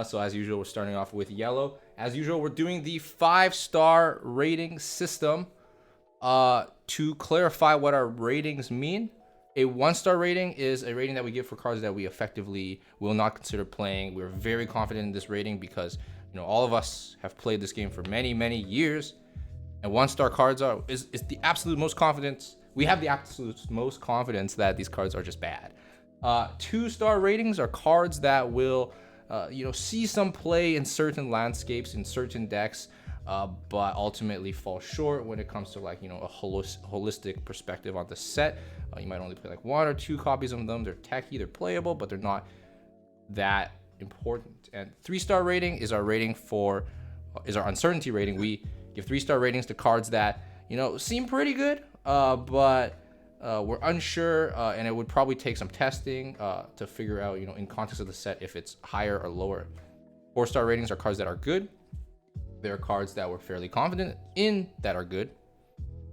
So as usual, we're starting off with yellow. As usual, we're doing the 5-star rating system. To clarify what our ratings mean, a 1-star rating is a rating that we give for cards that we effectively will not consider playing. We're very confident in this rating because all of us have played this game for many, many years. And 1-star cards is the absolute most confidence. We have the absolute most confidence that these cards are just bad. 2-star ratings are cards that will see some play in certain landscapes, in certain decks, but ultimately fall short when it comes to a holistic perspective on the set. You might only play like 1 or 2 copies of them. They're techy, they're playable, but they're not that important. And 3-star rating is our uncertainty rating. We give 3-star ratings to cards that seem pretty good, but we're unsure, and it would probably take some testing to figure out, in context of the set, if it's higher or lower. 4-star ratings are cards that are good. They're cards that we're fairly confident in that are good,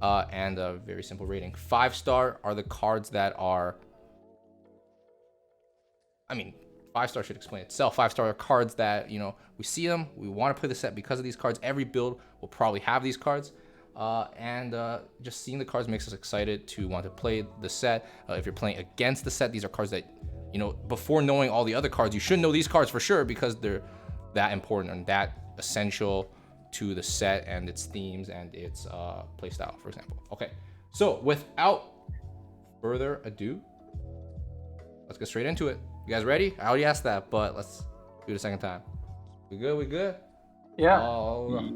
and a very simple rating. 5-star are the cards that are, 5-star should explain itself. 5-star are cards that, we see them, we want to play the set because of these cards. Every build will probably have these cards. And just seeing the cards makes us excited to want to play the set. If you're playing against the set, these are cards that, before knowing all the other cards, you should know these cards for sure because they're that important and that essential to the set and its themes and its playstyle, for example. Okay, so without further ado, let's get straight into it. You guys ready? I already asked that, but let's do it a second time. We good? Yeah.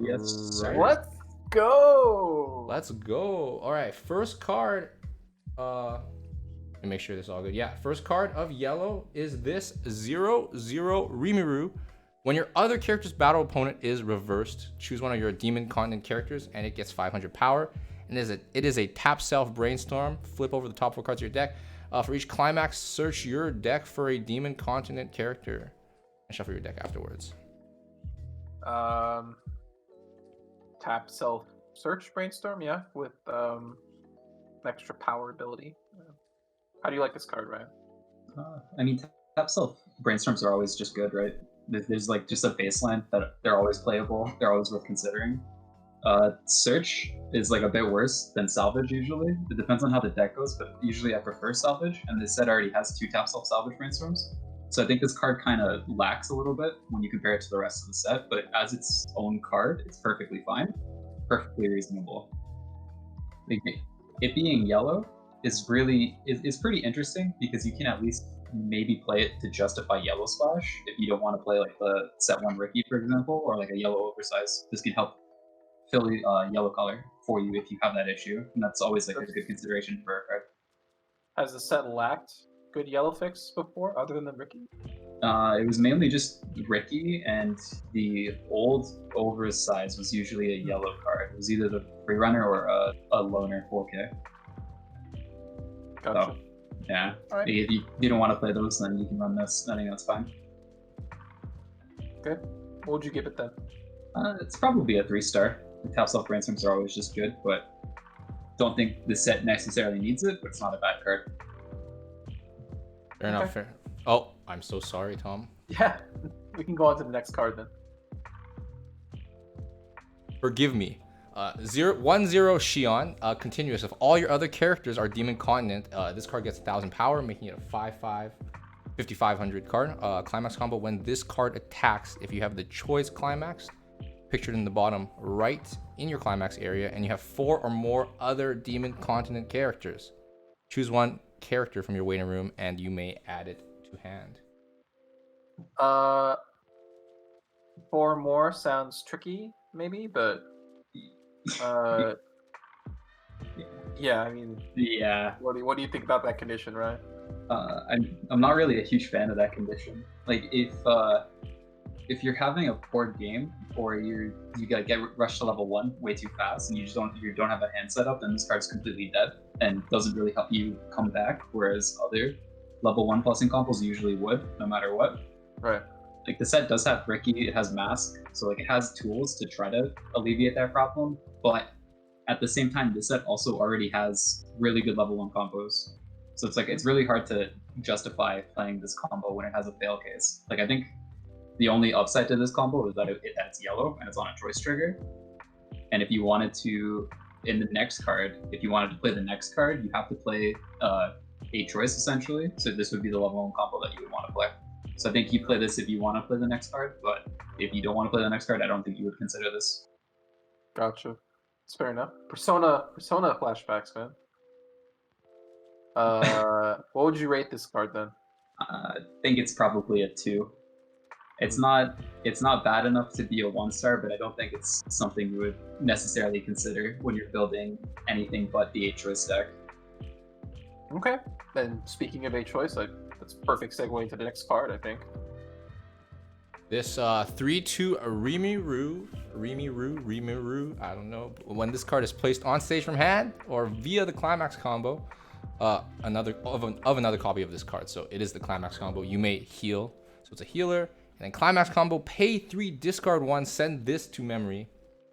Yes. Right. Let's go. All right, first card. Let me make sure this is all good. Yeah, first card of yellow is this 0/0 Rimuru. When your other character's battle opponent is reversed, choose one of your demon continent characters and it gets 500 power. And it is a tap self brainstorm. Flip over the top 4 cards of your deck. For each climax, search your deck for a demon continent character and shuffle your deck afterwards. Tap self search brainstorm, yeah, with extra power ability. How do you like this card, Ryan? Tap self brainstorms are always just good, right? There's like just a baseline that they're always playable, they're always worth considering. Search is like a bit worse than salvage usually. It depends on how the deck goes, but usually I prefer salvage, and this set already has 2 tap self salvage brainstorms. So I think this card kind of lacks a little bit when you compare it to the rest of the set, but as its own card, it's perfectly fine, perfectly reasonable. It being yellow is pretty interesting because you can at least maybe play it to justify yellow splash if you don't want to play like the set 1 Ricky, for example, or like a yellow oversize. This can help fill yellow color for you if you have that issue, and that's always like a good consideration for a card. Has the set lacked good yellow fix before, other than the Ricky? It was mainly just Ricky, and the old oversize was usually a yellow card. It was either the free runner or a loner 4K. Gotcha. So, yeah. Right. If you don't want to play those, then you can run this. I think that's fine. Okay. What would you give it then? It's probably a 3-star. The tap self brainstorms are always just good, but don't think the set necessarily needs it, but it's not a bad card. Fair enough. Fair. Oh, I'm so sorry, Tom. Yeah, we can go on to the next card then. Forgive me. 1/0 Shion, continuous. If all your other characters are demon continent, this card gets 1,000 power, making it a 5/5, 5,500 card. Climax combo. When this card attacks, if you have the choice climax pictured in the bottom right in your climax area, and you have 4 or more other demon continent characters, choose one character from your waiting room, and you may add it to hand. 4 more sounds tricky, maybe, but yeah. Yeah. What do you think about that condition, Ryan? I'm not really a huge fan of that condition. Like if you're having a poor game, or you get rushed to level 1 way too fast, and you don't have a hand set up, then this card's completely dead and doesn't really help you come back. Whereas other level 1 plussing combos usually would, no matter what. Right. Like the set does have Ricky, it has Mask, so like it has tools to try to alleviate that problem. But at the same time, this set also already has really good level 1 combos. So it's really hard to justify playing this combo when it has a fail case. Like I think The only upside to this combo is that that's yellow and it's on a choice trigger. And if you wanted to, in the next card, if you wanted to play the next card, you have to play a choice essentially. So this would be the level 1 combo that you would want to play. So I think you play this if you want to play the next card, but if you don't want to play the next card, I don't think you would consider this. Gotcha. It's fair enough. Persona flashbacks, man. What would you rate this card then? I think it's probably a 2. It's not bad enough to be a 1-star, but I don't think it's something you would necessarily consider when you're building anything but the 8-choice deck. Okay. Then speaking of 8-choice, that's a perfect segue into the next card, I think. This 3/2 Rimuru, I don't know. When this card is placed on stage from hand or via the Climax combo, another copy of this card. So it is the Climax combo. You may heal. So it's a healer. And then Climax combo, pay 3, discard 1, send this to memory.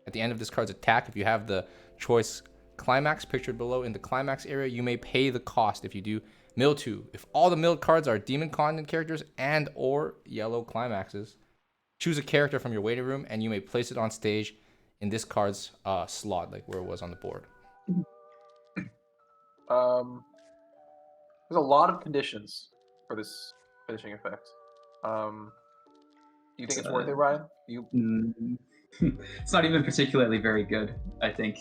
At the end of this card's attack, if you have the choice Climax pictured below in the Climax area, you may pay the cost. If you do, mill 2. If all the milled cards are demon content characters and or yellow Climaxes, choose a character from your waiting room and you may place it on stage in this card's slot, like where it was on the board. There's a lot of conditions for this finishing effect. Do you think it's worth it, Ryan? It's not even particularly very good, I think,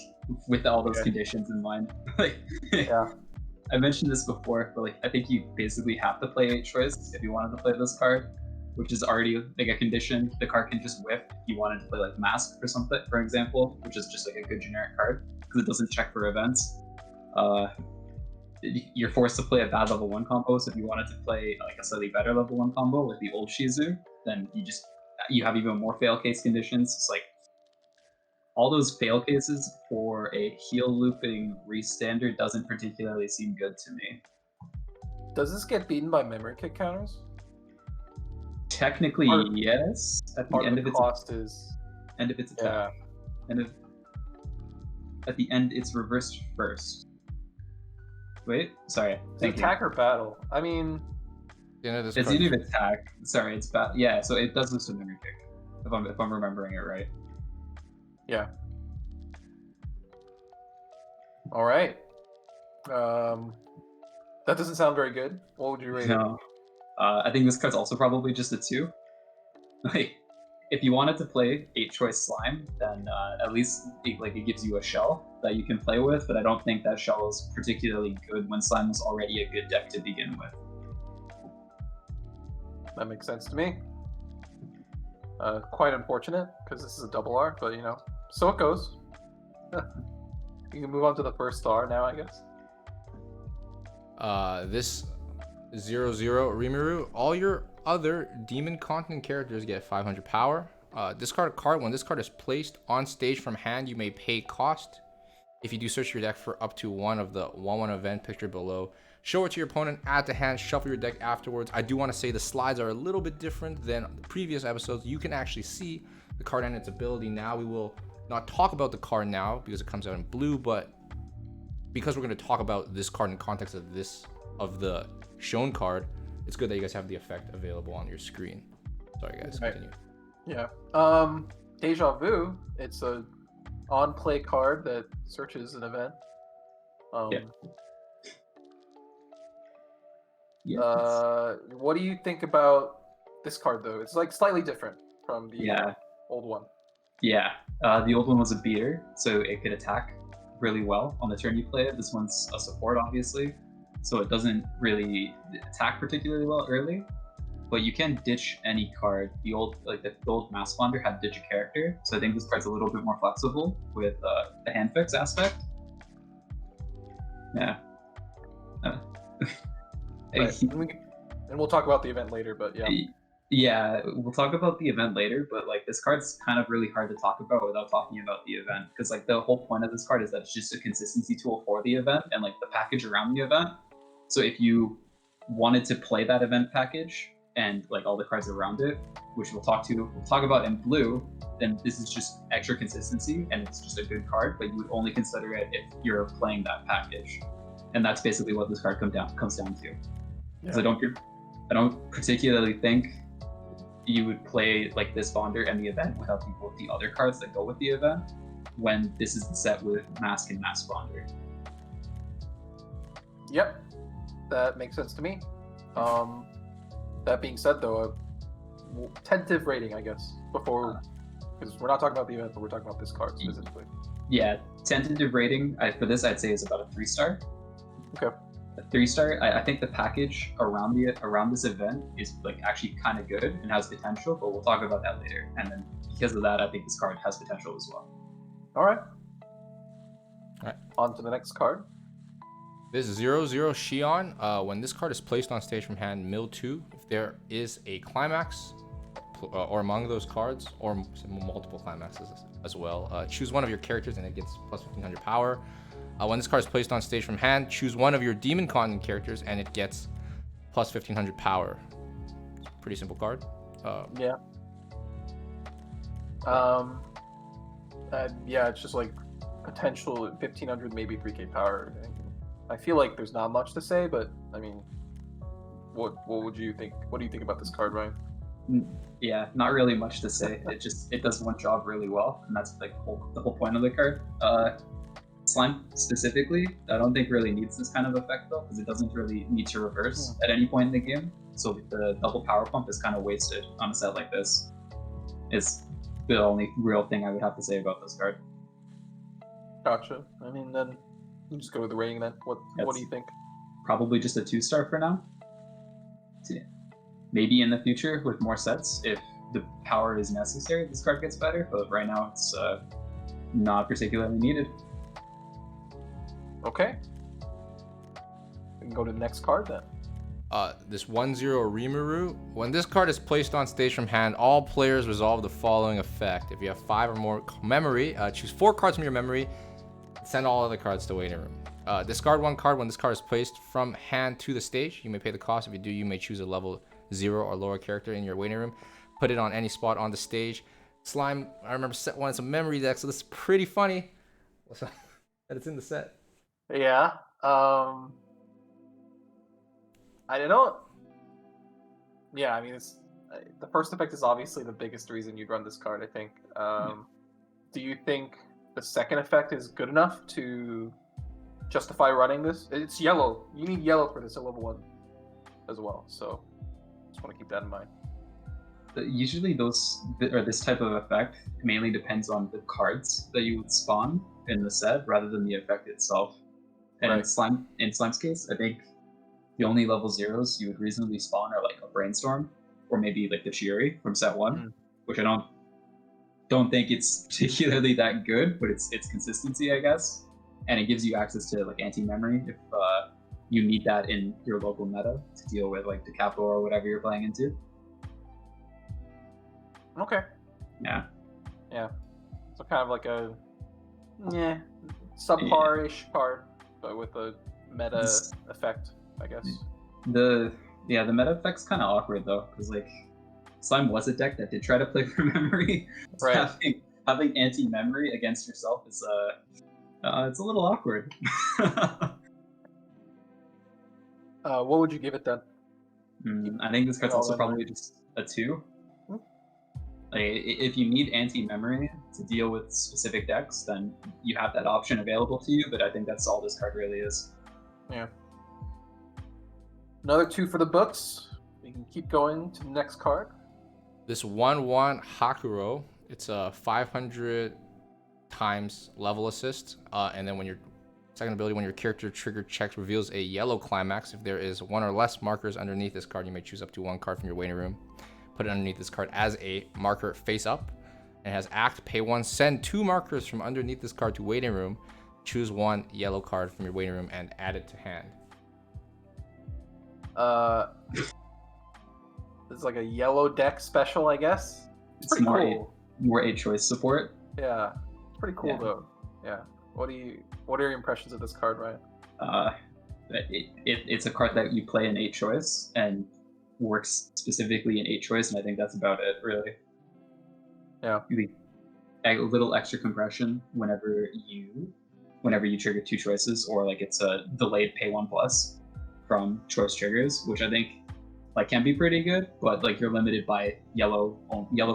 with all those conditions in mind. Yeah. I mentioned this before, but I think you basically have to play 8-choice if you wanted to play this card, which is already like a condition. The card can just whiff if you wanted to play like Mask or something, for example, which is just like a good generic card because it doesn't check for events. You're forced to play a bad level 1 combo, so if you wanted to play like a slightly better level 1 combo like the old Shizu, then you have even more fail case conditions. It's like all those fail cases for a heal looping re-standard doesn't particularly seem good to me. Does this get beaten by memory kick counters? Technically, yes. At the end of its attack. Yeah. At the end, it's reversed first. Wait, sorry. It's attack or battle? I mean, it's either attack. Sorry, it's battle. Yeah, so it does lose to memory kick, if I'm remembering it right. Yeah. All right. That doesn't sound very good. What would you rate it? No. I think this card's also probably just a 2. Like, if you wanted to play 8-choice slime, then at least it gives you a shell that you can play with, but I don't think that shell is particularly good when slime is already a good deck to begin with. That makes sense to me. Quite unfortunate, because this is a double R, but so it goes. You can move on to the first star now, I guess. This 0/0 Rimuru, all your other demon content characters get 500 power. Discard a card. When this card is placed on stage from hand, you may pay cost. If you do search your deck for up to one of the 1/1 event pictured below, show it to your opponent, add to hand, shuffle your deck afterwards. I do want to say the slides are a little bit different than the previous episodes. You can actually see the card and its ability now. We will not talk about the card now because it comes out in blue, but because we're going to talk about this card in context of the shown card, it's good that you guys have the effect available on your screen. Sorry guys, continue. Yeah. Deja Vu, it's a on-play card that searches an event. What do you think about this card though? It's like slightly different from the old one. Yeah, the old one was a beater, so it could attack really well on the turn you play it. This one's a support, obviously, so it doesn't really attack particularly well early. But you can ditch any card. The old Mass Fonder had ditch a character, so I think this card's a little bit more flexible with the hand fix aspect. Yeah. Right. And we'll talk about the event later, but yeah. Yeah, we'll talk about the event later, but this card's kind of really hard to talk about without talking about the event, because the whole point of this card is that it's just a consistency tool for the event and the package around the event. So if you wanted to play that event package and all the cards around it, which we'll talk about in blue, then this is just extra consistency and it's just a good card, but you would only consider it if you're playing that package. And that's basically what this card comes down to. Because I don't particularly think you would play like this bonder and the event without both the other cards that go with the event, when this is the set with mask and mask bonder. Yep, that makes sense to me. That being said, though, tentative rating, I guess, before, because we're not talking about the event, but we're talking about this card specifically. Yeah, tentative rating for this I'd say is about a 3-star. Okay. A 3-star. I think the package around this event is like actually kind of good and has potential, but we'll talk about that later. And then because of that, I think this card has potential as well. All right. All right. On to the next card. This is 0/0 Shion. When this card is placed on stage from hand, mill 2. If there is a climax or among those cards, or multiple climaxes as well, choose one of your characters and it gets plus 1500 power. When this card is placed on stage from hand, choose one of your demon content characters and it gets plus 1500 power. It's a pretty simple card. Yeah. Yeah, it's just like potential 1500, maybe 3k power. I feel like there's not much to say, but I mean, what would you think? What do you think about this card, Ryan? Yeah, not really much to say. It does one job really well, and that's like the whole point of the card. Slime specifically, I don't think really needs this kind of effect though, because it doesn't really need to reverse at any point in the game. So the double power pump is kind of wasted on a set like this. Is the only real thing I would have to say about this card. Gotcha. I mean, then you just go with the rating then. What do you think? Probably just a 2-star for now. Maybe in the future with more sets, if the power is necessary, this card gets better. But right now, it's not particularly needed. Okay. We can go to the next card then. This 1/0 Rimuru. When this card is placed on stage from hand, all players resolve the following effect. If you have 5 or more memory, choose 4 cards from your memory. Send all other cards to waiting room. Discard 1 card when this card is placed from hand to the stage. You may pay the cost. If you do, you may choose a level 0 or lower character in your waiting room. Put it on any spot on the stage. Slime, I remember set 1 is a memory deck, so this is pretty funny that it's in the set. Yeah. I don't know. Yeah, I mean, the first effect is obviously the biggest reason you'd run this card, I think. Do you think the second effect is good enough to justify running this? It's yellow. You need yellow for this at level 1 as well, so just want to keep that in mind. Usually this type of effect mainly depends on the cards that you would spawn in the set rather than the effect itself. And Right. in Slime's case, I think the only level 0s you would reasonably spawn are like a Brainstorm or maybe like the Chiori from set 1, which I don't think it's particularly that good, but it's consistency, I guess. And it gives you access to like anti-memory if you need that in your local meta to deal with like the capital or whatever you're playing into. Okay. Yeah. So kind of like a subpar-ish card, but with a meta effect, I guess. The meta effect's kind of awkward though, because like Slime was a deck that did try to play for memory. Right. Having anti-memory against yourself is it's a little awkward. What would you give it then? I think this card's also probably just a 2. Like, if you need anti-memory to deal with specific decks, then you have that option available to you, but I think that's all this card really is. Yeah. Another 2 for the books. We can keep going to the next card. This 1/1 Hakuro. It's a 500 times level assist, and then when your second ability, when your character trigger checks reveals a yellow climax, if there is 1 or less markers underneath this card, you may choose up to 1 card from your waiting room. Put it underneath this card as a marker face up. And it has act, pay 1, send 2 markers from underneath this card to waiting room. Choose 1 yellow card from your waiting room and add it to hand. It's like a yellow deck special, I guess. It's pretty cool. More 8-choice support. Yeah, it's pretty cool though. Yeah. What are your impressions of this card, Ryan? It's a card that you play in 8-choice and works specifically in 8-choice, and I think that's about it, really. Yeah. A little extra compression whenever you trigger 2 choices, or like it's a delayed pay 1+ from choice triggers, which I think like can be pretty good, but like you're limited by yellow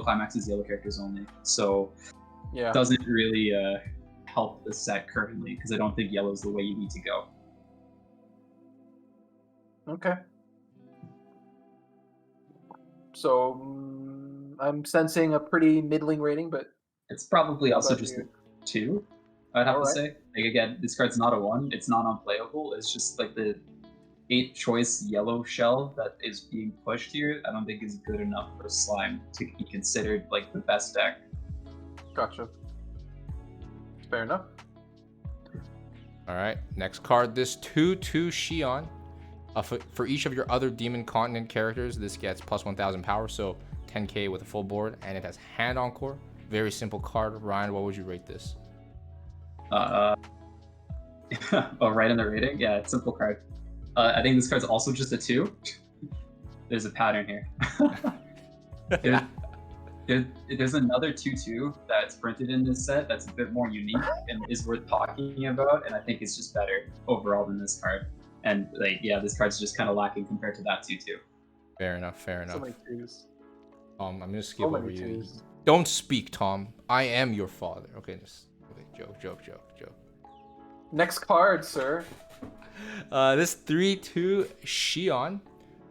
climaxes, yellow characters only. So Yeah. doesn't really help the set currently because I don't think yellow is the way you need to go. Okay. So I'm sensing a pretty middling rating, but It's probably How also about just you? a 2, I'd have to Alright. say. Like again, this card's not a 1. It's not unplayable. It's just like the 8 choice yellow shell that is being pushed here. I don't think is good enough for slime to be considered like the best deck. Gotcha. Fair enough. All right, next card, this 2/2 Shion. For each of your other Demon Continent characters, this gets plus 1,000 power, so 10k with a full board, and it has Hand Encore. Very simple card. Ryan, what would you rate this? Oh, right in the rating? Yeah, it's simple card. I think this card's also just a 2. There's a pattern here. There's another 2/2 that's printed in this set that's a bit more unique and is worth talking about, and I think it's just better overall than this card. And like, yeah, this card's just kind of lacking compared to that 2/2. Fair enough. Fair So enough. many twos. I'm gonna skip So over many you. twos. Don't speak, Tom. I am your father. Okay, joke. Next card, sir. This 3/2 Shion.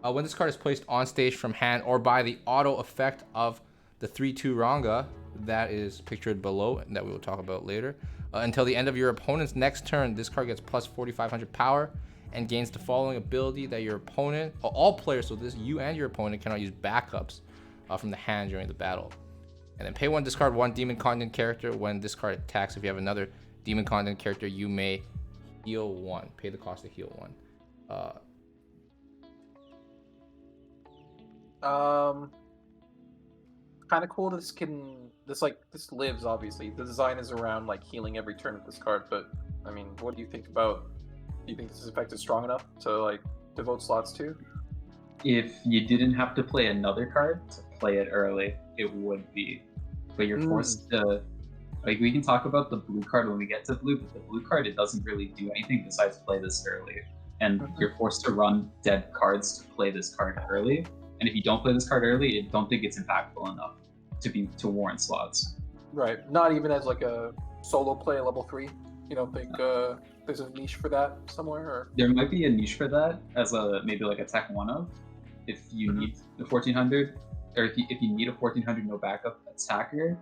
When this card is placed on stage from hand or by the auto effect of the 3/2 Ranga, that is pictured below, and that we will talk about later. Until the end of your opponent's next turn, this card gets plus 4,500 power and gains the following ability that your opponent, all players, so this you and your opponent cannot use backups from the hand during the battle. And then pay 1, discard 1 Demon Continent character. When this card attacks, if you have another Demon Continent character, you may heal 1. Pay the cost to heal 1. Kind of cool. This lives, obviously. The design is around like healing every turn of this card, but I mean, what do you think about? Do you think this effect is strong enough to like devote slots to? If you didn't have to play another card to play it early, it would be. But you're forced to. Like, we can talk about the blue card when we get to blue, but the blue card, it doesn't really do anything besides play this early. And you're forced to run dead cards to play this card early. And if you don't play this card early, I don't think it's impactful enough to warrant slots. Right. Not even as like a solo play level 3. You don't think there's a niche for that somewhere? Or? There might be a niche for that as maybe like a tech 1-of. If you need the 1400, or if you need a 1400 no backup attacker.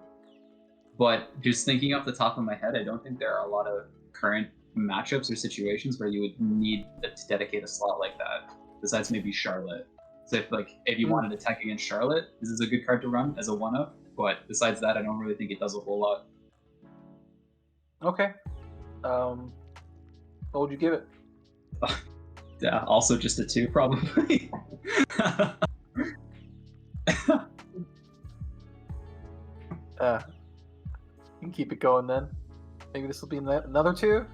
But just thinking off the top of my head, I don't think there are a lot of current matchups or situations where you would need to dedicate a slot like that, besides maybe Charlotte. So if you wanted to attack against Charlotte, this is a good card to run as a 1-of, but besides that, I don't really think it does a whole lot. Okay. What would you give it? Yeah, also just a 2, probably. You can keep it going then. Maybe this will be another 2?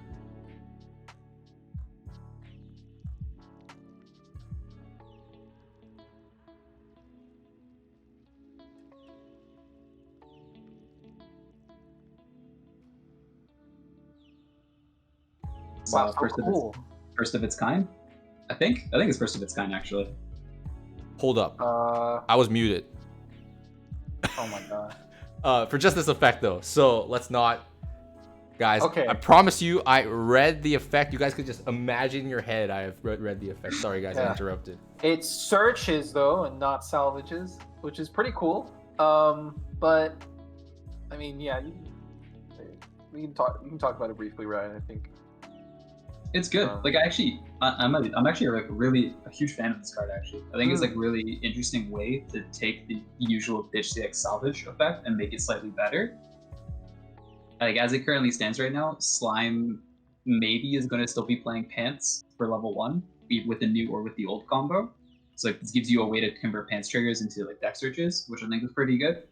Wow, so cool. First of its kind? I think it's first of its kind, actually. Hold up. I was muted. Oh my god. For just this effect though, so let's not, guys. Okay. I promise you, I read the effect. You guys could just imagine in your head I have read the effect. Sorry guys, I interrupted. It searches though, and not salvages, which is pretty cool. But I mean, yeah, we can talk about it briefly, Ryan. I think it's good. Like I'm actually like really a huge fan of this card. Actually, I think it's like really interesting way to take the usual ditch the X salvage effect and make it slightly better. Like as it currently stands right now, Slime maybe is going to still be playing Pants for level 1 with the new or with the old combo. So like, this gives you a way to convert Pants triggers into like deck searches, which I think is pretty good.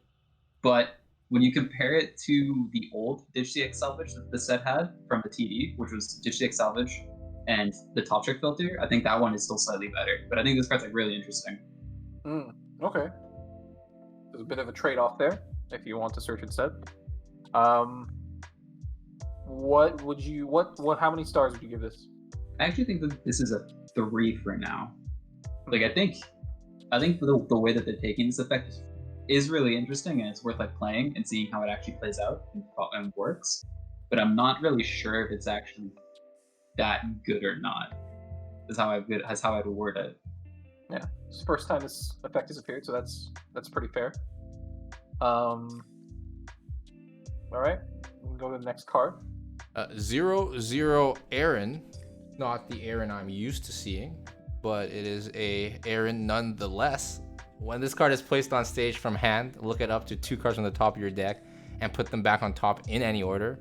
But when you compare it to the old Ditch the X Salvage that the set had from the TD, which was Ditch the X Salvage and the top trick filter, I think that one is still slightly better. But I think this card's like really interesting. Okay. There's a bit of a trade-off there if you want to search instead. What would you how many stars would you give this? I actually think that this is a 3 for now. Like I think I think the way that they're taking this effect is really interesting, and it's worth like playing and seeing how it actually plays out and works. But I'm not really sure if it's actually that good or not. Is how I'd word it. Yeah, it's the first time this effect has appeared, so that's pretty fair. All right, we can go to the next card. 0/0 Aaron, not the Aaron I'm used to seeing, but it is a Aaron nonetheless. When this card is placed on stage from hand, look it up to 2 cards on the top of your deck and put them back on top in any order.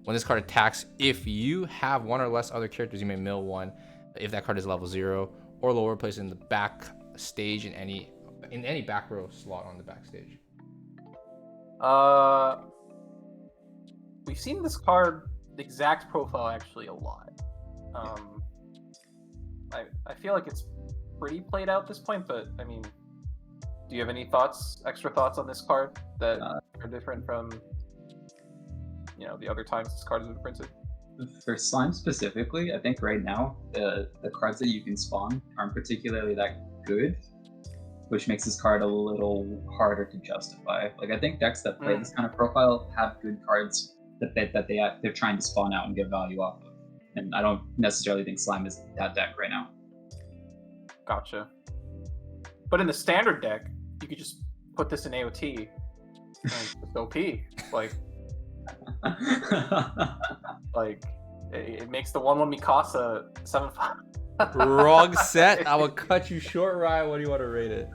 When this card attacks, if you have 1 or less other characters, you may mill 1. If that card is level 0 or lower, place it in the back stage in any back row slot on the backstage. We've seen this card, the exact profile, actually a lot. I feel like it's pretty played out at this point, but I mean, do you have any extra thoughts on this card that are different from, the other times this card has been printed? For slime specifically, I think right now the cards that you can spawn aren't particularly that good, which makes this card a little harder to justify. Like I think decks that play this kind of profile have good cards that they're trying to spawn out and get value off of, and I don't necessarily think slime is that deck right now. Gotcha. But in the standard deck, you could just put this in AOT and it's OP. Like it makes the 1/1 Mikasa 7/5. Wrong set. I will cut you short, Ryan. What do you want to rate it?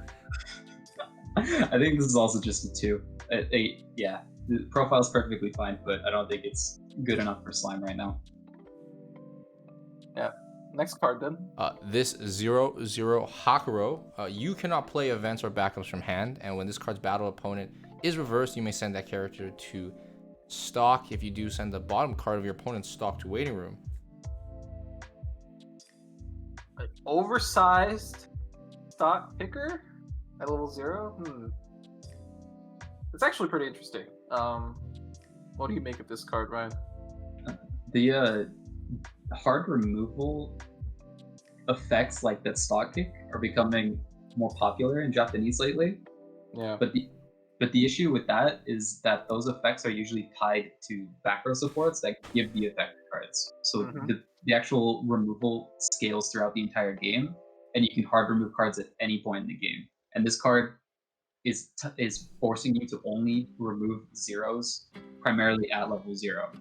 I think this is also just a 2. Yeah, the profile is perfectly fine, but I don't think it's good enough for slime right now. Yeah. Next card then. This 0/0 Hakuro. You cannot play events or backups from hand, and when this card's battle opponent is reversed, you may send that character to stock. If you do, send the bottom card of your opponent's stock to waiting room. An oversized stock picker at level 0? It's actually pretty interesting. What do you make of this card, Ryan? The hard removal effects like that stock kick are becoming more popular in Japanese lately. Yeah. But the issue with that is that those effects are usually tied to back row supports that give the effect cards. So the actual removal scales throughout the entire game, and you can hard remove cards at any point in the game. And this card is forcing you to only remove zeros primarily at level 0,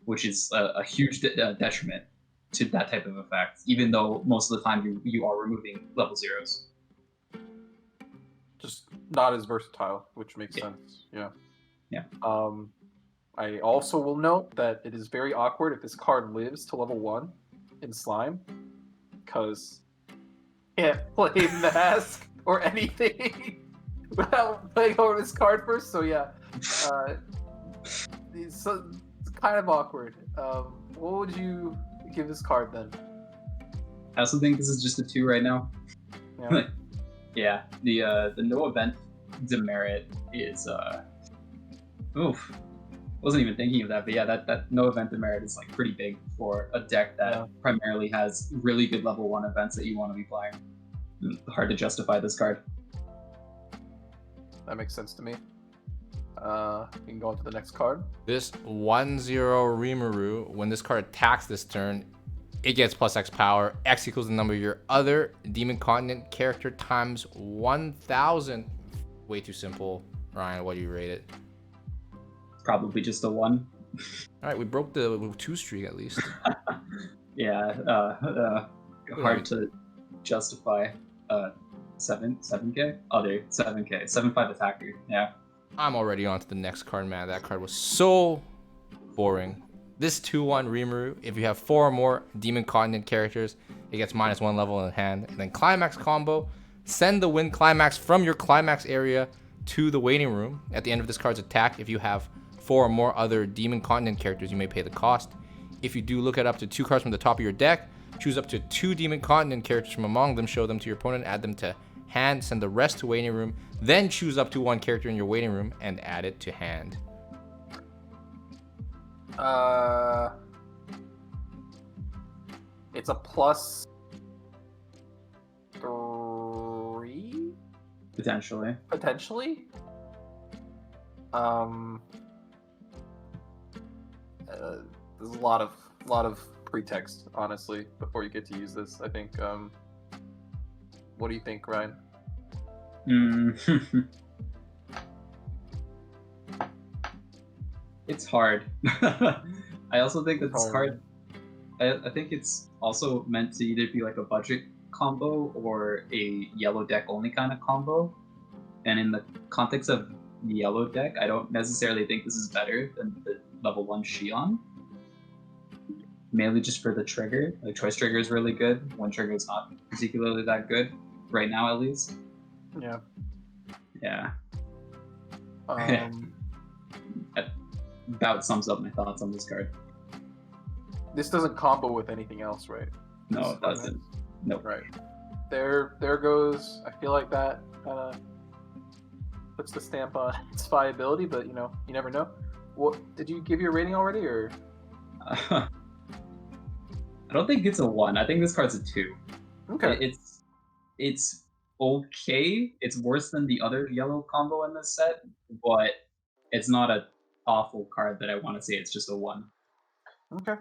which is a huge detriment to that type of effect, even though most of the time you are removing level 0s. Just not as versatile, which makes sense. Yeah. I also will note that it is very awkward if this card lives to level 1 in slime, because can't play Mask or anything without playing over this card first. So yeah, it's kind of awkward. What would you give this card then? I also think this is just a 2 right now. Yeah. Yeah, the no event demerit is wasn't even thinking of that, but yeah, that no event demerit is like pretty big for a deck that primarily has really good level 1 events that you want to be playing. Hard to justify this card. That makes sense to me. You can go on to the next card. This 1/0 Rimuru, when this card attacks this turn, it gets +X power. X equals the number of your other Demon Continent character times 1,000. Way too simple. Ryan, what do you rate it? Probably just a 1. All right, we broke the 2 streak at least. Yeah, hard to justify. 7K? Other 7K. 7/5 attacker. Yeah. I'm already on to the next card, man. That card was so boring. This 2/1 Rimuru, if you have 4 or more Demon Continent characters, it gets -1 level in hand. And then Climax combo, send the Wind Climax from your Climax area to the waiting room. At the end of this card's attack, if you have 4 or more other Demon Continent characters, you may pay the cost. If you do, look at up to 2 cards from the top of your deck, choose up to 2 Demon Continent characters from among them, show them to your opponent, add them to hand, send the rest to waiting room, then choose up to 1 character in your waiting room and add it to hand. It's a +3. Potentially. Potentially. There's a lot of pretext, honestly, before you get to use this. I think. What do you think, Ryan? It's hard. I also think that this Hard. card. I think it's also meant to either be like a budget combo or a yellow deck only kind of combo. And in the context of the yellow deck, I don't necessarily think this is better than the level 1 Shion. Mainly just for the trigger. Like choice trigger is really good. One trigger is not particularly that good right now, at least. Yeah. Yeah. Um, That about sums up my thoughts on this card. this doesn't combo with anything else, right? No, it doesn't. Nope. Right. There goes. I feel like that kind of puts the stamp on its viability, but you never know. What did you give your rating already, or? I don't think it's a 1. I think this card's a 2. Okay. It's okay. It's worse than the other yellow combo in this set, but it's not an awful card that I want to say it's just a 1. Okay.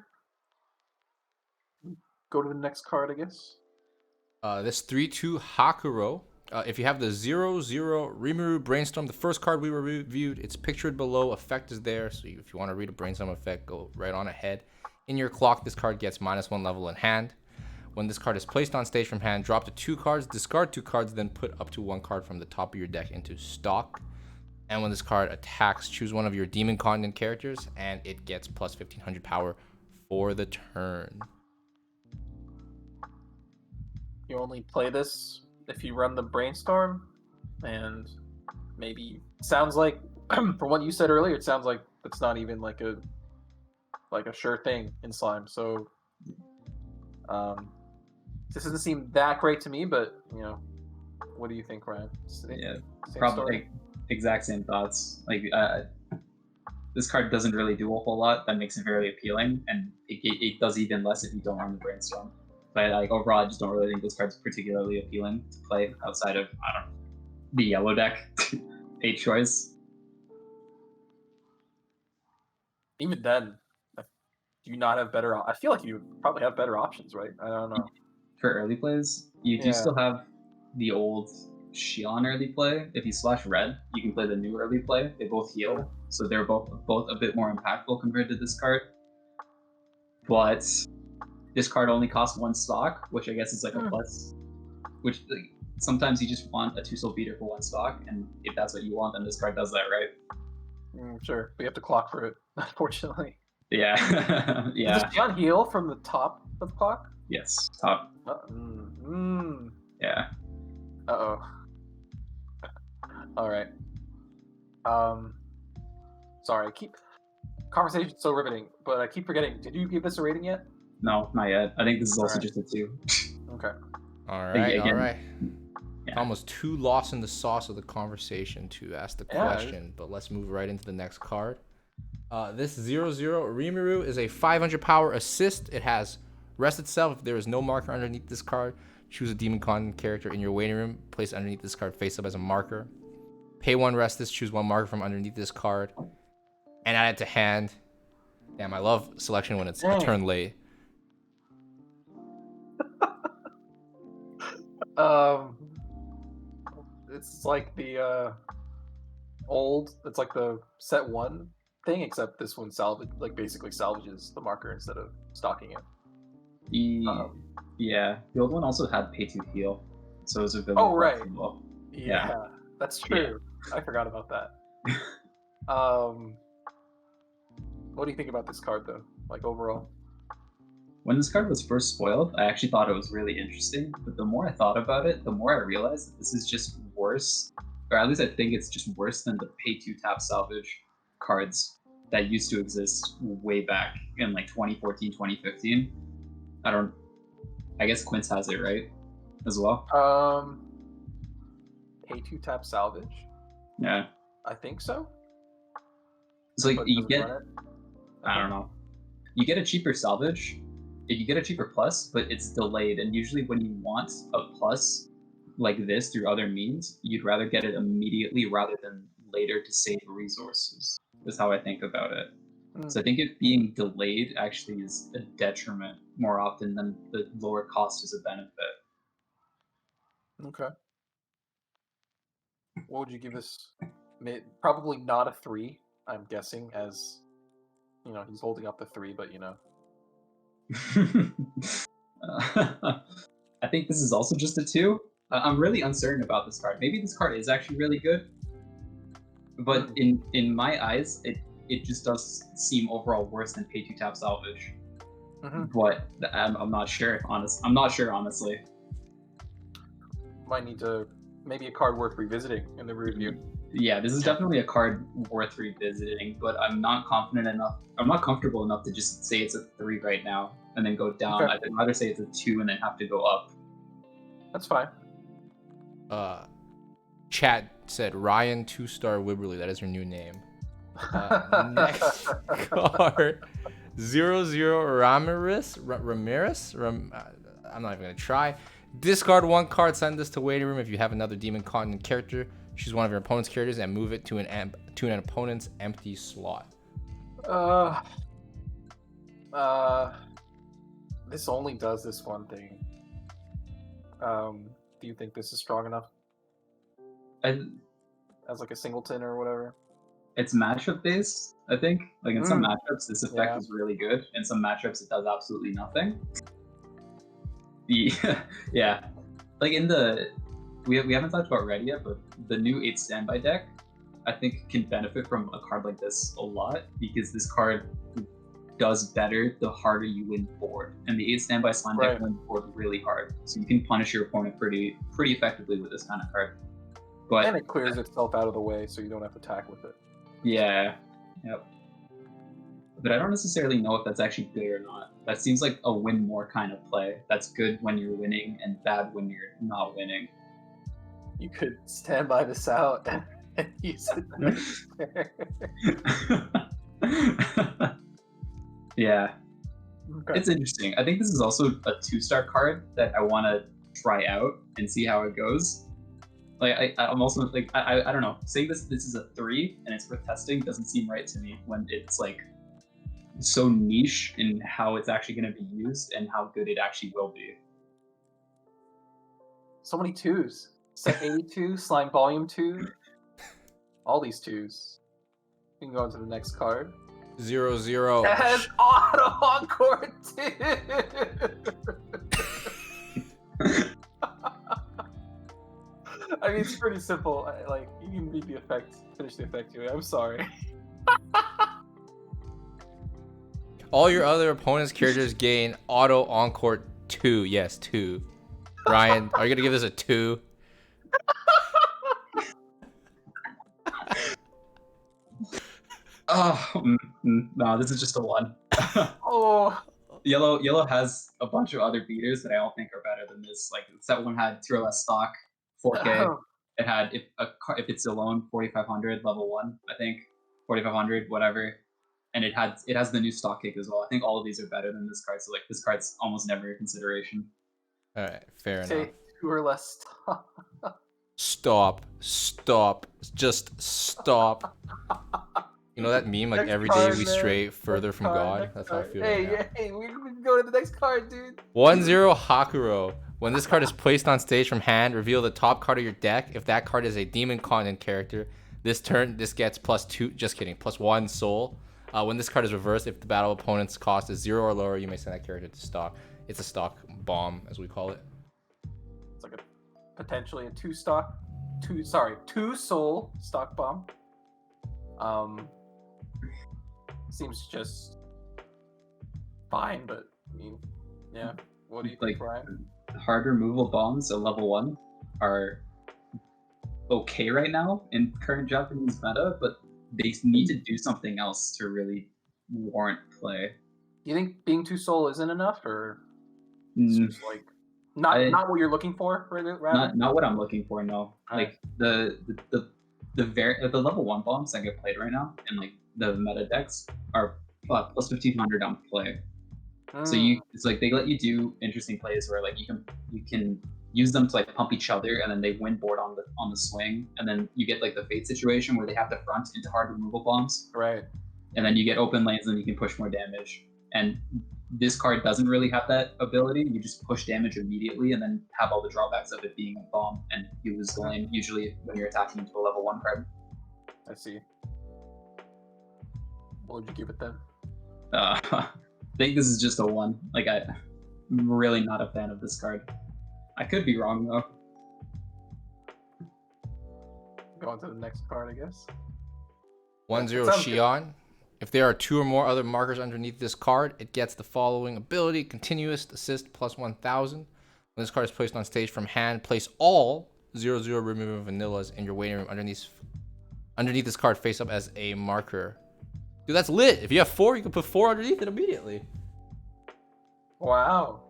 Go to the next card, I guess. This 3/2 Hakuro. If you have the 0/0 Rimuru Brainstorm, the first card we reviewed, it's pictured below. Effect is there, so if you want to read a Brainstorm effect, go right on ahead. In your clock, this card gets -1 level in hand. When this card is placed on stage from hand, drop to 2 cards, discard 2 cards, then put up to 1 card from the top of your deck into stock. And when this card attacks, choose one of your Demon Continent characters, and it gets plus 1500 power for the turn. You only play this if you run the Brainstorm, and maybe sounds like from what you said earlier, it sounds like it's not even like a sure thing in Slime. So this doesn't seem that great to me, but what do you think, Ryan? Yeah, Same probably story? exact same thoughts. Like this card doesn't really do a whole lot. That makes it very appealing, and it does even less if you don't run the Brainstorm. But like overall, I just don't really think this card's particularly appealing to play outside of the yellow deck. 8 choice. Even then, do you not have better? I feel like you probably have better options, right? I don't know. For early plays, you do Yeah. still have the old Shion early play. If you slash red, you can play the new early play. They both heal, so they're both a bit more impactful compared to this card. But this card only costs 1 stock, which I guess is like a plus. Which sometimes you just want a 2-soul beater for 1 stock, and if that's what you want, then this card does that, right? Sure, we have to clock for it, unfortunately. Yeah, Does yeah. Shion heal from the top of the clock? Yes, top. Yeah. Uh-oh. All right. Sorry, conversation's so riveting, but I keep forgetting. Did you give this a rating yet? No, not yet. I think this is also Alright. just a 2. Okay. All right, Again, all right. yeah. Almost too lost in the sauce of the conversation to ask the Yeah. question, but let's move right into the next card. This 0/0 Rimuru is a 500 power assist. It has rest itself. If there is no marker underneath this card, choose a Demon Con character in your waiting room, place it underneath this card face up as a marker. Pay 1 rest this, choose 1 marker from underneath this card, and add it to hand. Damn, I love selection when it's a turn late. It's like the it's like the set 1 thing, except this one basically salvages the marker instead of stocking it. Yeah, the old one also had pay to heal, so it was a bit Oh, more right. flexible. Yeah, that's true. I forgot about that. What do you think about this card, though? Like overall? When this card was first spoiled, I actually thought it was really interesting, but the more I thought about it, the more I realized that this is just worse, or at least I think it's just worse than the pay to tap salvage cards that used to exist way back in like 2014, 2015. I guess Quince has it, right? As well? Pay to tap salvage? Yeah. I think so. So like, But you does it get, run it? I don't know. You get a cheaper salvage, you get a cheaper plus, but it's delayed. And usually when you want a plus, like this through other means, you'd rather get it immediately rather than later to save resources. Is how I think about it. So I think it being delayed actually is a detriment more often than the lower cost is a benefit. Okay. What would you give this? Probably not a 3, I'm guessing, as he's holding up the 3, but I think this is also just a 2. I'm really uncertain about this card. Maybe this card is actually really good, but in my eyes, it just does seem overall worse than pay 2 tap salvage. But I'm not sure. I'm not sure, honestly. Might need to maybe a card worth revisiting in the review. Yeah, this is definitely a card worth revisiting, but I'm not confident enough. I'm not comfortable enough to just say it's a 3 right now and then go down. Okay. I'd rather say it's a 2 and then have to go up. That's fine. Chat said Ryan 2-star Wibberly. That is her new name. Next card, 00 Ramirez. I'm not even gonna try. Discard 1 card. Send this to waiting room if you have another demon continent character. Choose one of your opponent's characters and move it to an opponent's empty slot. This only does this one thing. Do you think this is strong enough? As like a singleton or whatever? It's matchup based, I think. Like in some matchups, this effect is really good. In some matchups, it does absolutely nothing. Yeah, like in the we haven't talked about red yet, but the new 8 standby deck, I think, can benefit from a card like this a lot because this card does better the harder you win board, and the 8 standby slime deck wins board really hard, so you can punish your opponent pretty effectively with this kind of card. But and it clears itself out of the way, so you don't have to attack with it. Yeah, yep. But I don't necessarily know if that's actually good or not. That seems like a win more kind of play. That's good when you're winning and bad when you're not winning. You could stand by this out and use it. Yeah. Okay. It's interesting. I think this is also a 2-star card that I want to try out and see how it goes. Like I'm also like I don't know. Saying this is a 3 and it's worth testing doesn't seem right to me when it's like so niche in how it's actually going to be used and how good it actually will be. So many 2s. Set 82, slime volume 2. All these 2s. You can go into the next card. 00. It has auto encore 2. I mean, it's pretty simple. Like, you can read the effect, finish the effect anyway. I'm sorry. All your other opponent's characters gain auto encore 2. Yes, 2. Ryan, are you gonna give this a 2? No, this is just a 1. Oh. Yellow has a bunch of other beaters that I don't think are better than this. Like set 1 had 2 less stock, 4K. It had if it's alone 4500 level 1, I think 4500 whatever, and it has the new stock kick as well. I think all of these are better than this card. So like this card's almost never a consideration. All right, fair enough. 2 or less stock. Stop. Just stop. You know that meme, like next every card, day we man. stray further from God? That's how I feel right now. Hey, we can go to the next card, dude. 10 Hakuro. When this card is placed on stage from hand, reveal the top card of your deck. If that card is a demon continent character, this turn this gets +2. Just kidding, +1 soul. When this card is reversed, if the battle opponent's cost is 0 or lower, you may send that character to stock. It's a stock bomb, as we call it. It's like potentially a 2 soul stock bomb. Seems just fine, but I mean, yeah. What do you think, Brian? Hard removal bombs at level 1 are okay right now in current Japanese meta, but they need to do something else to really warrant play. Do you think being 2 soul isn't enough, or just like not what you're looking for, rather? Not what I'm looking for. No, like the level 1 bombs that get played right now and like the meta decks are plus 1500 on play. So it's like they let you do interesting plays where like you can use them to like pump each other, and then they win board on the swing, and then you get like the fate situation where they have to front into hard removal bombs, Right. and then you get open lanes and you can push more damage. And this card doesn't really have that ability. You just push damage immediately and then have all the drawbacks of it being a bomb, and you lose the lane usually when you're attacking into a level 1 card. I see. What would you give it then? I think this is just a 1. Like, I'm really not a fan of this card. I could be wrong though. Go on to the next card, I guess. 1-0 Sounds good. Xion. If there are 2 or more other markers underneath this card, it gets the following ability: Continuous Assist plus 1000. When this card is placed on stage from hand, place all 0/0 removing vanillas in your waiting room underneath this card face up as a marker. Dude, that's lit. If you have 4, you can put 4 underneath it immediately. Wow.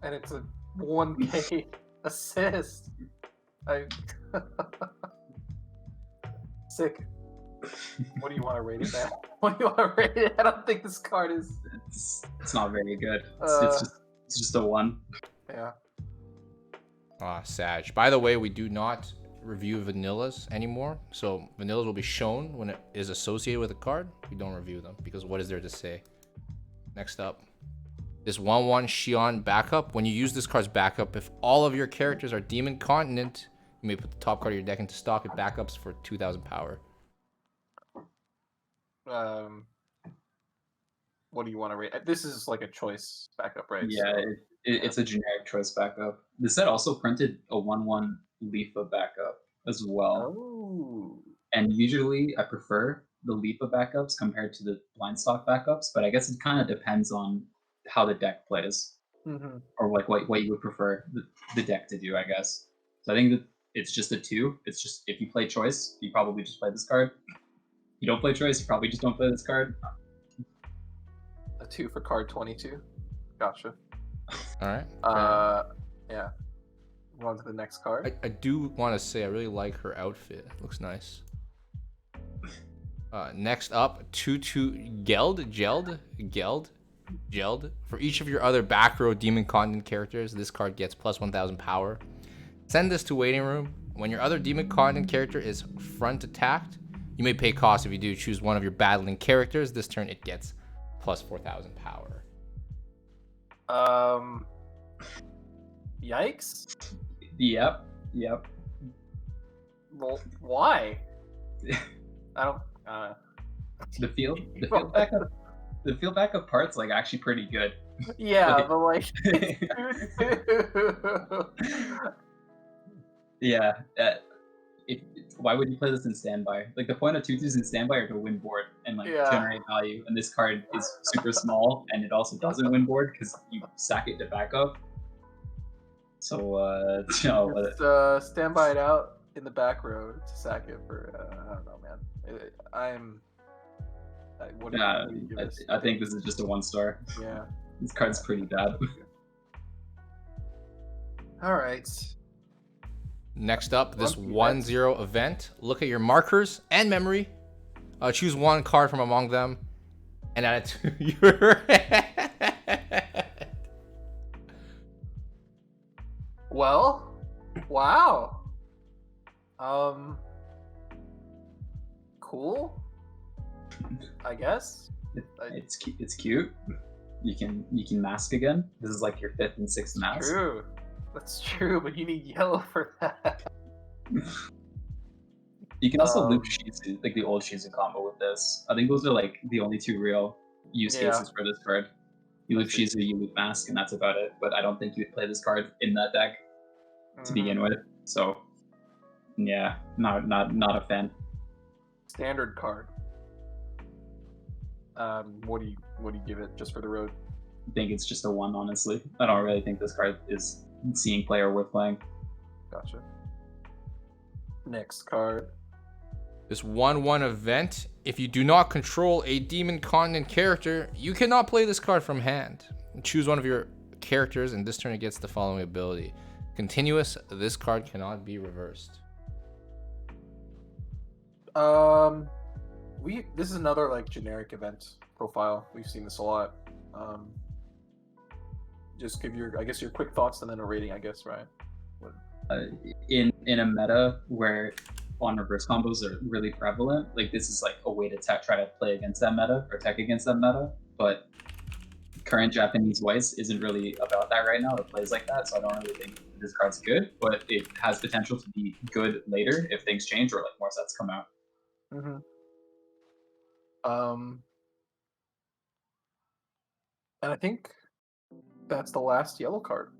And it's a 1k assist. Sick. What do you want to rate it at? What do you want to rate it? I don't think this card is. It's not very good. It's just a 1. Yeah. Sag. By the way, we do not review vanillas anymore. So vanillas will be shown when it is associated with a card. We don't review them because what is there to say? Next up, this 1/1 Xion backup. When you use this card's backup, if all of your characters are Demon Continent, you may put the top card of your deck into stock. It backups for 2000 power. What do you want to rate? This is like a choice backup, right? Yeah, So, it's a generic choice backup. The set also printed a 1/1 Leafa backup as well. oh. And usually I prefer the Leafa backups compared to the blind stock backups, but I guess it kind of depends on how the deck plays, Mm-hmm. or like what you would prefer the deck to do, I guess. So I think that it's just a 2. It's just, if you play choice, you probably just play this card. You don't play choice, you probably just don't play this card. A 2 for card 22. Gotcha. All right. Yeah. Move on to the next card. I do want to say I really like her outfit. It looks nice. Next up, 2/2 Geld. For each of your other back row Demon Continent characters, this card gets plus 1000 power. Send this to waiting room. When your other Demon Continent character is front attacked, you may pay cost. If you do, choose one of your battling characters. This turn it gets plus 4000 power. Yikes. Yep. Well, why? I don't. The field backup part's like actually pretty good. Yeah, but like. Yeah. Why would you play this in standby? Like, the point of 2/2s in standby are to win board and like generate value, and this card is super small, and it also doesn't win board because you sack it to backup. So Just standby it out in the back row to sack it for. I don't know, man. I think this is just a 1-star. Yeah. This card's pretty bad. All right. Next up, this 1/0 event. Look at your markers and memory. Choose one card from among them and add it to your hand. Well, wow. Cool. I guess. It's cute. You can mask again. This is like your 5th and 6th mask. True. That's true, but you need yellow for that. You can also loop Shizu, like the old Shizu combo with this. I think those are like the only 2 real use cases for this card. You loop Shizu, you loop Mask, and that's about it. But I don't think you would play this card in that deck to begin with. So yeah, not a fan. Standard card. What do you give it just for the road? I think it's just a 1, honestly. I don't really think this card is seeing play or worth playing. Gotcha. Next card. This 1/1 event. If you do not control a Demon Continent character, you cannot play this card from hand. Choose one of your characters, and this turn it gets the following ability. Continuous. This card cannot be reversed. This is another like generic event profile. We've seen this a lot. just give your quick thoughts and then a rating, I guess, right? In a meta where on reverse combos are really prevalent, like this is like a way to try to play against that meta or tech against that meta. But current Japanese Weiss isn't really about that right now. It plays like that, so I don't really think this card's good. But it has potential to be good later if things change or like more sets come out. Mm-hmm. And I think that's the last yellow card.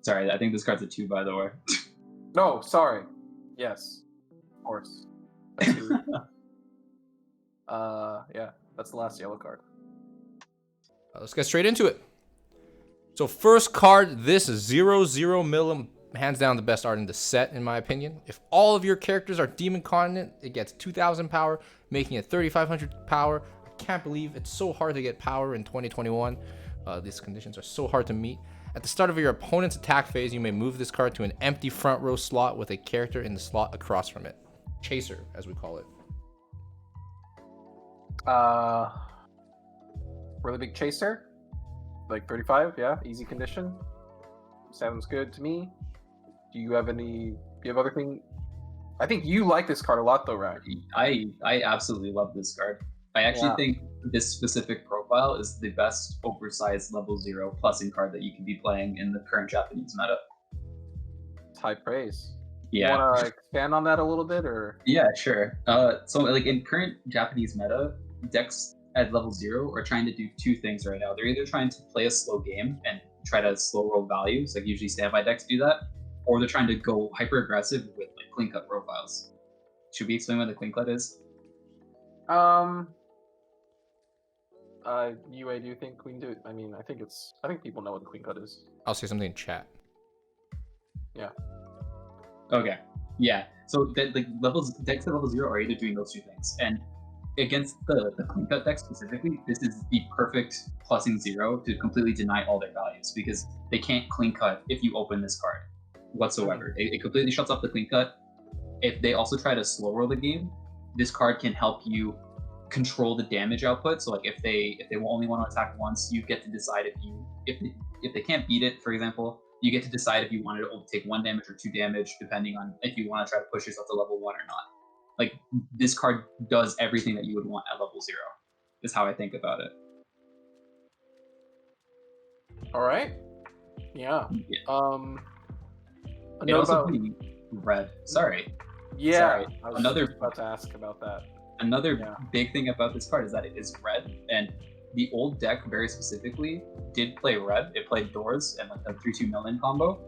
Sorry, I think this card's a 2, by the way. No, sorry. Yes, of course. Yeah, that's the last yellow card. Let's get straight into it. So first card, this 0-0 Milim, hands down the best art in the set, in my opinion. If all of your characters are Demon Continent, it gets 2,000 power, making it 3,500 power. I can't believe it's so hard to get power in 2021. These conditions are so hard to meet. At the start of your opponent's attack phase, you may move this card to an empty front row slot with a character in the slot across from it. Chaser, as we call it. Really big chaser, like 35. Yeah, easy condition. Sounds good to me. Do you have other thing? I think you like this card a lot, though, right? I absolutely love this card. I actually think this specific profile is the best oversized level 0 plussing card that you can be playing in the current Japanese meta. It's high praise. Yeah. You want to expand on that a little bit, or? Yeah, sure. So like in current Japanese meta, decks at level 0 are trying to do 2 things right now. They're either trying to play a slow game and try to slow roll values, like usually standby decks do that, or they're trying to go hyper aggressive with like clean cut profiles. Should we explain what the clean cut is? UA, do you think we can do it? I mean, I think people know what the clean cut is. I'll say something in chat. Yeah. Okay. Yeah. So the decks at level 0 are either doing those 2 things. And against the clean cut deck specifically, this is the perfect plussing 0 to completely deny all their values, because they can't clean cut if you open this card whatsoever. It completely shuts off the clean cut. If they also try to slow roll the game, this card can help you control the damage output. So like if they only want to attack once, you get to decide if they can't beat it, for example, you get to decide if you wanted to take 1 damage or 2 damage, depending on if you want to try to push yourself to level 1 or not. Like this card does everything that you would want at level 0, is how I think about it. All right. Yeah. It also being red. Sorry. Yeah. Sorry. I was about to ask about that. Another big thing about this card is that it is red, and the old deck very specifically did play red. It played doors and like a 3/2 million combo,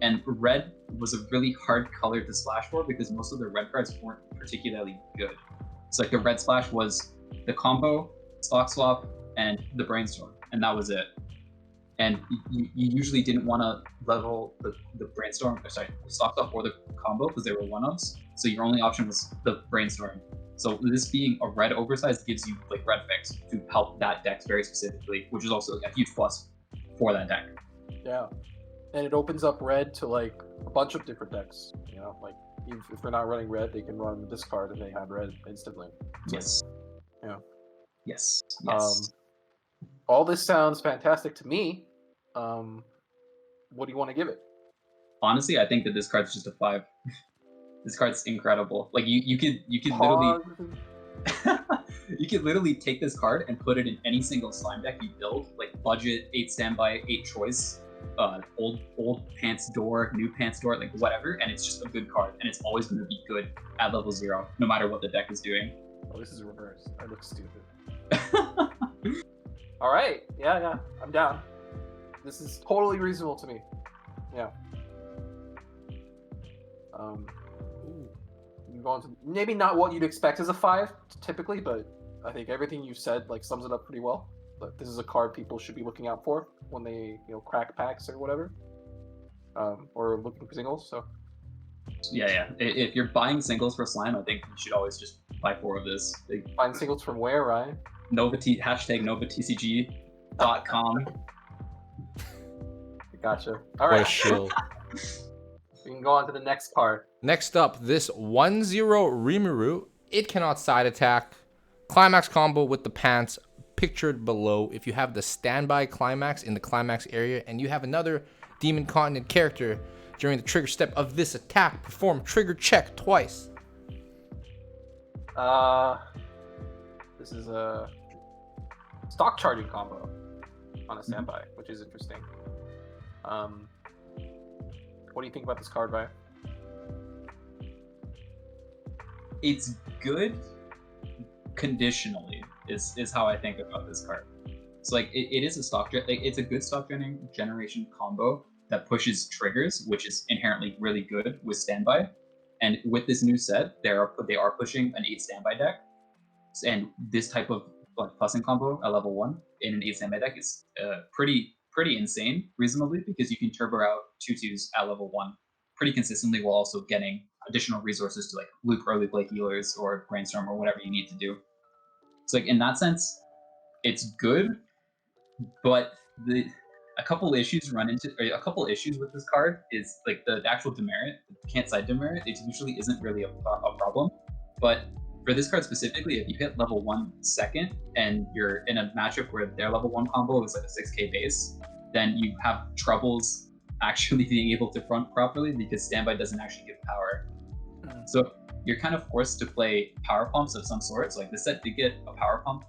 and red was a really hard color to splash for because most of the red cards weren't particularly good. So like the red splash was the combo, stock swap, and the brainstorm, and that was it. And you usually didn't want to level the brainstorm, the stock swap or the combo because they were one-ups. So your only option was the brainstorm. So this being a red oversized gives you like red fix to help that deck very specifically, which is also a huge plus for that deck. Yeah, and it opens up red to like a bunch of different decks. You know, like if they're not running red, they can run this card and they have red instantly. Yes. Yeah. Yes. All this sounds fantastic to me. What do you want to give it? Honestly, I think that this card's just a 5. This card's incredible. Like you could literally you could literally take this card and put it in any single slime deck you build, like budget, 8 standby, 8 choice, old pants door, new pants door, like whatever, and it's just a good card, and it's always going to be good at level 0, no matter what the deck is doing. Oh, this is reverse. I look stupid. All right, yeah, I'm down. This is totally reasonable to me. Yeah. You go on to maybe not what you'd expect as a 5 typically, but I think everything you said like sums it up pretty well. But this is a card people should be looking out for when they crack packs or whatever, or looking for singles. So yeah. If you're buying singles for slime, I think you should always just buy 4 of this. Buying singles from where, Ryan? #NovaTCG.com. Gotcha. All right. What a shill. We can go on to the next card. Next up, this 1-0 Rimuru. It cannot side attack. Climax combo with the pants. pictured below, if you have the standby Climax in the Climax area and you have another Demon Continent character during the trigger step of this attack, perform trigger check twice. This is a stock charging combo on a standby, which is interesting. What do you think about this card, Ryan? It's good conditionally is how I think about this card. So like it is a it's a good stock generation combo that pushes triggers, which is inherently really good with standby. And with this new set, they are pushing an 8 standby deck, and this type of like plussing combo at level 1 in an 8 standby deck is pretty insane, reasonably, because you can turbo out 2/2s at level 1 pretty consistently while also getting additional resources to like loop early play healers or brainstorm or whatever you need to do. So like in that sense, it's good, but a couple issues with this card is like the actual demerit, can't side demerit. It usually isn't really a problem, but for this card specifically, if you hit level 1 second and you're in a matchup where their level 1 combo is like a 6k base, then you have troubles actually being able to front properly because standby doesn't actually give power. So you're kind of forced to play power pumps of some sort. So like this set did get a power pump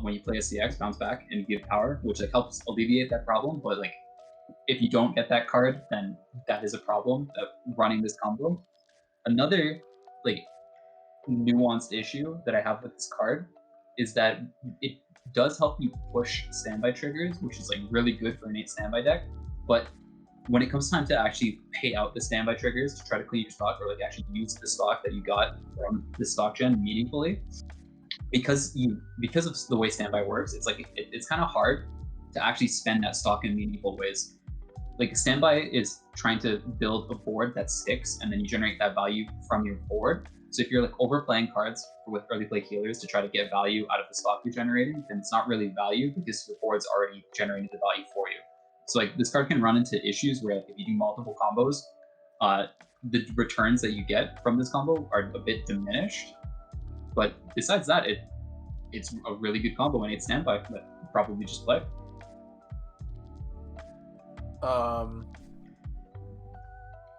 when you play a CX, bounce back and give power, which like helps alleviate that problem. But like if you don't get that card, then that is a problem of running this combo. Another like nuanced issue that I have with this card is that it does help you push standby triggers, which is like really good for an 8 standby deck. But when it comes time to actually pay out the standby triggers to try to clean your stock or like actually use the stock that you got from the stock gen meaningfully, because of the way standby works, it's like it's kind of hard to actually spend that stock in meaningful ways. Like standby is trying to build a board that sticks, and then you generate that value from your board. So if you're like overplaying cards with early play healers to try to get value out of the stock you're generating, then it's not really value because your board's already generating the value for you. So like this card can run into issues where like, if you do multiple combos, the returns that you get from this combo are a bit diminished. But besides that, it's a really good combo and 8 standby that you probably just play.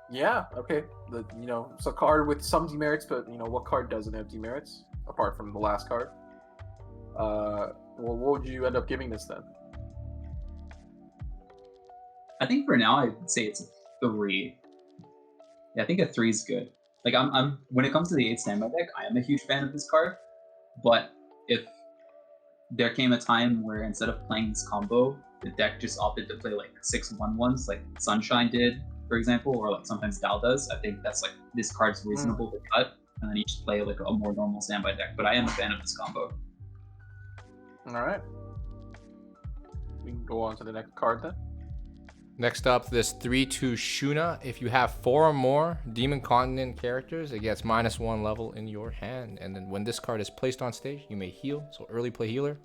Yeah, okay. It's a card with some demerits, but what card doesn't have demerits apart from the last card? Well, what would you end up giving this then? I think for now I'd say it's a 3. Yeah, I think a 3 is good. Like I'm when it comes to the 8 standby deck, I am a huge fan of this card. But if there came a time where instead of playing this combo, the deck just opted to play like 6/1/1s, like Sunshine did, for example, or like sometimes Dal does, I think that's like this card's reasonable to cut, and then you just play like a more normal standby deck. But I am a fan of this combo. All right, we can go on to the next card then. Next up, this 3/2 Shuna. If you have 4 or more Demon Continent characters, it gets -1 level in your hand. And then when this card is placed on stage, you may heal. So early play healer.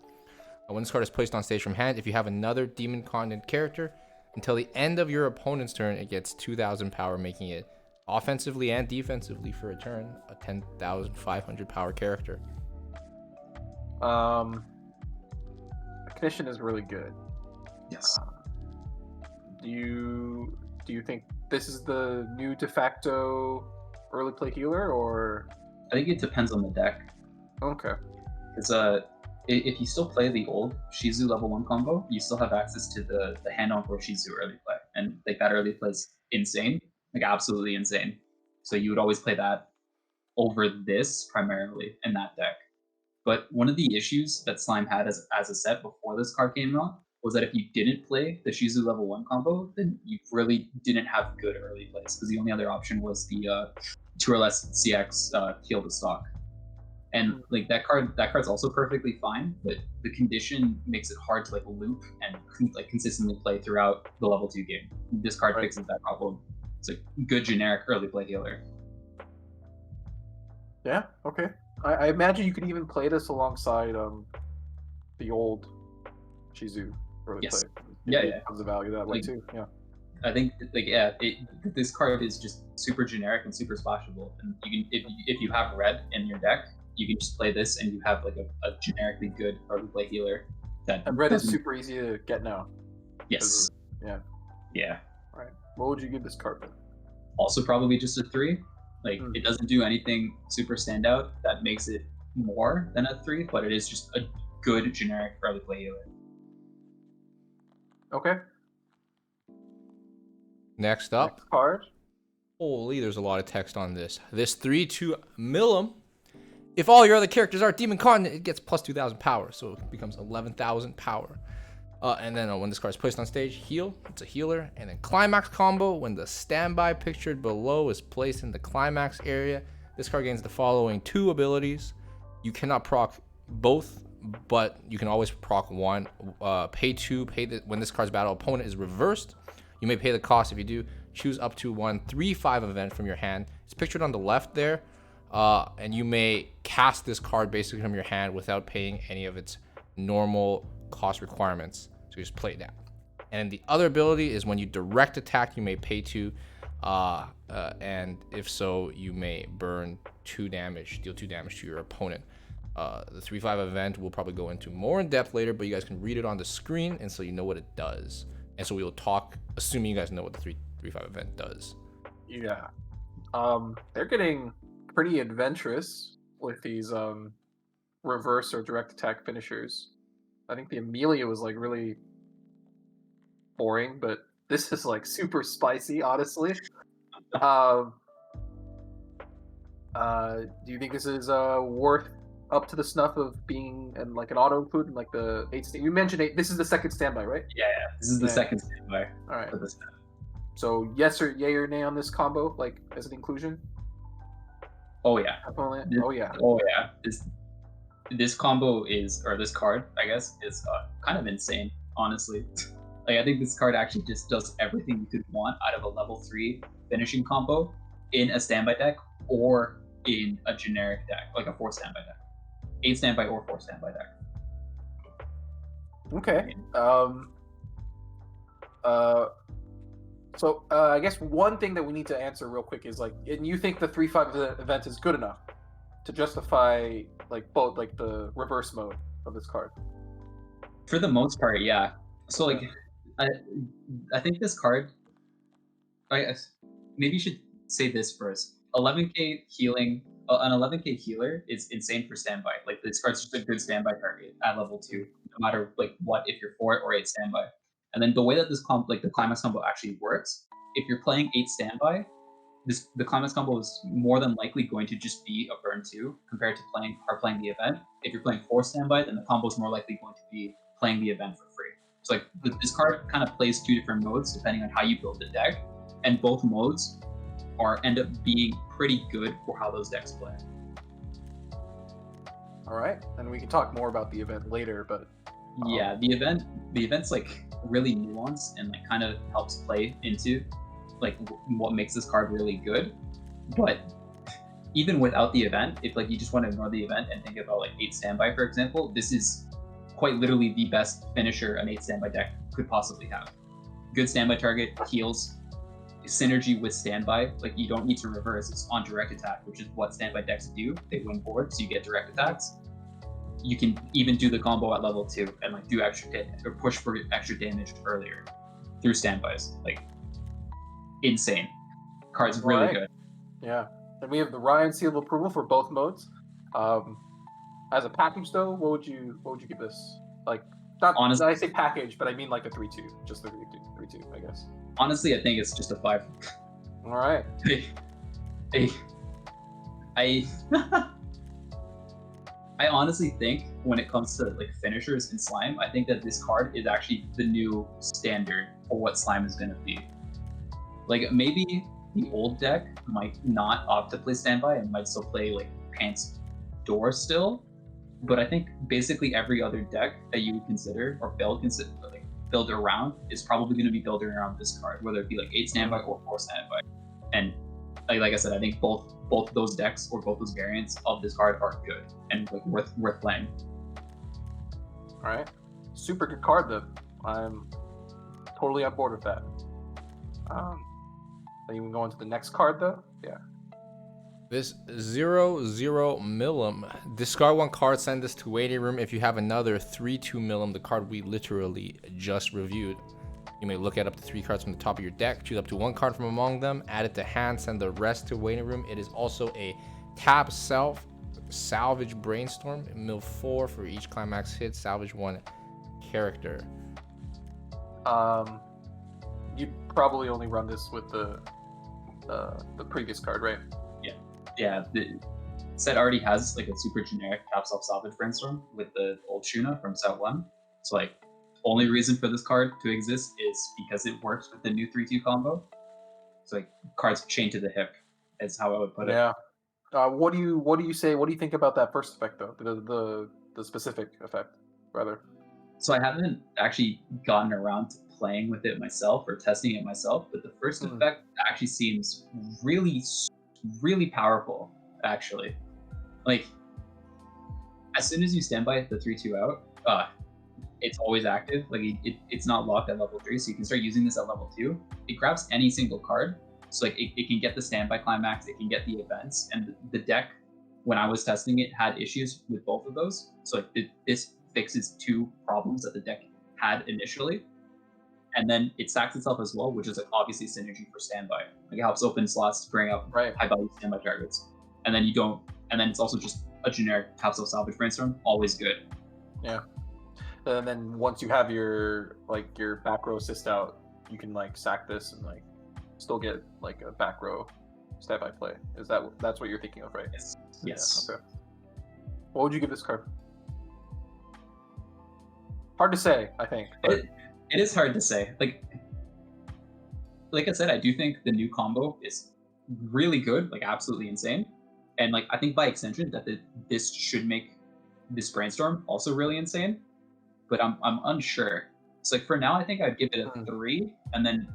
When this card is placed on stage from hand, if you have another Demon Continent character, until the end of your opponent's turn, it gets 2,000 power, making it offensively and defensively for a turn a 10,500 power character. The condition is really good. Yes. Do you think this is the new de facto early play healer, or? I think it depends on the deck. Okay. Because if you still play the old Shizu level 1 combo, you still have access to the hand-on for Shizu early play. And like that early play is insane, like absolutely insane. So you would always play that over this primarily in that deck. But one of the issues that Slime had as a set before this card came out was that if you didn't play the Shizu level 1 combo, then you really didn't have good early plays, because the only other option was the 2 or less CX heal the stock. And like that card's also perfectly fine, but the condition makes it hard to like loop and like consistently play throughout the level 2 game. This card fixes that problem. It's a good generic early play healer. Yeah, okay. I imagine you could even play this alongside the old Shizu early Yes. play. Yeah. Comes the value that way too. Yeah. I think this card is just super generic and super splashable. And you can if you have red in your deck, you can just play this and you have like a generically good early play healer. that And red is doesn't- super easy to get now. Yes. Yeah. Yeah. All right. What would you give this card then? Also probably just a 3. Like Hmm. it doesn't do anything super standout that makes it more than a 3, but it is just a good generic early play healer. Okay. Next up, Next card. holy, there's a lot of text on this. This 3/2 Millum. If all your other characters are Demon Con, it gets plus 2,000 power, so it becomes 11,000 power. And then when this card is placed on stage, heal. It's a healer. And then Climax combo. When the standby pictured below is placed in the Climax area, this card gains the following 2 abilities. You cannot proc both, but you can always proc one. Pay 2. When this card's battle opponent is reversed, you may pay the cost. If you do, choose up to one 3/5 event from your hand. It's pictured on the left there. And you may cast this card basically from your hand without paying any of its normal cost requirements. So you just play it down. And the other ability is when you direct attack, you may pay 2. And if so, you may burn 2 damage, deal 2 damage to your opponent. The 3/5 event we'll probably go into more in depth later, but you guys can read it on the screen, and so you know what it does. And so we will talk, assuming you guys know what the 3/5 event does. Yeah. They're getting pretty adventurous with these reverse or direct attack finishers. I think the Amelia was like really boring, but this is like super spicy, honestly. Do you think this is worth up to the snuff of being and like an auto include in like the 8? You mentioned 8. This is the second standby, right? Yeah. This is the Yeah. second standby All right. for this. So yes or yay or nay on this combo, like as an inclusion? Oh yeah. Opponent? Oh yeah. Oh yeah. This combo is, or this card, I guess, is kind of insane, honestly. Like I think this card actually just does everything you could want out of a level 3 finishing combo in a standby deck or in a generic deck, like a 4 standby deck. 8 standby or 4 standby deck. Okay. So I guess one thing that we need to answer real quick is like, and you think the 3/5 event is good enough to justify like both like the reverse mode of this card? For the most part, yeah. So like, I think this card. Maybe you should say this first. 11k healing. An 11k healer is insane for standby. Like this card's just a good standby target at level 2, no matter like what, if you're 4 or 8 standby. And then the way that this the climax combo actually works, if you're playing 8 standby, the climax combo is more than likely going to just be a burn 2 compared to playing the event. If you're playing 4 standby, then the combo is more likely going to be playing the event for free. So like this card kind of plays 2 different modes depending on how you build the deck, and both modes end up being pretty good for how those decks play. All right, and we can talk more about the event later, but Yeah, the event's like really nuanced and like kind of helps play into like what makes this card really good. But even without the event, if like you just want to ignore the event and think about like 8 standby, for example, this is quite literally the best finisher an 8 standby deck could possibly have. Good standby target, heals, synergy with standby. Like you don't need to reverse, it's on direct attack, which is what standby decks do. They win board, so you get direct attacks. You can even do the combo at level 2 and like do extra hit or push for extra damage earlier through standbys. Like insane. Card's really Right. good. yeah. And we have the Ryan seal of approval for both modes. As a package though, what would you give this? Like not Honestly, I say package, but I mean like a 3/2, just the 3/2, I guess. honestly, I think it's just a 5. All right. I I honestly think when it comes to like finishers in slime, I think that this card is actually the new standard for what slime is going to be. Like maybe the old deck might not opt to play standby and might still play like Pants Door still, but I think basically every other deck that you would consider or build around is probably going to be built around this card, whether it be like 8 standby or 4 standby. And like I said, I think both those decks or both those variants of this card are good and like worth playing. All right. Super good card though. I'm totally on board with that. Then you can go on to the next card though. Yeah. This 0 millim. Discard one card, send this to waiting room. If you have another 3/2 millim, the card we literally just reviewed, you may look at up to 3 cards from the top of your deck, choose up to 1 card from among them, add it to hand, send the rest to waiting room. It is also a tap salvage brainstorm. Mill 4 for each climax hit, salvage 1 character. You'd probably only run this with the previous card, right? Yeah, the set already has like a super generic tap salvage brainstorm with the old Shuna from set 1. So like, only reason for this card to exist is because it works with the new 3/2 combo. So like, cards chained to the hip is how I would put it. Yeah. What do you say? What do you think about that first effect though? The specific effect, rather. So I haven't actually gotten around to playing with it myself or testing it myself, but the first effect actually seems really powerful, actually. Like, as soon as you stand by the 3/2 out, it's always active. Like, it's not locked at level 3, so you can start using this at level 2. It grabs any single card, so like it can get the standby climax, it can get the events, and the deck, when I was testing it, had issues with both of those. So like this fixes 2 problems that the deck had initially. And then it stacks itself as well, which is like obviously synergy for standby. Like, it helps open slots to bring up high value standby targets. And then it's also just a generic tap salvage brainstorm, always good. Yeah. And then once you have your back row assist out, you can like sack this and like still get like a back row standby play. That's what you're thinking of, right? Yes. Yeah, okay. What would you give this card? Hard to say, I think. But... It is hard to say. Like I said, I do think the new combo is really good, like absolutely insane. And like, I think by extension that this should make this brainstorm also really insane. But I'm unsure. So like, for now, I think I'd give it a 3, and then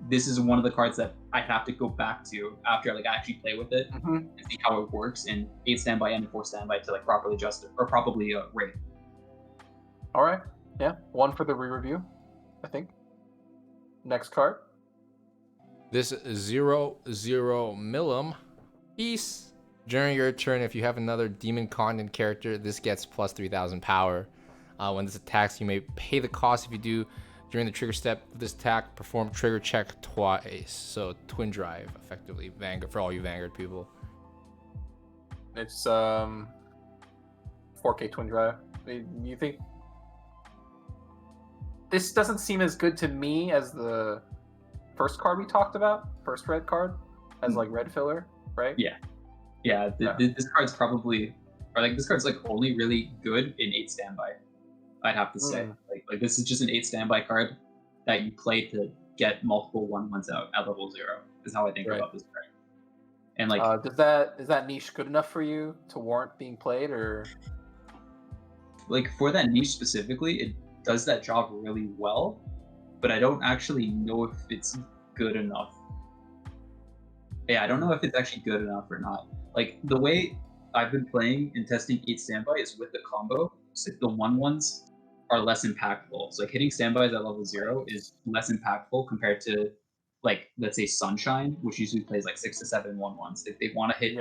this is one of the cards that I have to go back to after like I actually play with it and see how it works in 8 standby and 4 standby to like properly adjust it or probably rate. All right. Yeah, 1 for the re-review, I think. Next card. This 0 millim piece. During your turn, if you have another demon content character, this gets plus 3,000 power. When this attacks, you may pay the cost. If you do, during the trigger step of this attack, perform trigger check twice. So twin drive, effectively, Vanguard, for all you Vanguard people. It's 4K twin drive. You think this doesn't seem as good to me as the first card we talked about, first red card, as like red filler, right? Yeah. This card's probably, or like this card's like only really good in 8 standby, I'd have to say. Like this is just an 8 standby card that you play to get multiple 1/1s out at level 0. Is how I think about this card. And like, is that niche good enough for you to warrant being played, or like for that niche specifically, it does that job really well, but I don't actually know if it's good enough. Yeah, I don't know if it's actually good enough or not. Like, the way I've been playing and testing 8 standby is with the combo, so the 1/1s are less impactful. So like, hitting standbys at level 0 is less impactful compared to like, let's say Sunshine, which usually plays like 6 to 7 1/1s. If they want to hit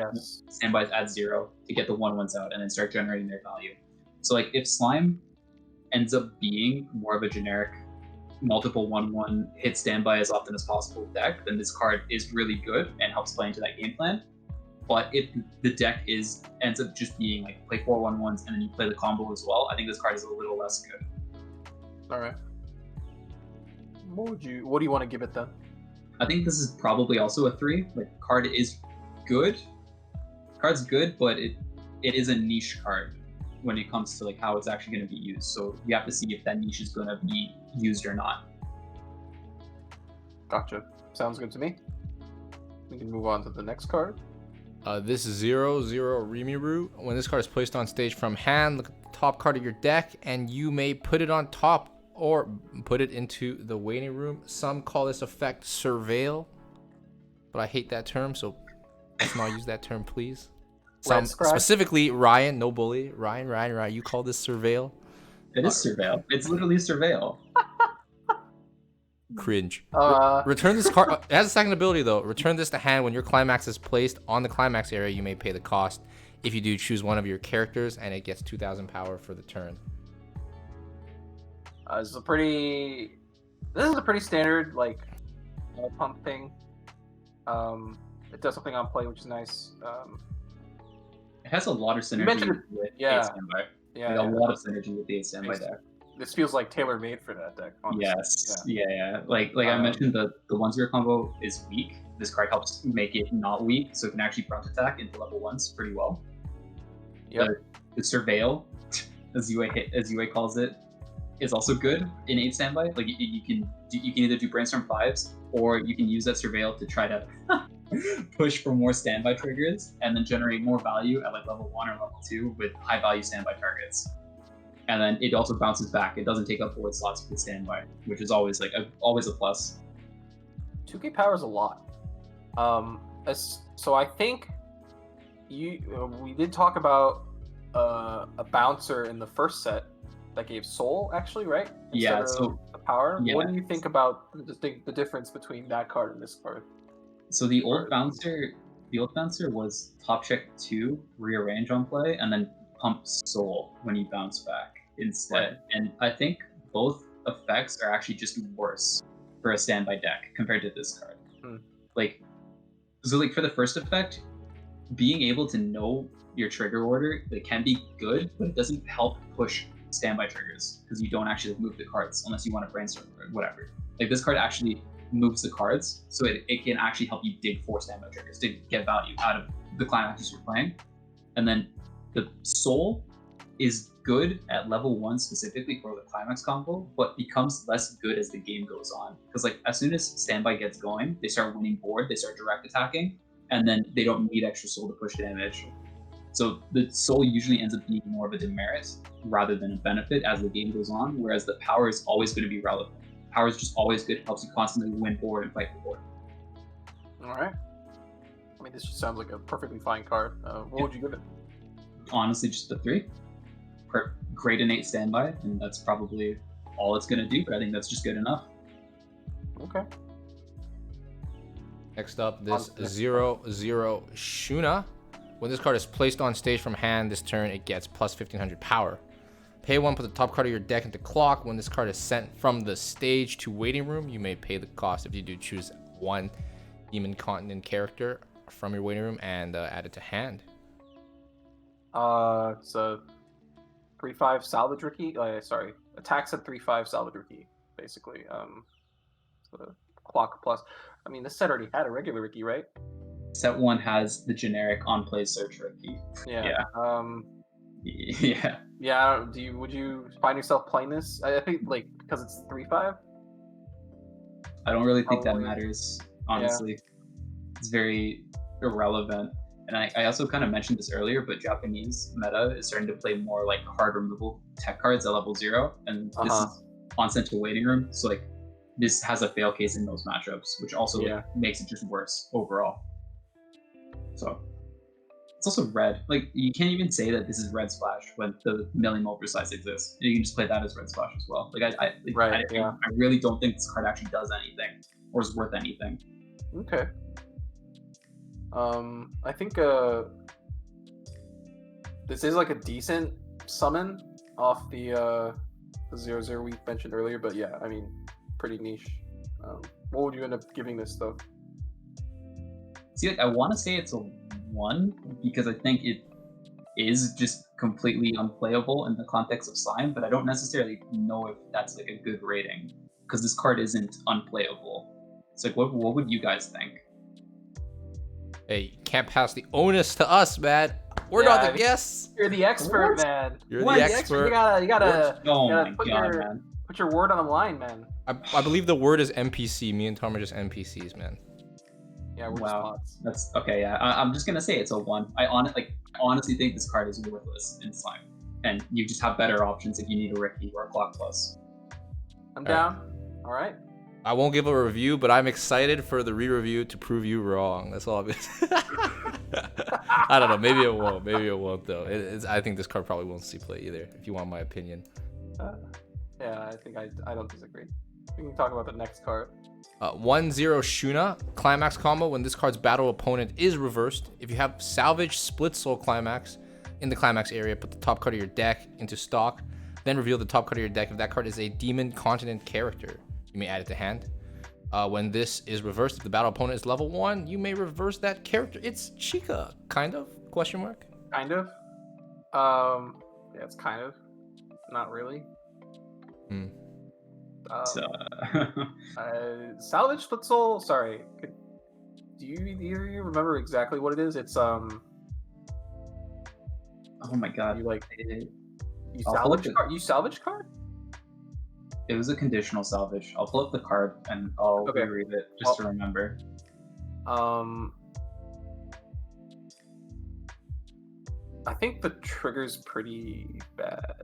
standbys at 0 to get the 1/1s out and then start generating their value. So like, if Slime ends up being more of a generic multiple 1/1 hit standby as often as possible deck, then this card is really good and helps play into that game plan. But if the deck ends up just being like play 4 1/1s and then you play the combo as well, I think this card is a little less good. All right. What do you want to give it then? I think this is probably also a 3. Like, card is good. Card's good, but it is a niche card when it comes to like how it's actually going to be used. So you have to see if that niche is going to be used or not. Gotcha. Sounds good to me. We can move on to the next card. This 0 Rimiru. When this card is placed on stage from hand, look at the top card of your deck, and you may put it on top or put it into the waiting room. Some call this effect surveil, but I hate that term, so let's not use that term, please. Some, specifically Ryan, no bully. Ryan, you call this surveil? It is surveil. It's literally surveil. Cringe. Uh, Return this card. It has a second ability though. Return this to hand when your climax is placed on the climax area. You may pay the cost. If you do, choose one of your characters, and it gets 2,000 power for the turn. this is a pretty standard like pump thing. It does something on play, which is nice. It has a lot of synergy mentioned- with yeah. 8 standby. Yeah, Like, a lot of synergy with the 8 standby deck. This feels like tailor made for that deck. Honestly. Yes. Yeah. Like I mentioned, the 1/0 combo is weak. This card helps make it not weak, so it can actually front attack into level 1s pretty well. Yep. The surveil, as UA calls it, is also good in 8 standby. Like you can either do brainstorm 5s, or you can use that surveil to try to push for more standby triggers and then generate more value at like level 1 or level 2 with high value standby targets. And then it also bounces back. It doesn't take up forward slots with standby, which is always always a plus. 2k power is a lot. So I think we did talk about a bouncer in the first set that gave soul, actually, right? Yeah. Instead So of the power. yeah. What do you think about the difference between that card and this card? So the old bouncer was top check 2, rearrange on play, and then pump soul when you bounce back instead. Right. And I think both effects are actually just worse for a standby deck compared to this card. Like for the first effect, being able to know your trigger order, it can be good, but it doesn't help push standby triggers because you don't actually move the cards unless you want to brainstorm or whatever. Like this card actually moves the cards, so it can actually help you dig for standby triggers to get value out of the climaxes you're playing. And then the soul is good at level 1 specifically for the climax combo, but becomes less good as the game goes on. Because like as soon as standby gets going, they start winning board, they start direct attacking, and then they don't need extra soul to push damage. So the soul usually ends up being more of a demerit rather than a benefit as the game goes on, whereas the power is always going to be relevant. Power is just always good, helps you constantly win board and fight for board. Alright. I mean, this just sounds like a perfectly fine card. What would you give it? Honestly, just a 3. Great innate standby, and that's probably all it's going to do, but I think that's just good enough. Okay. Next up, this 0/0 Shuna. When this card is placed on stage from hand this turn, it gets plus 1500 power. Pay 1, put the top card of your deck into clock. When this card is sent from the stage to waiting room, you may pay the cost. If you do, choose one Demon Continent character from your waiting room and add it to hand. It's a 3/5 salvage Ricky. Sorry, attacks at 3/5 salvage Ricky, basically. So clock plus. I mean, this set already had a regular Ricky, right? Set 1 has the generic on-play search Ricky. Yeah. Yeah. Yeah. Would you find yourself playing this? I think like because it's 3/5. I don't really think Probably. that matters, honestly. It's very irrelevant. And I also kind of mentioned this earlier, but Japanese meta is starting to play more like hard removal tech cards at level 0, and this is on sent to waiting room, so like this has a fail case in those matchups, which also like, makes it just worse overall. So it's also red. Like you can't even say that this is red splash when the million multiple size exists. You can just play that as red splash as well. Like I really don't think this card actually does anything or is worth anything. Okay. I think this is like a decent summon off the 0/0 we mentioned earlier, but yeah, I mean, pretty niche. What would you end up giving this though? See, like I want to say it's a 1 because I think it is just completely unplayable in the context of slime, but I don't necessarily know if that's like a good rating because this card isn't unplayable. So like, what would you guys think? Hey, you can't pass the onus to us, man. We're not the guests. You're the expert, man. You're the expert. You gotta Man. put your word on the line, man. I believe the word is NPC. Me and Tom are just NPCs, man. Yeah, we're just bots. That's okay. Yeah, I'm just gonna say it's a 1. I honestly think this card is worthless in slime, and you just have better options if you need a Ricky or a Clock Plus. I'm down. All right. I won't give a review, but I'm excited for the re-review to prove you wrong. That's all I'm gonna say. I don't know. Maybe it won't. Maybe it won't, though. I think this card probably won't see play either, if you want my opinion. Yeah, I think I don't disagree. We can talk about the next card. 1-0 Shuna Climax combo. When this card's battle opponent is reversed, if you have Salvage Split Soul Climax in the Climax area, put the top card of your deck into stock, then reveal the top card of your deck. If that card is a Demon Continent character, you may add it to hand. When this is reversed, if the battle opponent is level 1, you may reverse that character. It's Chica, kind of? Question mark? Kind of. Yeah, it's kind of. Not really. Hmm. So, Salvage Split Soul. Sorry. Do you remember exactly what it is? It's oh my god. You like It, you I'll salvage flip it. card. You salvage card. it was a conditional salvage. I'll pull up the card and I'll Okay. reread it just to remember. I think the trigger's pretty bad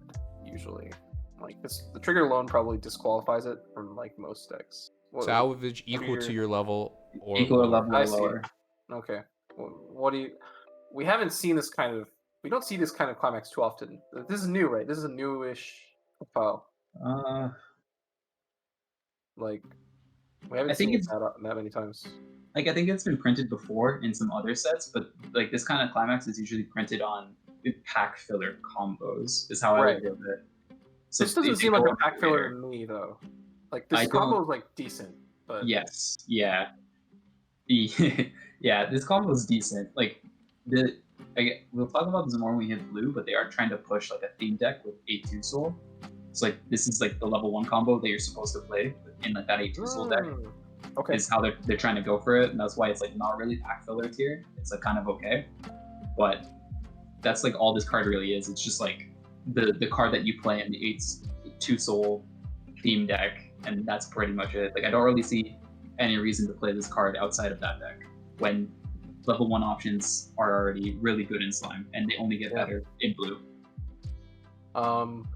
usually. Like the trigger alone probably disqualifies it from like most decks. Salvage equal to your level or Equal or lower. level I or see. lower. Okay. What do you? We haven't seen this kind of. We don't see this kind of climax too often. This is new, right? This is a newish file. Like we haven't I think seen it it's that many times. like I think it's been printed before in some other sets, but like this kind of climax is usually printed on pack filler combos. Is how I Right. look at it. So This doesn't they seem like go a pack filler there. to me though. Like I this don't- combo is like decent, but Yes, yeah, yeah. This combo is decent. Like we'll talk about this more when we hit blue, but they are trying to push like a theme deck with 8-2 soul. So like this is like the level 1 combo that you're supposed to play in like that 8-2 soul deck. Okay. Is how they're trying to go for it, and that's why it's like not really pack filler tier. It's like kind of okay, but that's like all this card really is. It's just like the card that you play in the 8-2 soul theme deck, and that's pretty much it. Like I don't really see any reason to play this card outside of that deck when level 1 options are already really good in slime, and they only get better in blue.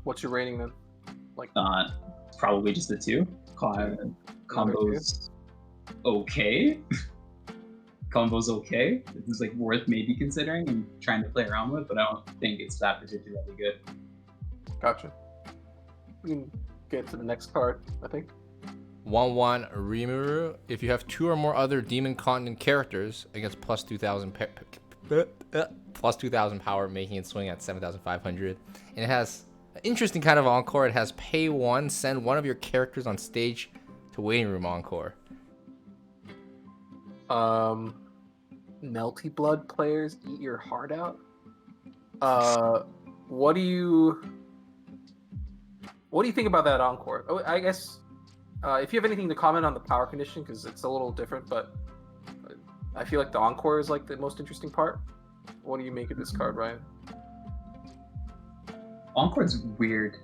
What's your rating then? Probably just the 2. Combos okay. Combos okay. This is like worth maybe considering and trying to play around with, but I don't think it's that particularly good. Gotcha. We can get to the next card, I think. 1-1 Rimuru. If you have 2 or more other Demon Continent characters against plus 2,000 power, making it swing at 7,500. And it has an interesting kind of encore. It has pay 1, send one of your characters on stage to waiting room encore. Melty Blood players eat your heart out. What do you think about that encore? Oh, I guess if you have anything to comment on the power condition, because it's a little different, but I feel like the encore is like the most interesting part. What do you make of this card, Ryan? Encore's weird.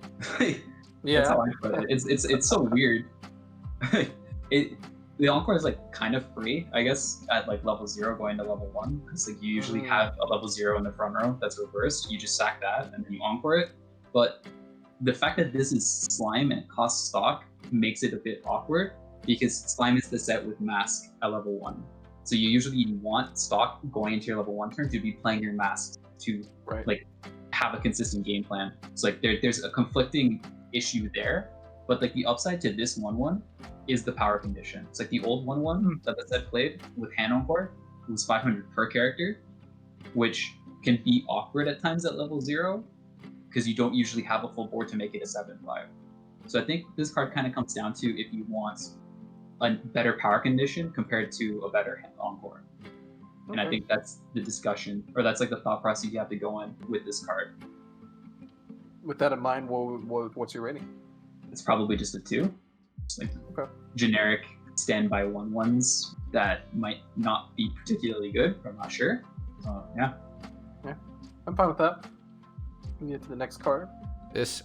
Yeah, That's how I put it. It's so weird. The encore is like kind of free, I guess, at like level 0 going to level 1, because like you usually have a level 0 in the front row that's reversed. You just sack that and then you encore it. But the fact that this is slime and it costs stock makes it a bit awkward, because slime is the set with mask at level 1. So you usually want stock going into your level 1 turn to be playing your mask to like have a consistent game plan. So like there's a conflicting issue there, but like the upside to this 1-1 is the power condition. It's like the old 1-1 that the set played with hand encore. It was 500 per character, which can be awkward at times at level 0 because you don't usually have a full board to make it a 7-5. So I think this card kind of comes down to if you want a better power condition compared to a better hand encore. And I think that's the discussion, or that's like the thought process you have to go in with this card. With that in mind, what's your rating? It's probably just a 2. Just like generic standby 1-1s that might not be particularly good. I'm not sure. Yeah, I'm fine with that. We get to the next card. This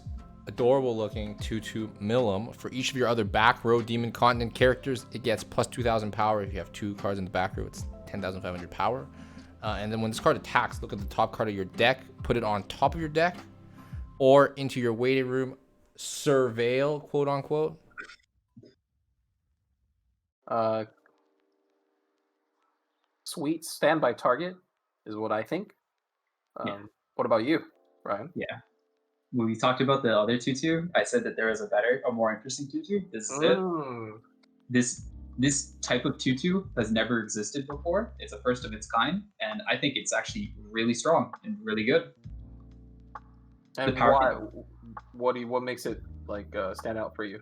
adorable looking 2/2 Millum. For each of your other back row Demon Continent characters, it gets plus 2,000 power. If you have 2 cards in the back row, it's 10,500 power. And then when this card attacks, look at the top card of your deck, put it on top of your deck, or into your waiting room, surveil, quote unquote. Sweet standby target is what I think. What about you, Ryan? Yeah. when we talked about the other tutu, I said that there is a more interesting tutu. This is it. Mm. This type of tutu has never existed before. It's a first of its kind, and I think it's actually really strong and really good. And why? What makes it like stand out for you?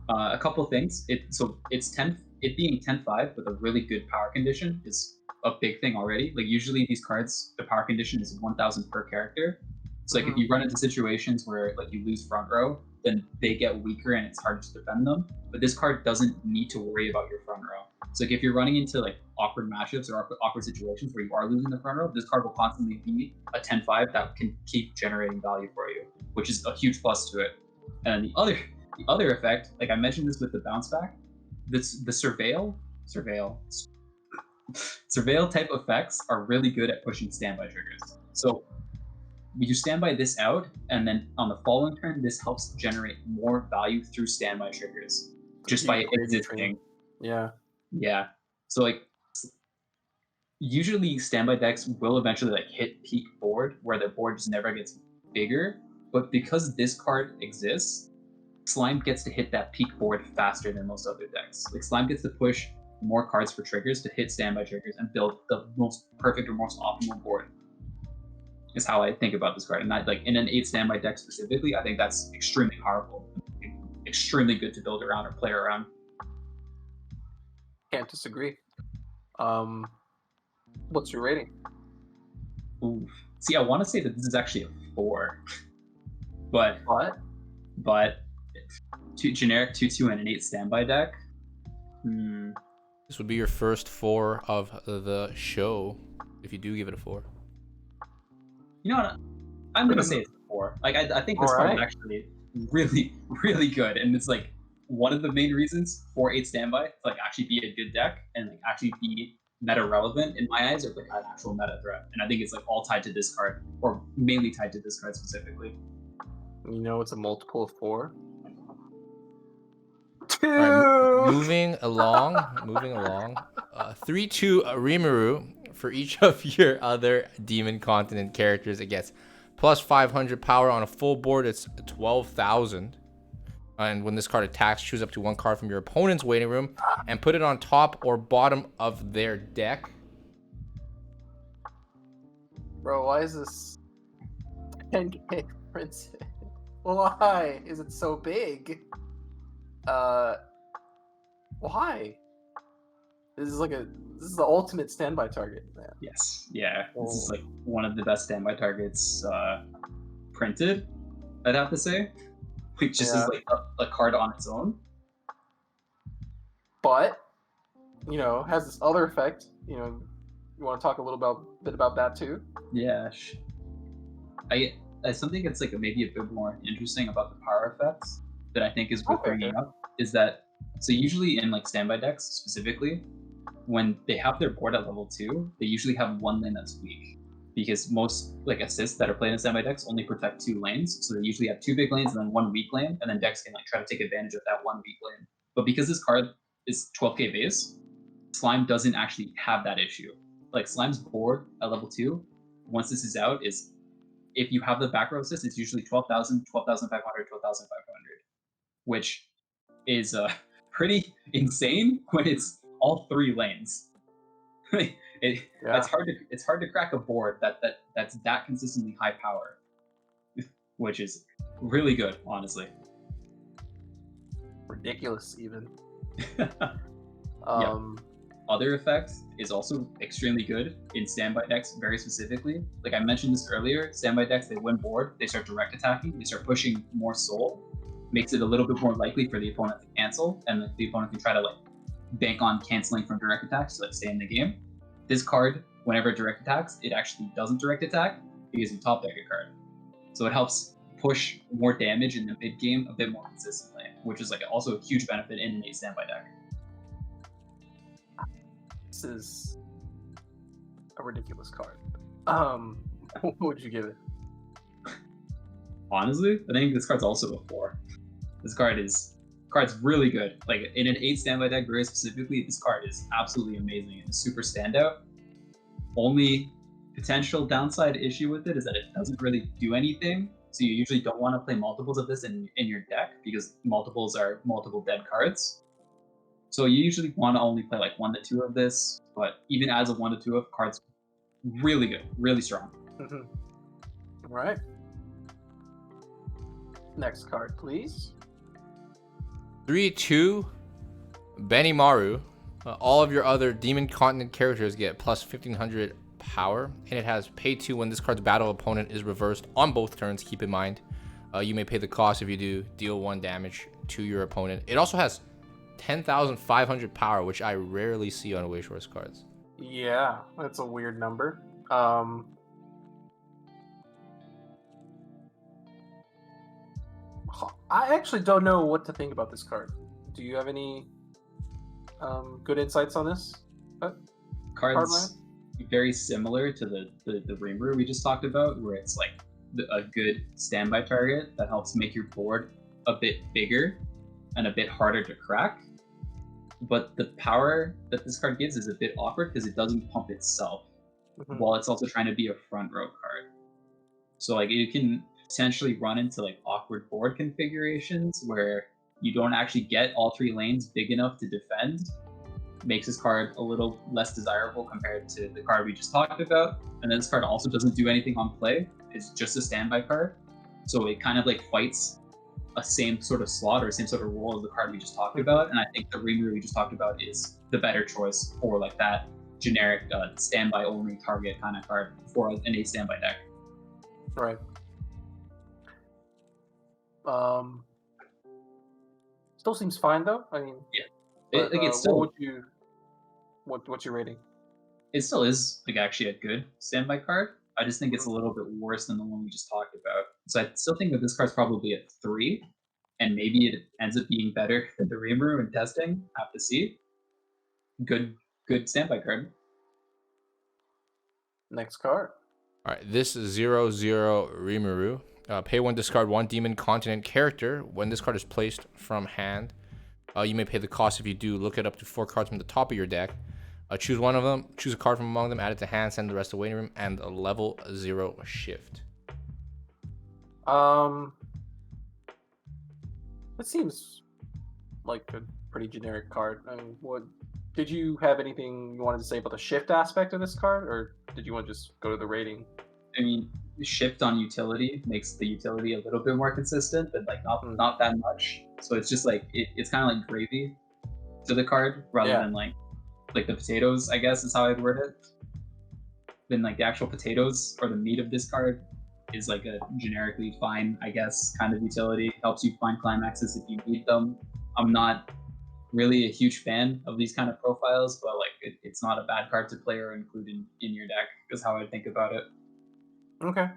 A couple things. It's 10. It being 10-5 with a really good power condition is a big thing already. Like usually these cards, the power condition is 1,000 per character. So like if you run into situations where like you lose front row, then they get weaker and it's hard to defend them. But this card doesn't need to worry about your front row. So like if you're running into like awkward matchups or awkward situations where you are losing the front row, this card will constantly be a 10-5 that can keep generating value for you, which is a huge plus to it. And the other effect, like I mentioned this with the bounce back, the surveil type effects are really good at pushing standby triggers. So you standby this out, and then on the following turn, this helps generate more value through standby triggers just by existing. Yeah. Yeah. So like usually standby decks will eventually like hit peak board where their board just never gets bigger, but because this card exists, Slime gets to hit that peak board faster than most other decks. Like Slime gets to push more cards for triggers to hit standby triggers and build the most perfect or most optimal board. Is how I think about this card. And not like in an 8 standby deck specifically, I think that's extremely powerful, extremely good to build around or play around. Can't disagree. What's your rating? Ooh. See, I want to say that this is actually a 4, but generic 2/2 and an 8 standby deck. This would be your first 4 of the show if you do give it a 4. You know what? I'm gonna say it's a 4. Like I think this card is actually really, really good, and it's like one of the main reasons for 8 standby to like actually be a good deck and like actually be meta relevant in my eyes, or like an actual meta threat. And I think it's like all tied to this card, or mainly tied to this card specifically. You know, it's a multiple of 4. 2. Right, moving along. 3/2 Rimuru. For each of your other Demon Continent characters, it gets plus 500 power on a full board. It's 12,000. And when this card attacks, choose up to 1 card from your opponent's waiting room and put it on top or bottom of their deck. Bro, why is this 10k princess? Why is it so big? Why? This is the ultimate standby target, man. Yes, yeah. This is like one of the best standby targets printed, I'd have to say. Like just as like a card on its own. But, you know, has this other effect. You know, you want to talk a bit about that too? Yeah. Something that's like maybe a bit more interesting about the power effects that I think is worth bringing up is that, so usually in like standby decks specifically, when they have their board at level 2, they usually have 1 lane that's weak, because most like assists that are played in standby decks only protect 2 lanes, so they usually have 2 big lanes and then 1 weak lane, and then decks can like try to take advantage of that 1 weak lane. But because this card is 12k base, Slime doesn't actually have that issue. Like Slime's board at level 2, once this is out, is if you have the back row assist, it's usually 12,000, 12,500, 12,500, which is pretty insane when it's all 3 lanes. It's hard to crack a board that's that consistently high power, which is really good, honestly. Ridiculous, even. Other effects is also extremely good in standby decks, very specifically. Like I mentioned this earlier, standby decks, they win board, they start direct attacking, they start pushing more soul, makes it a little bit more likely for the opponent to cancel, and the opponent can try to like bank on canceling from direct attacks to like stay in the game. This card, whenever it direct attacks, it actually doesn't direct attack because you top deck a card. So it helps push more damage in the mid game a bit more consistently, which is like also a huge benefit in an 8 standby deck. This is a ridiculous card. What would you give it? Honestly, I think this card's also a 4. This card's really good. Like in an 8 standby deck, very specifically, this card is absolutely amazing and super standout. Only potential downside issue with it is that it doesn't really do anything So you usually don't want to play multiples of this in your deck because multiples are multiple dead cards. So you usually want to only play like 1 to 2 of this, but even as a 1 to 2 of cards, really good, really strong. All right. Next card, please. 3/2 Benny Maru. All of your other Demon Continent characters get plus 1500 power, and it has pay 2 when this card's battle opponent is reversed on both turns. Keep in mind, you may pay the cost if you do. Deal 1 damage to your opponent. It also has 10,500 power, which I rarely see on Weiss Schwarz cards. Yeah, that's a weird number. I actually don't know what to think about this card. Do you have any good insights on this? Cards very similar to the Rimuru we just talked about, where it's like a good standby target that helps make your board a bit bigger and a bit harder to crack. But the power that this card gives is a bit awkward because it doesn't pump itself, while it's also trying to be a front row card. So like you can potentially run into like awkward board configurations where you don't actually get all 3 lanes big enough to defend. Makes this card a little less desirable compared to the card we just talked about. And then this card also doesn't do anything on play. It's just a standby card. So it kind of like fights a same sort of slot or same sort of role as the card we just talked about. And I think the Rimuru we just talked about is the better choice for like that generic standby only target kind of card for an A standby deck. Right. Still seems fine though. I mean, yeah, it's still. What's your rating? It still is like actually a good standby card. I just think it's a little bit worse than the one we just talked about. So I still think that this card's probably at 3, and maybe it ends up being better than the Rimuru in testing. Have to see. Good standby card. Next card. All right, this is 0/0 Rimuru. Pay 1, discard 1 Demon Continent character. When this card is placed from hand, you may pay the cost. If you do, look at up to 4 cards from the top of your deck. Choose one of them, choose a card from among them, add it to hand, send the rest to waiting room, and a level 0 shift. It seems like a pretty generic card. I mean, did you have anything you wanted to say about the shift aspect of this card, or did you want to just go to the rating? I mean, shift on utility makes the utility a little bit more consistent, but like not that much. So it's just like it's kind of like gravy to the card rather than like the potatoes, I guess is how I'd word it. Then like the actual potatoes or the meat of this card is like a generically fine, I guess, kind of utility. Helps you find climaxes if you need them. I'm not really a huge fan of these kind of profiles, but like it's not a bad card to play or include in your deck is how I think about it. Okay.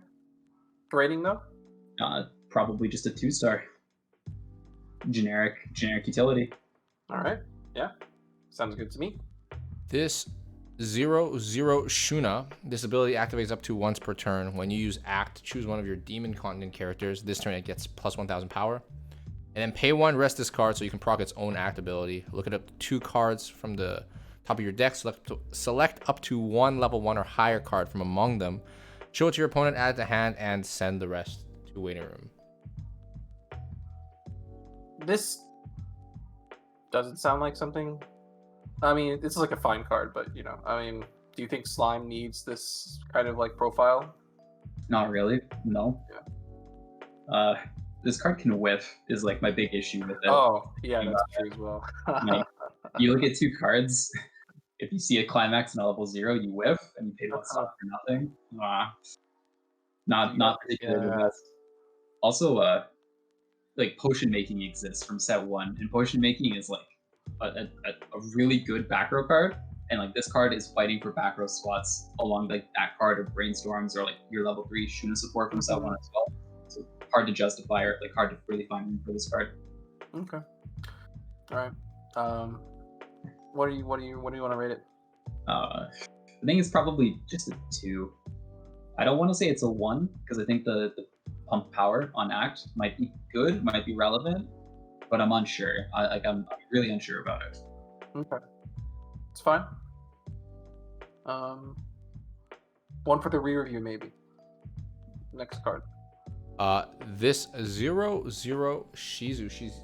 Rating though? Probably just a 2-star. Generic utility. All right. Yeah. Sounds good to me. This 0/0 Shuna. This ability activates up to once per turn. When you use Act, choose one of your Demon Continent characters. This turn it gets plus 1,000 power. And then pay 1, rest this card so you can proc its own Act ability. Look at up to 2 cards from the top of your deck. Select up to 1 level 1 or higher card from among them. Show it to your opponent, add it to hand, and send the rest to waiting room. This doesn't sound like something. I mean, this is like a fine card, but you know, I mean, do you think Slime needs this kind of like profile? Not really. No. Yeah. This card can whiff is like my big issue with it. Oh, yeah, that's true as well. You look at 2 cards. If you see a climax and a level 0, you whiff and you pay 1 slot for nothing. Not particularly the best. Also, like potion making exists from set 1, and potion making is like a really good back row card, and like this card is fighting for back row spots along like that card of brainstorms or like your level 3 Shuna support from set 1 as well. So hard to justify or like hard to really find room for this card. Okay. All right. What do you want to rate it? I think it's probably just a 2. I don't want to say it's a 1 because I think the pump power on Act might be good, might be relevant, but I'm unsure. I'm really unsure about it. Okay, it's fine. 1 for the re-review maybe. Next card. This 0/0 Shizu, she's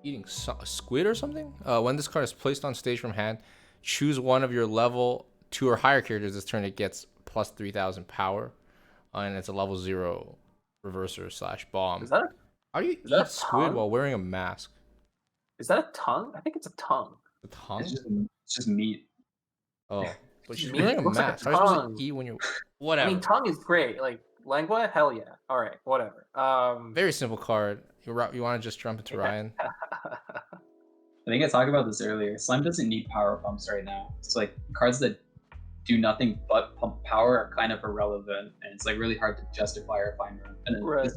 eating a squid or something. When this card is placed on stage from hand, choose one of your level 2 or higher characters this turn. It gets plus 3,000 power, and it's a level 0 reverser / bomb. Is that a, How do you is that eat a squid tongue? while wearing a mask? Is that a tongue? I think it's a tongue. The tongue? It's just meat. Oh, but she's Meat wearing a looks like a mask. How are you supposed tongue. to eat when you're I whatever? mean, tongue is great. Like lengua, hell yeah. All right, whatever. Very simple card. You want to just jump into Ryan? I think I talked about this earlier. Slime doesn't need power pumps right now. It's like cards that do nothing but pump power are kind of irrelevant, and it's like really hard to justify or find room. And then Right. this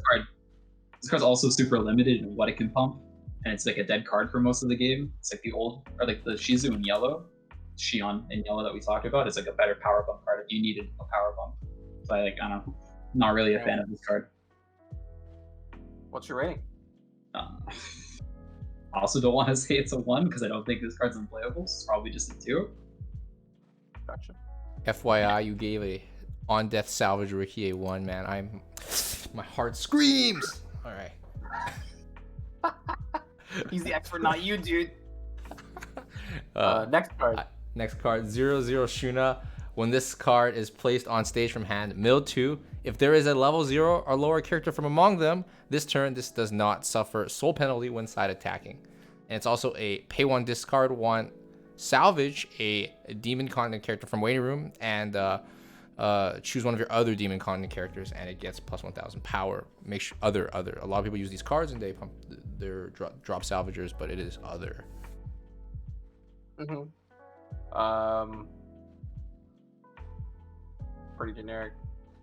card's also super limited in what it can pump, and it's like a dead card for most of the game. It's like the old, or like the Shizu in yellow, Shion in yellow that we talked about. It's like a better power pump card if you needed a power pump. So I don't know, not really a fan of this card. What's your rating? I also don't want to say it's a 1 because I don't think this card's unplayable. So it's probably just a 2. Gotcha. FYI, you gave a on death salvage Ricky a 1, man. My heart screams. All right. He's the expert, not you, dude. Uh, Next card. Next card, 0/0 Shuna. When this card is placed on stage from hand, mill 2. If there is a level 0 or lower character from among them, this turn, this does not suffer soul penalty when side attacking. And it's also a pay 1, discard 1, salvage a demon content character from waiting room, and choose one of your other demon content characters, and it gets plus 1,000 power. Make sure other. A lot of people use these cards and they pump their drop salvagers, but it is other. Pretty generic.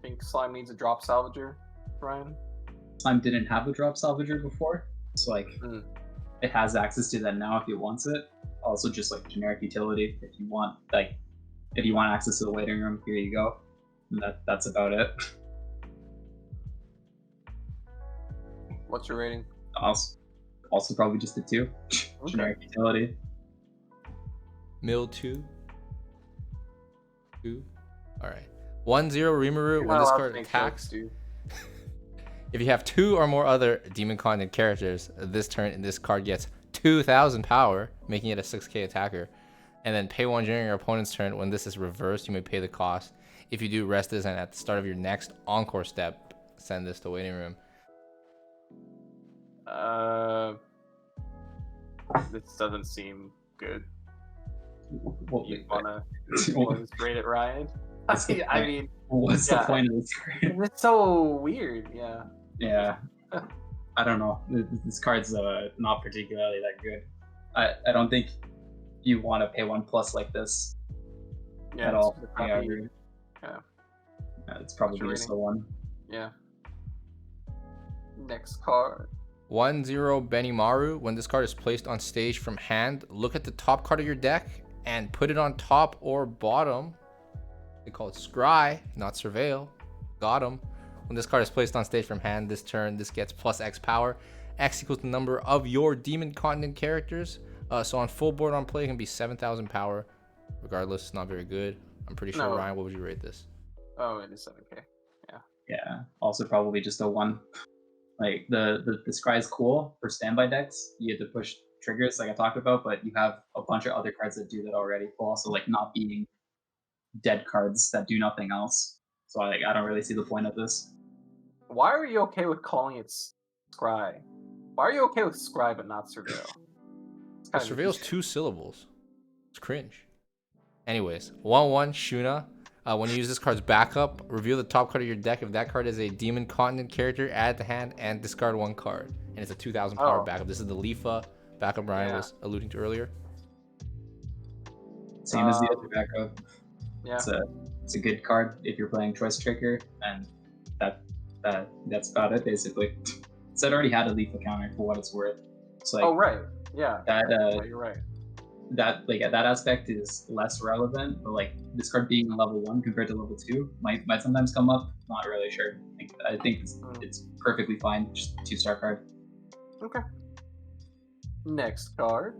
Think slime needs a drop salvager, Ryan? Slime didn't have a drop salvager before, so like it has access to that now if it wants it. Also, just like generic utility. If you want access to the waiting room, here you go. And that's about it. What's your rating? Also probably just a 2. Generic utility. Mill 2. All right. 1/0 Rimuru. When this card attacks, dude. if you have 2 or more other demon content characters, this turn this card gets 2,000 power, making it a 6k attacker. And then pay 1 during your opponent's turn. When this is reversed, you may pay the cost. If you do, rest this, and at the start of your next encore step, send this to waiting room. This doesn't seem good. Well, You wanna rate it, Ryan? I mean, what's the point of this card? it's so weird. Yeah. Yeah, I don't know. This card's not particularly that good. I don't think you want to pay 1+ like this at all. Yeah, I agree. Yeah. It's probably What's just your the 1. Yeah. Next card. 1/0 Benny Maru. When this card is placed on stage from hand, look at the top card of your deck and put it on top or bottom. They call it scry, not surveil. Got him. When this card is placed on stage from hand this turn, this gets plus X power. X equals the number of your demon content characters. So on full board on play, it can be 7,000 power. Regardless, it's not very good. I'm pretty sure, No. Ryan, what would you rate this? Oh, it is 7k. Yeah, also probably just a 1. Like the scry is cool for standby decks. You get to push triggers like I talked about, but you have a bunch of other cards that do that already. While also like not being dead cards that do nothing else. So I don't really see the point of this. Why are you okay with calling it scry? Why are you okay with scry but not surveil? The surveil's 2 syllables. It's cringe. Anyways, 1/1 Shuna. When you use this card's backup, reveal the top card of your deck. If that card is a demon continent character, add it to hand and discard 1 card. And it's a 2,000 power backup. This is the Lifa backup Ryan was alluding to earlier. Same as the other backup. Yeah. It's a good card if you're playing Choice Trigger, and that's about it basically. So it already had a Leaf counter for what it's worth. So like, Oh right. Yeah. that You're right. that aspect is less relevant, but like this card being a level 1 compared to level 2 might sometimes come up. Not really sure. I think it's perfectly fine. Just 2-star card. Okay. Next card.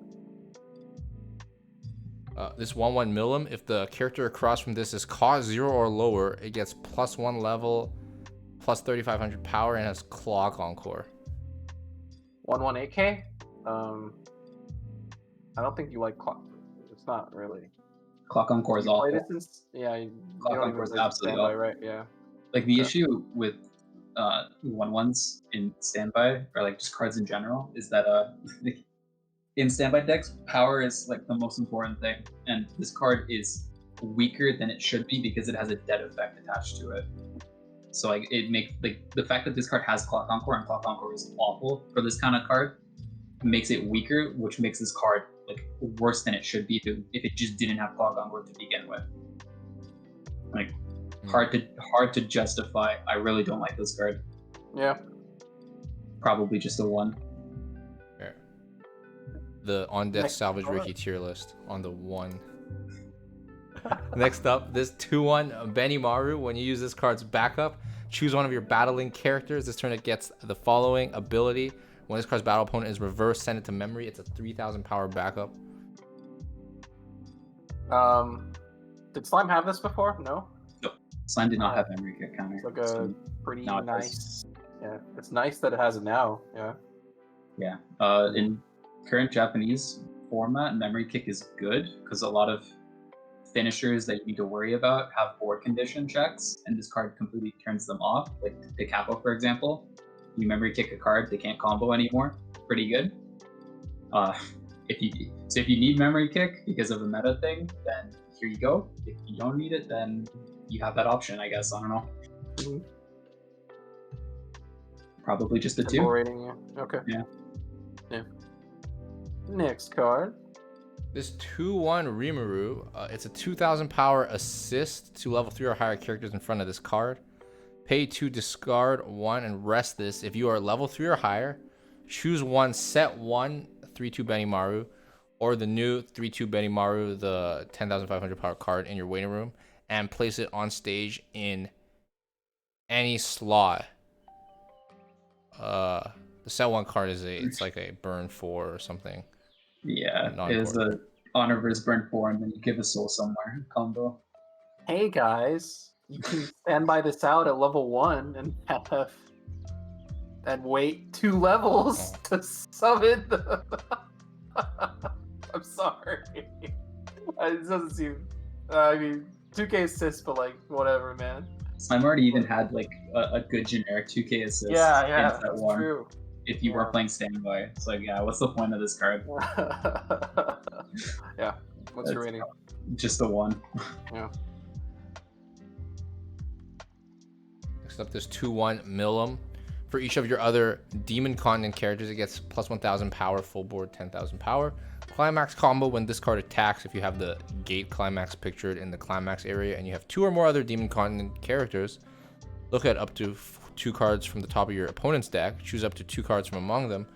This 1/1 Milim. If the character across from this is cost 0 or lower, it gets +1 level, plus 3,500 power and has Clock Encore. 118K. I don't think you like clock. It's not really. Clock Encore is You play awful. this since, yeah, you Clock don't Encore even is play absolutely standby, awful. right? Yeah. Like the Okay. issue with 1/1s in standby, or like just cards in general, is that in standby decks, power is like the most important thing, and this card is weaker than it should be because it has a dead effect attached to it. So like it makes like the fact that this card has Clock Encore and Clock Encore is awful for this kind of card makes it weaker, which makes this card like worse than it should be if it just didn't have Clock Encore to begin with. Like hard to justify. I really don't like this card. Yeah. Probably just a 1. Here. The on death Next salvage card. Ricky tier list on the 1. Next up, this 2/1 Benny Maru. When you use this card's backup, choose one of your battling characters. This turn it gets the following ability. When this card's battle opponent is reversed, send it to memory. It's a 3,000 power backup. Did Slime have this before? No. Slime did not have memory kick counter. It's like a pretty now it does. nice. Yeah, it's nice that it has it now. Yeah. Yeah. In current Japanese format, memory kick is good because a lot of finishers that you need to worry about have board condition checks, and this card completely turns them off. Like the Capo, for example, you memory kick a card, they can't combo anymore. Pretty good. If you need memory kick because of a meta thing, then here you go. If you don't need it, then you have that option, I guess. I don't know. Mm-hmm. Probably just a 2. Tempo rating, yeah. Okay. Yeah. Next card. This 2/1 Rimuru, it's a 2,000 power assist to level 3 or higher characters in front of this card. Pay 2, discard 1, and rest this. If you are level 3 or higher, choose 1, set 1 3/2 Benny Maru, or the new 3/2 Benny Maru, the 10,500 power card in your waiting room, and place it on stage in any slot. The set 1 card it's like a burn 4 or something. Yeah, Not it is important. a honor versus burn 4, and then you give a soul somewhere combo. Hey guys, you can stand by this out at level 1 and wait 2 levels to summon the... I'm sorry. It doesn't seem... I mean, 2k assists, but like, whatever, man. Slime already even had like a good generic 2k assist. Yeah, in set that's 1 true. if you weren't playing standby. It's like, yeah, what's the point of this card? Yeah, what's your rating? Just a 1. Yeah. Next up, this 2/1 Millum. For each of your other demon content characters, it gets plus 1,000 power, full board 10,000 power. Climax combo: when this card attacks, if you have the gate Climax pictured in the Climax area and you have 2 or more other demon content characters, look at up to 2 cards from the top of your opponent's deck, choose up to 2 cards from among them,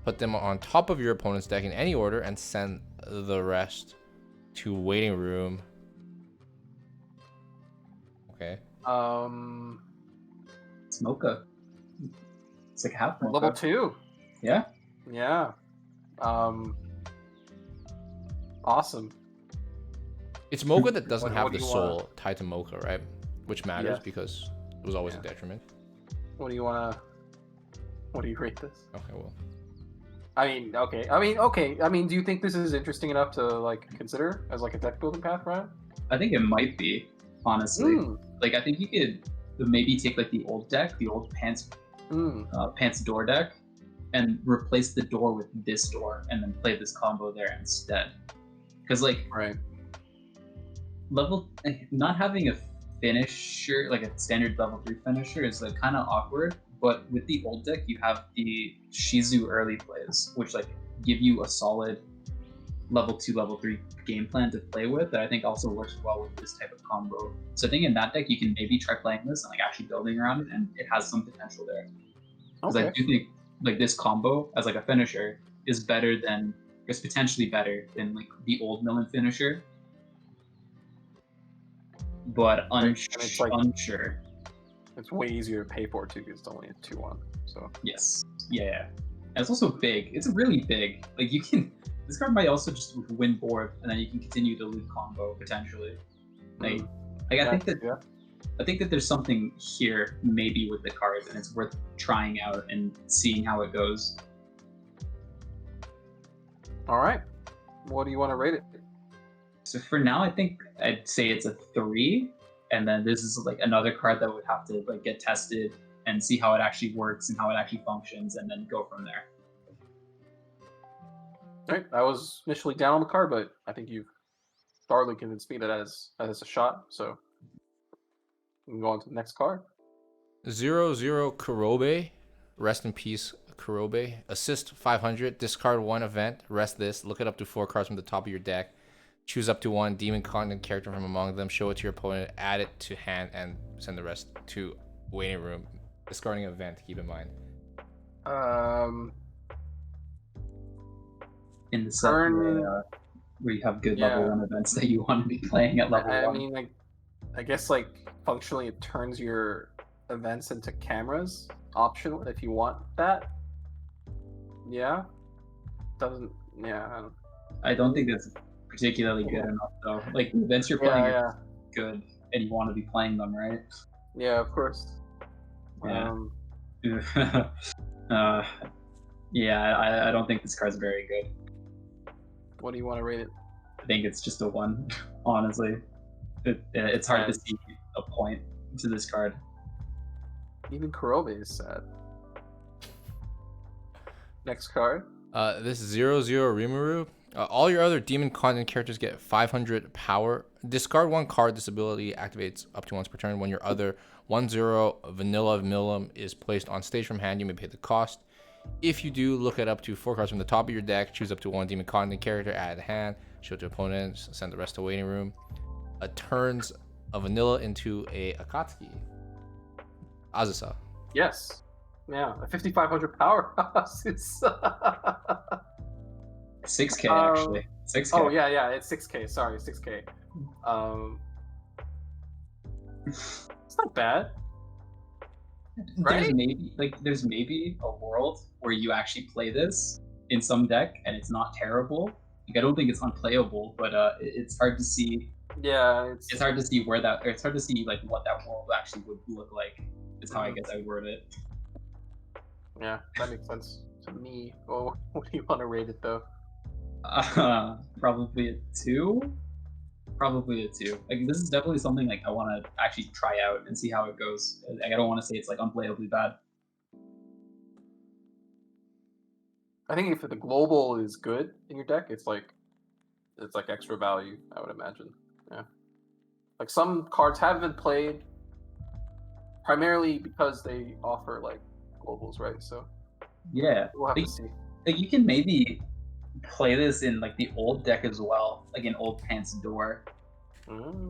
put them on top of your opponent's deck in any order, and send the rest to waiting room. Okay. It's Mocha. It's like half Mocha. Level 2. Yeah. Yeah. Awesome. It's Mocha that doesn't What have do the you soul tied to Mocha, right? Which matters Yeah. because it was always Yeah. a detriment. What do you rate this? Okay, well. I mean, do you think this is interesting enough to like consider as like a deck building path, Ryan? I think it might be, honestly. Mm. Like, I think you could maybe take like the old deck, the old Pants door deck, and replace the door with this door, and then play this combo there instead. Because like Right. not having a finisher, like a standard level 3 finisher, is like kind of awkward. But with the old deck, you have the Shizu early plays, which like give you a solid level 2, level 3 game plan to play with that I think also works well with this type of combo. So I think in that deck you can maybe try playing this and like actually building around it, and it has some potential there. Because Okay. I do think like this combo as like a finisher is potentially better than like the old Millen finisher. But And it's like- unsure. It's way easier to pay for too because it's only a 2/1. So Yes. Yeah. And it's also big. It's really big. Like this card might also just win board, and then you can continue to loot combo potentially. Like I think that yeah. I think that there's something here maybe with the card, and it's worth trying out and seeing how it goes. All right. What do you want to rate it? So for now, I think I'd say it's a 3, and then this is like another card that would have to like get tested and see how it actually works and how it actually functions, and then go from there. All right. I was initially down on the card, but I think you've thoroughly convinced me that that is a shot. So we can go on to the next card. 0-0 Kurobe. Rest in peace, Kurobe. Assist 500. Discard 1 event. Rest this. Look it up to 4 cards from the top of your deck. Choose up to 1 demon content character from among them. Show it to your opponent. Add it to hand and send the rest to waiting room. Discarding event. Keep in mind. In the set where you have good level 1 events that you want to be playing at level 1. I mean, like, I guess like functionally it turns your events into cameras, optional if you want that. Yeah. Doesn't. Yeah. I don't think that's particularly good enough though. Like the events you're playing are good, and you want to be playing them, right? Yeah, of course. Yeah. I don't think this card's very good. What do you want to rate it? I think it's just a 1, honestly. It's hard to see a point to this card. Even Kurobe is sad. Next card. This 0-0 Rimuru. All your other demon content characters get 500 power. Discard 1 card. This ability activates up to once per turn. When your other 1-0 Vanilla Millim is placed on stage from hand, you may pay the cost. If you do, look at up to 4 cards from the top of your deck. Choose up to 1 demon content character, add to hand, show it to opponents, send the rest to waiting room. Turns a vanilla into a Akatsuki. Azusa. Yes. Yeah, a 5,500 power. It's 6K actually. 6K. Oh yeah, it's 6K. Sorry, 6K. It's not bad. Right? There's maybe a world where you actually play this in some deck and it's not terrible. Like I don't think it's unplayable, but it's hard to see. Yeah, it's hard to see where that. Or it's hard to see like what that world actually would look like. Is how I guess I word it. Yeah, that makes sense to me. Oh, what do you want to rate it though? Probably a 2. Probably a 2. Like this is definitely something like I want to actually try out and see how it goes. Like I don't want to say it's like unplayably bad. I think if the global is good in your deck, it's like extra value, I would imagine. Yeah. Like some cards have been played primarily because they offer like globals, right? So yeah, we'll have to see. Like you can maybe play this in like the old deck as well, like in Old Pants Door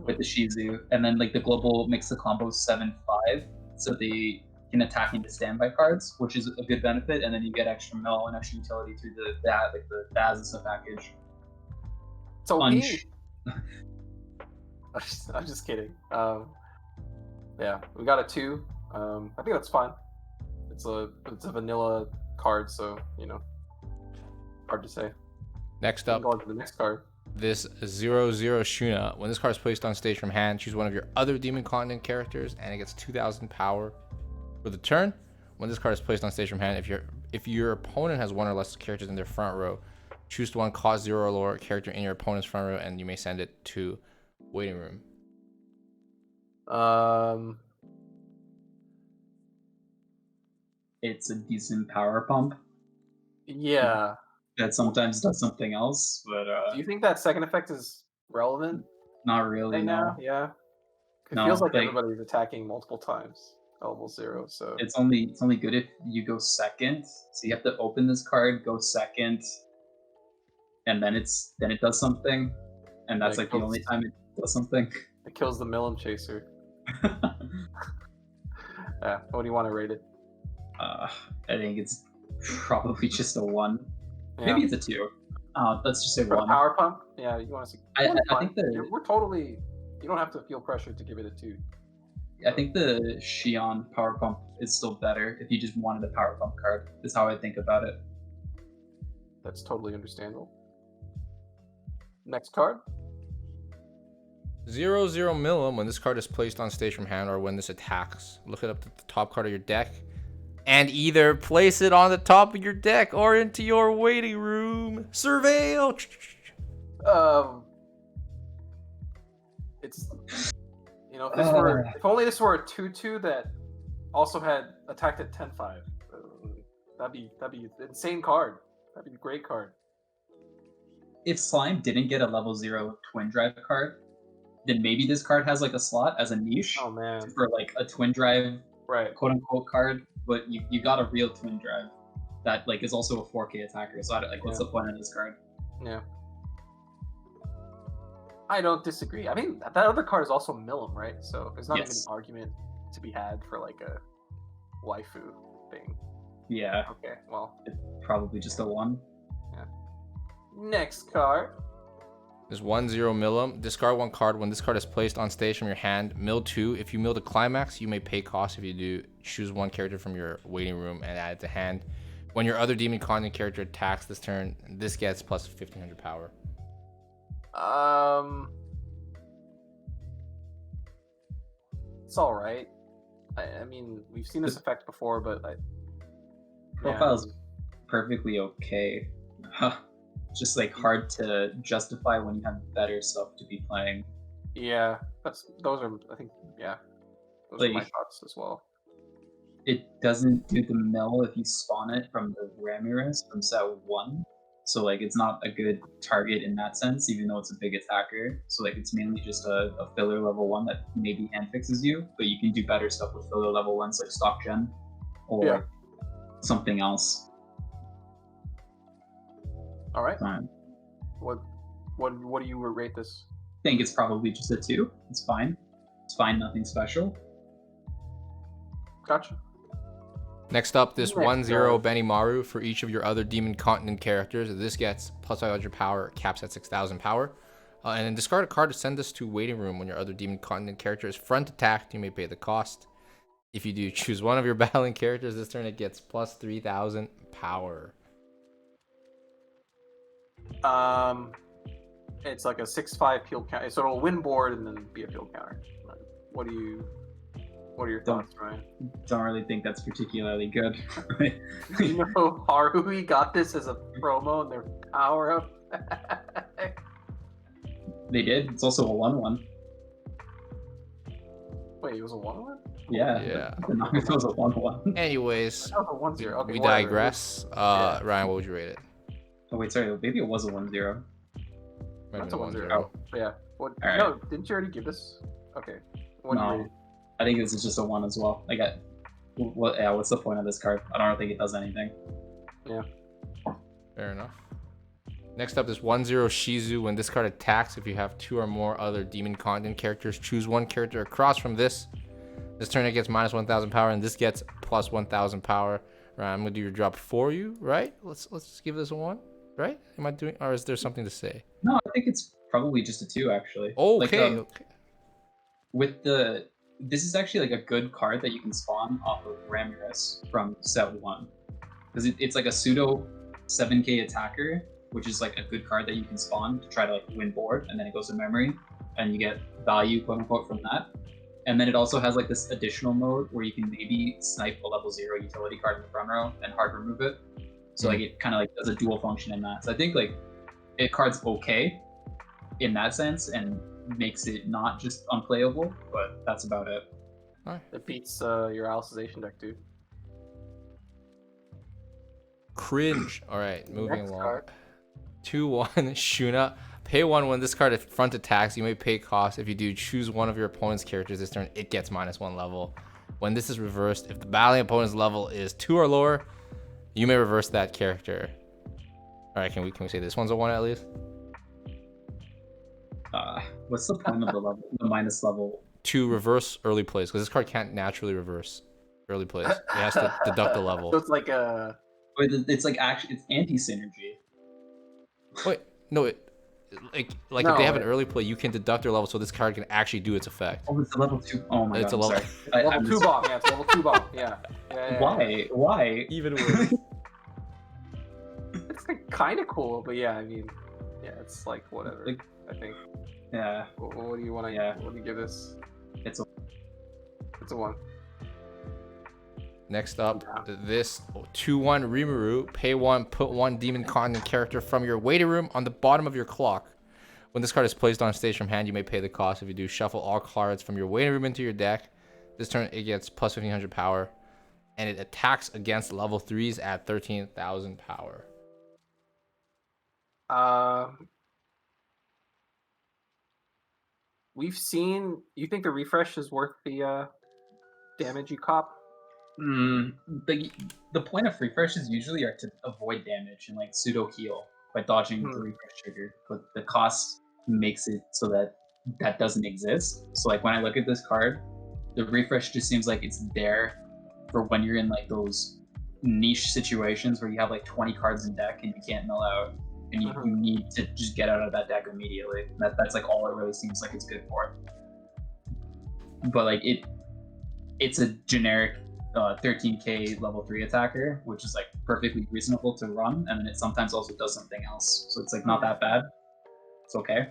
with the Shizu, and then like the global makes the combo 7/5, so they can attack into standby cards, which is a good benefit, and then you get extra mill and extra utility through the Azusa package. So I'm just kidding. Yeah, we got a 2. I think that's fine. It's a vanilla card, so you know, hard to say. Next up, go on to the next card. This 0-0 Shuna. When this card is placed on stage from hand, choose one of your other demon content characters, and it gets 2,000 power for the turn. When this card is placed on stage from hand, if your opponent has 1 or less characters in their front row, choose 1 cost 0 or lower character in your opponent's front row, and you may send it to waiting room. It's a decent power pump. Yeah. That sometimes does something else, but do you think that second effect is relevant? Not really. Right no. now, yeah. It feels like everybody's attacking multiple times. Level 0, so it's only good if you go second. So you have to open this card, go second, and then it does something, and that's like the only time it does something. It kills the Millim Chaser. Yeah. What do you want to rate it? I think it's probably just a 1. Yeah. Maybe it's a 2. Let's just say For 1. the power pump? Yeah, you want to see. I think we're totally. You don't have to feel pressure to give it a 2. I think the Xion power pump is still better if you just wanted a power pump card. Is how I think about it. That's totally understandable. Next card. 0/0 Milim, when this card is placed on stage from hand or when this attacks, look it up at the top card of your deck and either place it on the top of your deck or into your waiting room. Surveil! It's, you know, if only this were a 2/2 that also had attacked at 10/5. That'd be an insane card. That'd be a great card. If Slime didn't get a level 0 Twin Drive card, then maybe this card has like a slot as a niche Oh man, for like a Twin Drive right? quote unquote card. But you got a real Twin Drive that like is also a 4K attacker. So what's the point of this card? Yeah. I don't disagree. I mean, that other card is also Milim, right? So there's not even an argument to be had for like a waifu thing. Yeah. Okay, well. It's probably just a 1. Yeah. Next card. There's 1/0 Milim. Discard 1 card. When this card is placed on stage from your hand, mill 2. If you mill the Climax, you may pay cost. If you do, choose 1 character from your waiting room and add it to hand. When your other demon content character attacks this turn, this gets plus 1500 power. It's all right. I mean, we've seen this effect before, but Profile's perfectly okay. Just like hard to justify when you have better stuff to be playing. Yeah, those are my thoughts as well. It doesn't do the mill if you spawn it from the Ramirez from set 1. So like it's not a good target in that sense, even though it's a big attacker. So like it's mainly just a filler level 1 that maybe hand fixes you, but you can do better stuff with filler level 1s like stock gen or something else. All right. What do you rate this? I think it's probably just a 2. It's fine. It's fine, nothing special. Gotcha. Next up, this 1/0 Benny Maru for each of your other demon continent characters. This gets plus 500 power, caps at 6000 power. And then discard a card to send this to waiting room. When your other demon continent character is front attacked, you may pay the cost. If you do choose 1 of your battling characters this turn, it gets plus 3000 power. It's like a 6/5 peel counter, so it'll win board and then be a peel counter. What are your thoughts, Ryan? Don't really think that's particularly good. You know, Haru got this as a promo and their power up. They did. It's also a 1/1. Wait, it was a 1/1? Yeah. The Nagato was a 1/1. Anyways, That was a 1/0. Okay, we whatever. digress. Ryan, what would you rate it? Oh wait, sorry. Maybe it was a 1/0. That's a 1/0. 1/0. But yeah. What? All No, didn't you already give this? Okay. What do you rate No, it? I think this is just a 1 as well. What's the point of this card? I don't think it does anything. Yeah. Fair enough. Next up is 1/0 Shizu. When this card attacks, if you have 2 or more other demon content characters, choose 1 character across from this. This turn it gets minus 1000 power, and this gets plus 1000 power. Right, I'm gonna do your drop for you, right? Let's just give this a 1, right? Am I doing, or is there something to say? No, I think it's probably just a 2 actually. Okay. Okay. This is actually like a good card that you can spawn off of Ramirez from set 1. Because it's like a pseudo 7k attacker, which is like a good card that you can spawn to try to like win board, and then it goes to memory, and you get value quote unquote from that. And then it also has like this additional mode where you can maybe snipe a level 0 utility card in the front row and hard remove it. So like it kind of like does a dual function in that. So I think like it card's okay in that sense and makes it not just unplayable, but that's about it. It beats your Alicization deck, dude. Cringe. All right, moving Next along. card. 2/1 Shuna. Pay 1 when this card front attacks. You may pay cost. If you do, choose 1 of your opponent's characters this turn. It gets minus 1 level. When this is reversed, if the battling opponent's level is 2 or lower, you may reverse that character. All right, can we say this one's a 1 at least? What's the point of the minus level? To reverse early plays, because this card can't naturally reverse early plays. It has to deduct the level. So it's like a. Wait, it's like actually it's anti-synergy. Wait, no, like No, if they have an early play, you can deduct their level, so this card can actually do its effect. Oh, it's a level 2. Oh my It's god, a level- sorry. Level 2 bomb, yeah, it's level 2 bomb, yeah. Why? Why? Even worse. It's kind of cool, but yeah, I mean, yeah, it's like whatever. Like, I think. Yeah, What do you want to? Yeah. What do you give this? it's a It's a 1. Next up, Yeah. this 2/1 Rimuru. Pay 1, put 1 demon content character from your waiting room on the bottom of your clock. When this card is placed on stage from hand, you may pay the cost. If you do, shuffle all cards from your waiting room into your deck. This turn, it gets plus 1500 power, and it attacks against level 3s at 13,000 power. We've seen. You think the refresh is worth the damage you cop? the point of refreshes usually are to avoid damage and like pseudo heal by dodging the refresh trigger, but the cost makes it so that that doesn't exist. So like when I look at this card, the refresh just seems like it's there for when you're in like those niche situations where you have like 20 cards in deck and you can't mill out, and you need to just get out of that deck immediately. That's like all it really seems like it's good for. But like it's a generic 13k level 3 attacker, which is like perfectly reasonable to run, and then it sometimes also does something else, so it's like not that bad. It's okay.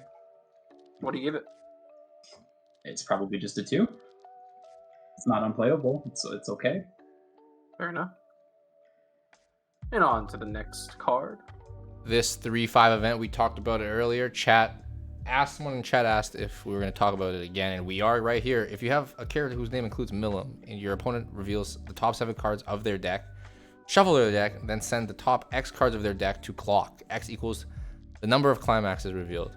What do you give it? It's probably just a 2. It's not unplayable, so it's okay. Fair enough. And on to the next card. This 3/5 event, we talked about it earlier. Someone in chat asked if we were going to talk about it again, and we are right here. If you have a character whose name includes Milim and your opponent reveals the top 7 cards of their deck, shuffle their deck, then send the top X cards of their deck to clock. X equals the number of climaxes revealed.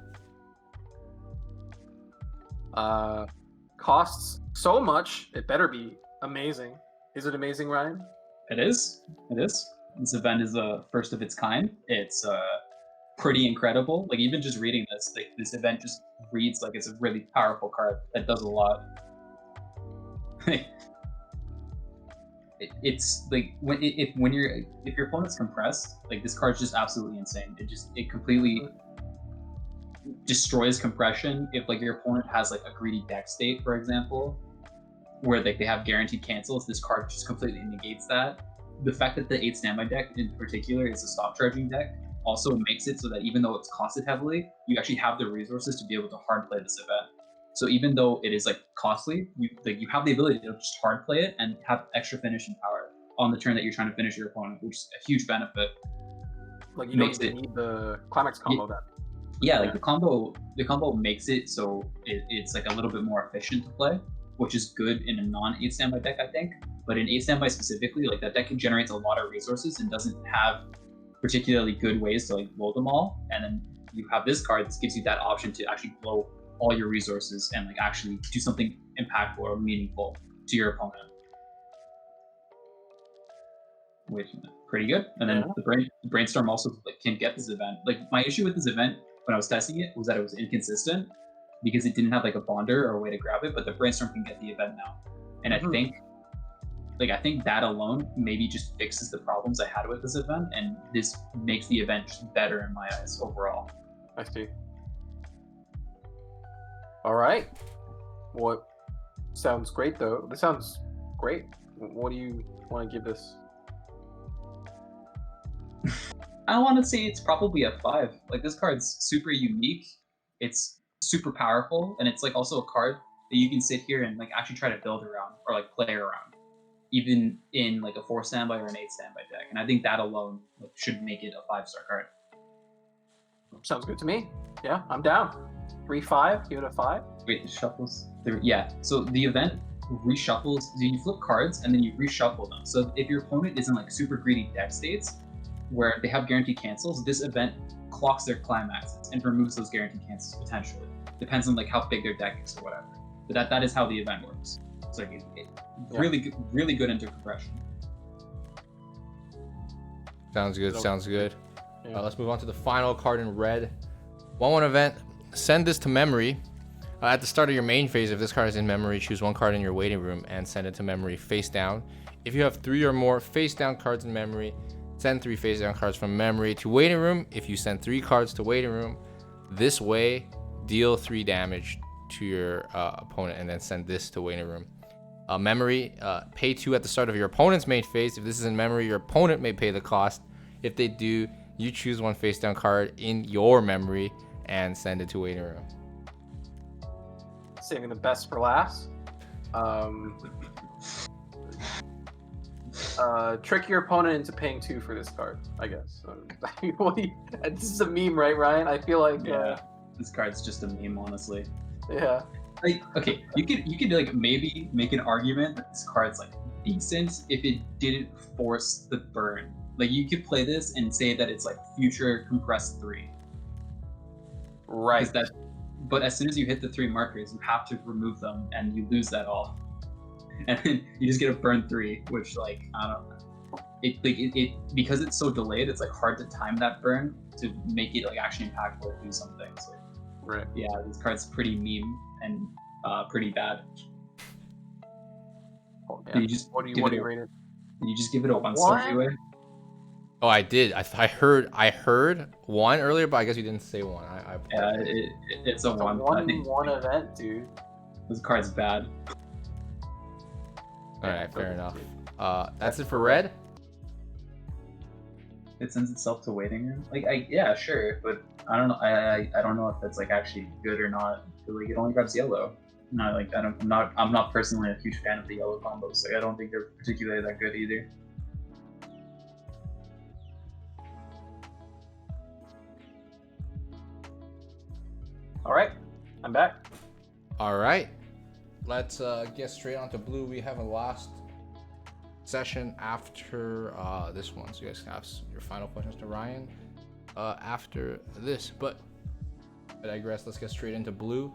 Costs so much, it better be amazing. Is it amazing, Ryan? It is. This event is a first of its kind. It's pretty incredible. Like even just reading this, like this event just reads like it's a really powerful card that does a lot. It's like if your opponent's compressed, like this card's just absolutely insane. It completely destroys compression. If like your opponent has like a greedy deck state, for example, where like they have guaranteed cancels, this card just completely negates that. The fact that the 8 standby deck in particular is a stop charging deck also makes it so that even though it's costed heavily, you actually have the resources to be able to hard play this event. So even though it is like costly, you have the ability to just hard play it and have extra finishing power on the turn that you're trying to finish your opponent, which is a huge benefit. Like you don't even need the climax combo then. Yeah, like the combo makes it so it's like a little bit more efficient to play, which is good in a non-8 standby deck, I think. But in 8 standby specifically, like that deck generates a lot of resources and doesn't have particularly good ways to like blow them all. And then you have this card that gives you that option to actually blow all your resources and like actually do something impactful or meaningful to your opponent, which is pretty good. And then the brainstorm also like can get this event. Like my issue with this event when I was testing it was that it was inconsistent because it didn't have like a bonder or a way to grab it, but the brainstorm can get the event now. And I think that alone maybe just fixes the problems I had with this event, and this makes the event just better in my eyes overall. I see. All right. What sounds great though? This sounds great. What do you want to give this? I want to say it's probably a 5. Like this card's super unique. It's super powerful, and it's like also a card that you can sit here and like actually try to build around or like play around, even in like a 4 standby or an 8 standby deck. And I think that alone like, should make it a 5-star card. Sounds good to me. Yeah, I'm down. 3/5, give it a 5. Wait, the shuffles? Yeah. So the event reshuffles. So you flip cards and then you reshuffle them. So if your opponent is in like super greedy deck states where they have guaranteed cancels, this event clocks their climaxes and removes those guaranteed cancels potentially. Depends on like how big their deck is or whatever. But that is how the event works. So like, really good into compression. Sounds good. Sounds good. Yeah. Let's move on to the final card in red. 1/1 event. Send this to memory. At the start of your main phase, if this card is in memory, choose 1 card in your waiting room and send it to memory face down. If you have 3 or more face down cards in memory, send 3 face down cards from memory to waiting room. If you send 3 cards to waiting room, this way, deal 3 damage to your opponent and then send this to waiting room. Memory, pay 2 at the start of your opponent's main phase. If this is in memory, your opponent may pay the cost. If they do, you choose 1 face down card in your memory and send it to waiting room. saving the best for last. Trick your opponent into paying 2 for this card, I guess. This is a meme, right, Ryan? I feel like this card's just a meme, honestly. yeah. Like, okay, you could like maybe make an argument that this card's like decent if it didn't force the burn. Like you could play this and say that it's like future compressed 3. Right. But as soon as you hit the 3 markers, you have to remove them, and you lose that all. And then you just get a burn 3, which like I don't know. It because it's so delayed, it's like hard to time that burn to make it like actually impactful or do something. So right. Yeah, this card's pretty meme and pretty bad. Oh, yeah. What do you rate it? Did you just give it a 1-star anyway? Oh, I did. I heard 1 earlier, but I guess you didn't say 1. Yeah, it's a 1. One event, dude. This card's bad. All right, fair enough. That's it for red. It sends itself to waiting room. Like, yeah, sure, but I don't know. I don't know if that's like actually good or not. Like, it only grabs yellow. I'm not personally a huge fan of the yellow combos. Like, I don't think they're particularly that good either. All right, I'm back. All right, let's get straight on to blue. We have a last session after this one, so you guys can ask your final questions to Ryan after this. But I digress. Let's get straight into blue.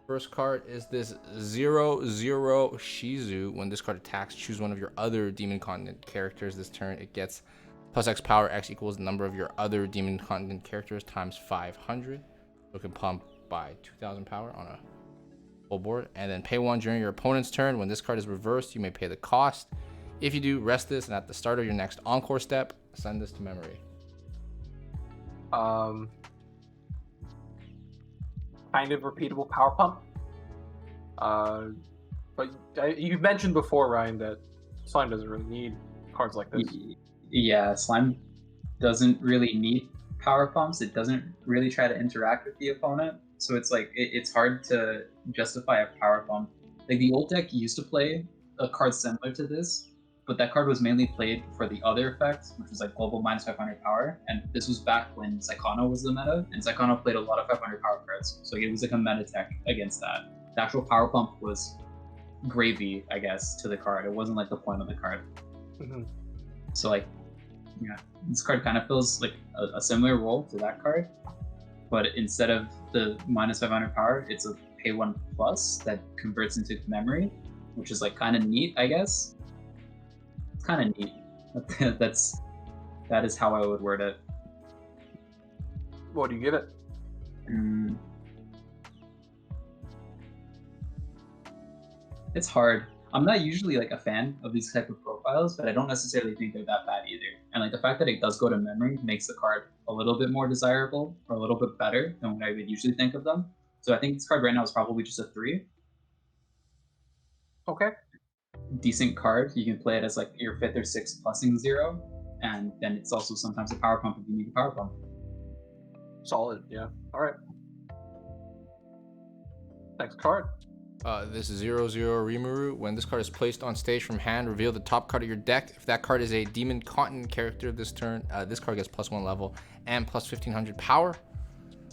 First card is this 0/0 Shizu. When this card attacks, choose one of your other Demon Continent characters. This turn, it gets plus X power. X equals the number of your other Demon Continent characters times 500. So it can pump by 2,000 power on a full board. And then pay 1 during your opponent's turn. When this card is reversed, you may pay the cost. If you do, rest this, and at the start of your next encore step, send this to memory. Kind of repeatable power pump. But you mentioned before, Ryan, that Slime doesn't really need cards like this. Yeah, Slime doesn't really need power pumps. It doesn't really try to interact with the opponent, so it's like it's hard to justify a power pump. Like the old deck used to play a card similar to this, but that card was mainly played for the other effect, which was like global minus 500 power, and this was back when Saikano was the meta, and Saikano played a lot of 500 power cards, so it was like a meta tech against that. The actual power pump was gravy, I guess, to the card. It wasn't like the point of the card. Mm-hmm. So like, yeah, this card kind of feels like a similar role to that card, but instead of the minus 500 power, it's a pay 1 plus that converts into memory, which is like kind of neat, I guess. It's kind of neat. That is how I would word it. What do you give it? It's hard. I'm not usually like a fan of these type of profiles, but I don't necessarily think they're that bad either. And like the fact that it does go to memory makes the card a little bit more desirable or a little bit better than what I would usually think of them. So I think this card right now is probably just a 3. Okay. Decent card. You can play it as like your 5th or 6th plussing 0, and then it's also sometimes a power pump if you need a power pump. Solid, yeah. All right. Next card. This is 0/0 Rimuru. When this card is placed on stage from hand, reveal the top card of your deck. If that card is a Demon Continent character this turn, this card gets +1 level and plus 1500 power.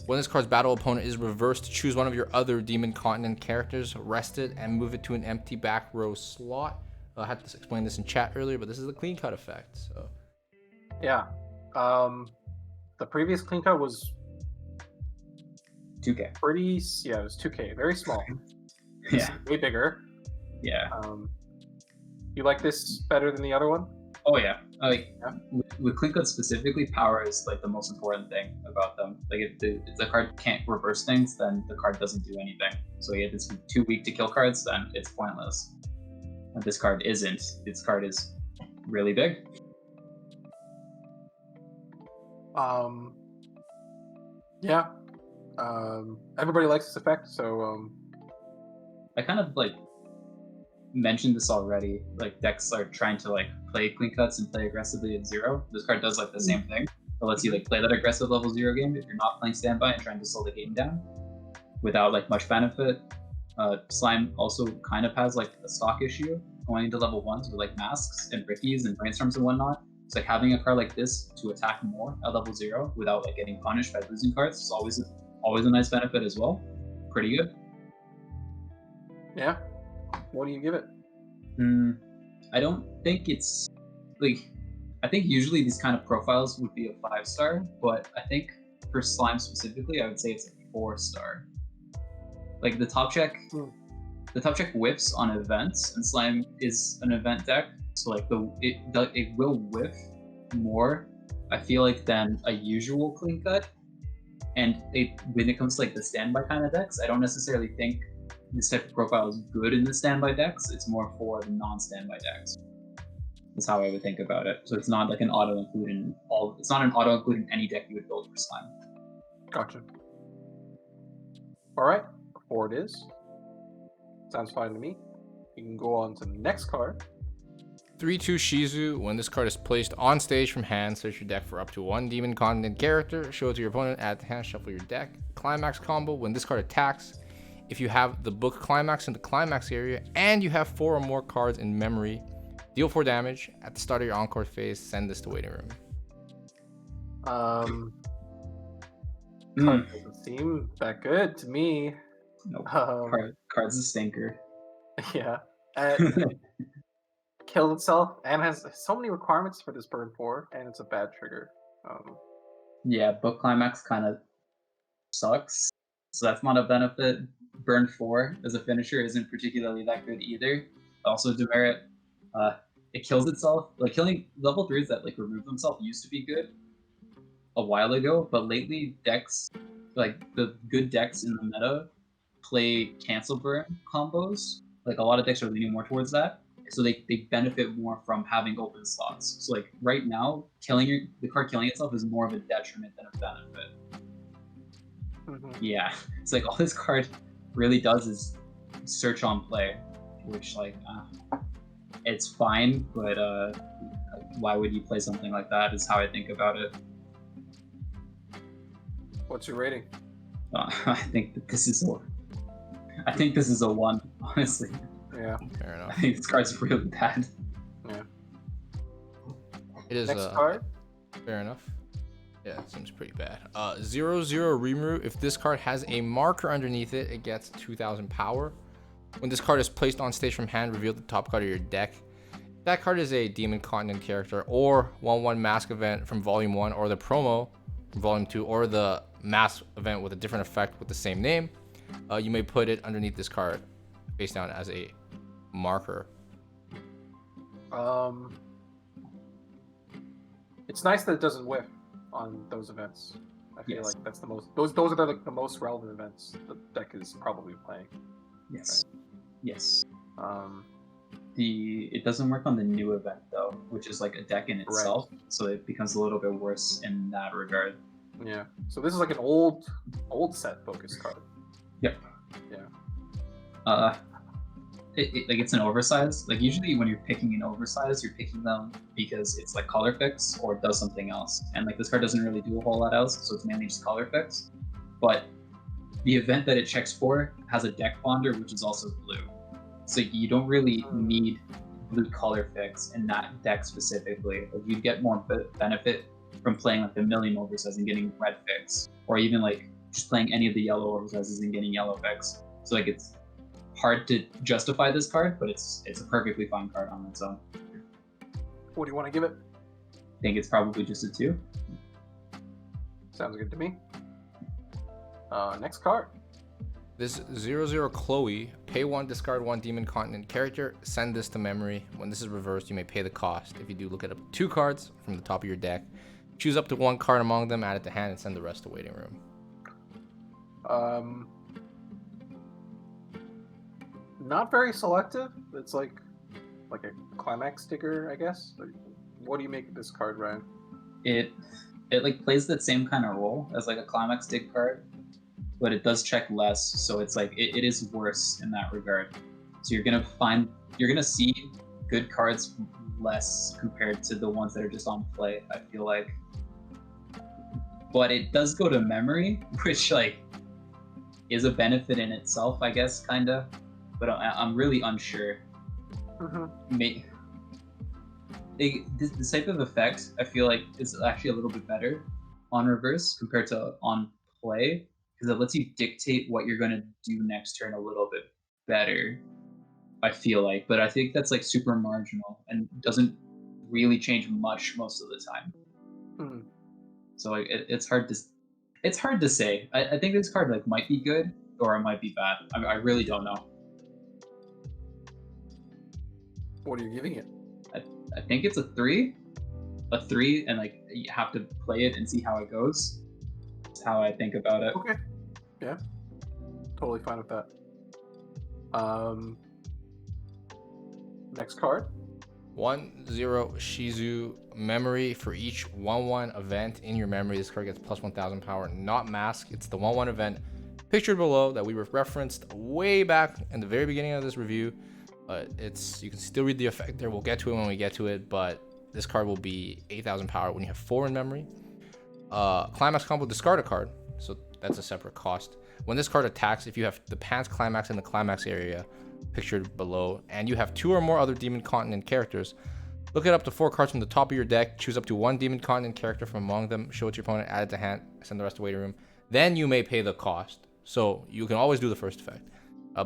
When this card's battle opponent is reversed, choose one of your other Demon Continent characters, rest it, and move it to an empty back row slot. I had to explain this in chat earlier, but this is the clean cut effect. So, yeah, the previous clean cut was 2K. Pretty, yeah, it was 2K, very small. Yeah, way bigger. Yeah. You like this better than the other one? Oh yeah. Like with clean cuts specifically, power is like the most important thing about them. Like if the card can't reverse things, then the card doesn't do anything. So if it's too weak to kill cards, then it's pointless. And this card isn't. This card is really big. Yeah. Everybody likes this effect, so I kind of like mentioned this already. Like decks are trying to like play clean cuts and play aggressively at 0. This card does like the same thing. It lets you like play that aggressive level 0 game if you're not playing standby and trying to slow the game down without like much benefit. Slime also kind of has like a stock issue going into level 1s with like masks and rickies and brainstorms and whatnot. It's like having a card like this to attack more at level 0 without like getting punished by losing cards is always a nice benefit as well. Pretty good. Yeah. What do you give it? I don't think it's like, I think usually these kind of profiles would be a 5-star, but I think for Slime specifically, I would say it's a 4-star. Like the top check whiffs on events, and Slime is an event deck, so like it will whiff more, I feel like, than a usual clean cut. And when it comes to like the standby kind of decks, I don't necessarily think this type of profile is good in the standby decks. It's more for the non-standby decks. That's how I would think about it. So it's not like an auto include in all. It's not an auto include in any deck you would build for Slime. Gotcha. All right, 4 it is. Sounds fine to me. You can go on to the next card. 3/2 Shizu. When this card is placed on stage from hand, search your deck for up to 1 demon content character. Show it to your opponent. Add to hand. Shuffle your deck. Climax combo. When this card attacks, if you have the book Climax in the Climax area and you have 4 or more cards in memory, deal 4 damage. At the start of your encore phase, send this to waiting room. Card doesn't seem that good to me. Nope. Card's a stinker. Yeah. Killed itself and has so many requirements for this burn 4, and it's a bad trigger. Yeah, book Climax kind of sucks, so that's not a benefit. Burn 4 as a finisher isn't particularly that good either. Also demerit, it kills itself. Like killing level 3s that like remove themselves used to be good a while ago, but lately decks, like the good decks in the meta, play cancel burn combos. Like a lot of decks are leaning more towards that, so they benefit more from having open slots. So like right now, the card killing itself is more of a detriment than a benefit. Yeah, it's like all this card really does is search on play, which like it's fine, but why would you play something like that is how I think about it. What's your rating? I think that this is a 1, honestly. Yeah, Fair enough. I think this card's really bad. yeah. It is Next card. fair enough. Yeah, it seems pretty bad. 0/0 Rimuru. If this card has a marker underneath it, it gets 2,000 power. When this card is placed on stage from hand, reveal the top card of your deck. That card is a demon continent character or 1/1 mask event from volume 1, or the promo from volume 2, or the mask event with a different effect with the same name. You may put it underneath this card face down as a marker. It's nice that it doesn't whiff on those events. I feel like that's the most. Those are like the most relevant events the deck is probably playing. Yes. Right? Yes. It doesn't work on the new event though, which is like a deck in itself, so it becomes a little bit worse in that regard. Yeah. So this is like an old set focus card. Yep. Yeah. It's an oversize. Like usually when you're picking an oversize, you're picking them because it's like color fix or it does something else. And like this card doesn't really do a whole lot else, so it's mainly just color fix. But the event that it checks for has a deck bonder, which is also blue. So you don't really need blue color fix in that deck specifically. Like you'd get more benefit from playing like the million oversize and getting red fix, or even like just playing any of the yellow oversizes and getting yellow fix. So like it's hard to justify this card, but it's a perfectly fine card on its own. What do you want to give it? I think it's probably just a 2. Sounds good to me. Next card. This 0/0 Chloe. Pay 1, discard 1 demon continent character. Send this to memory. When this is reversed, you may pay the cost. If you do, look at up 2 cards from the top of your deck. Choose up to 1 card among them, add it to hand, and send the rest to waiting room. Not very selective. It's like a Climax sticker, I guess. Like, what do you make of this card, Ryan? It like plays that same kind of role as like a Climax dig card, but it does check less, so it's like it is worse in that regard. So you're gonna see good cards less compared to the ones that are just on play, I feel like. But it does go to memory, which like is a benefit in itself, I guess, kinda. But I'm really unsure. May this type of effect, I feel like, is actually a little bit better on reverse compared to on play, because it lets you dictate what you're gonna do next turn a little bit better. I feel like, but I think that's like super marginal and doesn't really change much most of the time. So like it's hard to say. I think this card like might be good or it might be bad. I really don't know. What are you giving it? I think it's a 3, and like you have to play it and see how it goes. That's how I think about it. Okay. Yeah. Totally fine with that. Next card. 1/0 Shizu memory. For each 1/1 event in your memory, this card gets plus 1000 power, not mask. It's the 1/1 event pictured below that we referenced way back in the very beginning of this review. You can still read the effect there. We'll get to it when we get to it, but this card will be 8000 power when you have 4 in memory. Climax combo, discard a card, so that's a separate cost. When this card attacks, if you have the Pan's Climax in the Climax area pictured below, and you have 2 or more other Demon Continent characters, look at up to 4 cards from the top of your deck, choose up to 1 Demon Continent character from among them, show it to your opponent, add it to hand, send the rest to waiting room. Then you may pay the cost. So you can always do the first effect.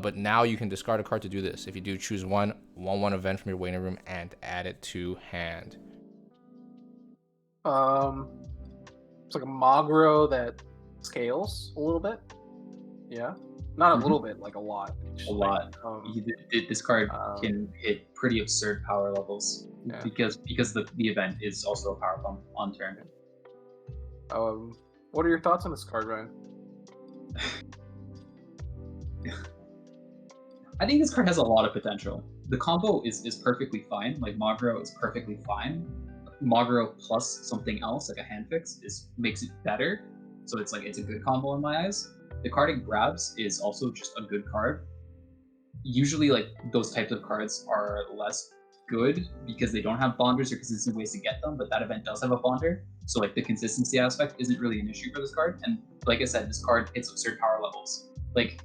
But now you can discard a card to do this. If you do, choose 1/1 event from your waiting room and add it to hand. It's like a Magro that scales a little bit. Yeah. Not a little bit, like a lot. A lot. This card can hit pretty absurd power levels because the event is also a power pump on turn. What are your thoughts on this card, Ryan? I think this card has a lot of potential. The combo is perfectly fine. Like Magro is perfectly fine. Magro plus something else, like a hand fix, makes it better. So it's a good combo in my eyes. The card it grabs is also just a good card. Usually, like those types of cards are less good because they don't have bonders or consistent ways to get them, but that event does have a bonder. So like the consistency aspect isn't really an issue for this card. And like I said, this card hits absurd power levels. Like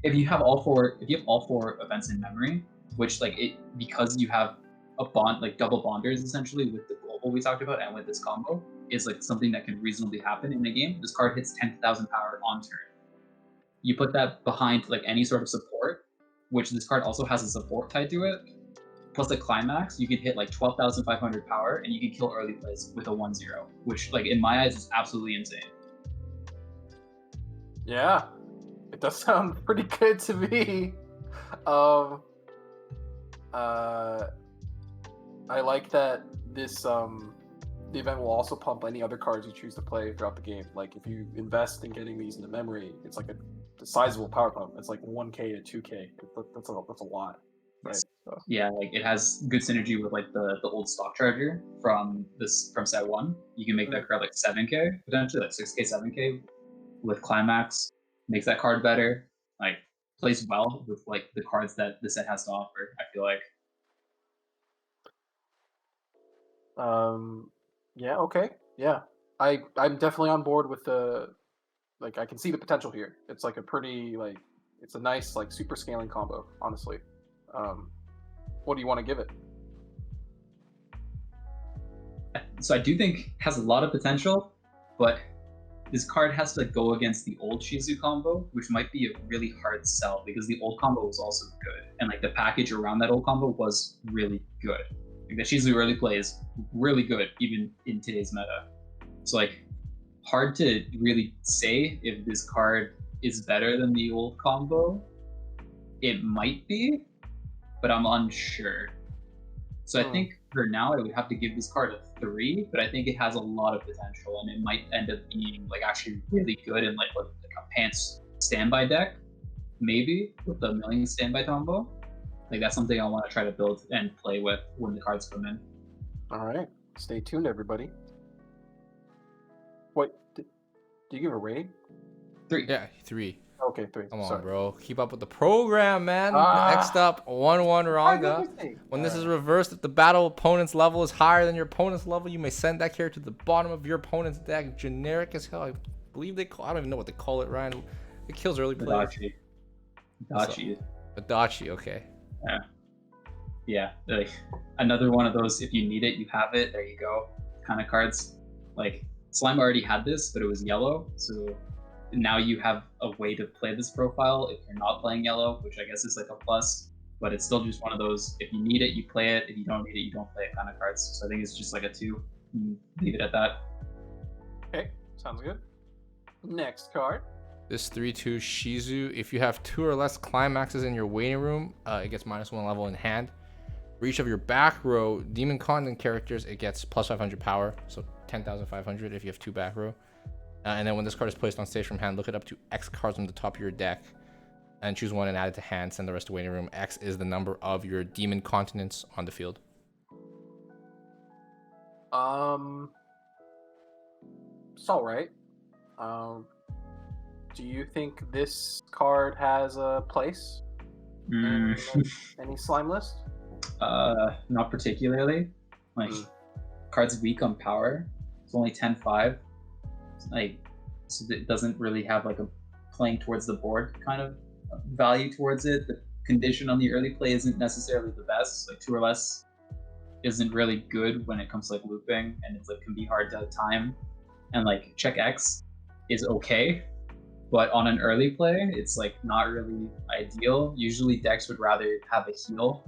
if you have all four events in memory, which because you have a bond, like double bonders essentially with the global we talked about and with this combo, is like something that can reasonably happen in a game. This card hits 10,000 power on turn. You put that behind like any sort of support, which this card also has a support tied to it, plus a climax, you can hit like 12,500 power and you can kill early plays with a 1/0, which like in my eyes is absolutely insane. Yeah, it does sound pretty good to me. I like that this the event will also pump any other cards you choose to play throughout the game. Like if you invest in getting these into memory, it's like a sizable power pump. It's like 1k to 2k. That's a lot. Right. So. Yeah, like it has good synergy with like the old stock charger from set 1. You can make that card like 7k potentially, like 6k, 7k with climax. Makes that card better. Like plays well with like the cards that the set has to offer. I feel like. Yeah. Okay. Yeah. I'm definitely on board with the. Like I can see the potential here. It's like a pretty it's a nice like super scaling combo. Honestly. What do you want to give it? So I do think it has a lot of potential, but this card has to go against the old Shizu combo, which might be a really hard sell because the old combo was also good, and like the package around that old combo was really good. Like the Shizu early play is really good even in today's meta. So like hard to really say if this card is better than the old combo. It might be, but I'm unsure. So I think for now I would have to give this card a 3, but I think it has a lot of potential and it might end up being like actually really good in like a pants standby deck, maybe with the million standby combo. Like that's something I want to try to build and play with when the cards come in. All right, stay tuned, everybody. What? Did you give a rating? 3. Yeah, 3. Okay, 3. Come on, Sorry. bro. Keep up with the program, man. Next up, 1/1 Ranga. When this is reversed, if the battle opponent's level is higher than your opponent's level, you may send that character to the bottom of your opponent's deck. Generic as hell. I believe I don't even know what they call it, Ryan. It kills early players. Adachi. Adachi, okay. Yeah, like another one of those. If you need it, you have it. There you go. Kind of cards. Like Slime already had this, but it was yellow. So now you have a way to play this profile if you're not playing yellow, which I guess is like a plus. But it's still just one of those. If you need it, you play it. If you don't need it, you don't play it kind of cards. So I think it's just like a 2. Leave it at that. Okay, sounds good. Next card. This 3/2 Shizu. If you have 2 or less climaxes in your waiting room, it gets -1 level in hand. For each of your back row demon continent characters, it gets +500 power, so 10,500 if you have 2 back row. And then when this card is placed on stage from hand, look it up to X cards from the top of your deck and choose one and add it to hand. Send the rest to waiting room. X is the number of your demon continents on the field. It's all right. Do you think this card has a place in any slime list? Not particularly. Like, card's weak on power. It's only 10-5. Like, so it doesn't really have like a playing towards the board kind of value towards it. The condition on the early play isn't necessarily the best. Like 2 or less isn't really good when it comes to like looping, and it's like can be hard to time. And like check X is okay, but on an early play, it's like not really ideal. Usually decks would rather have a heal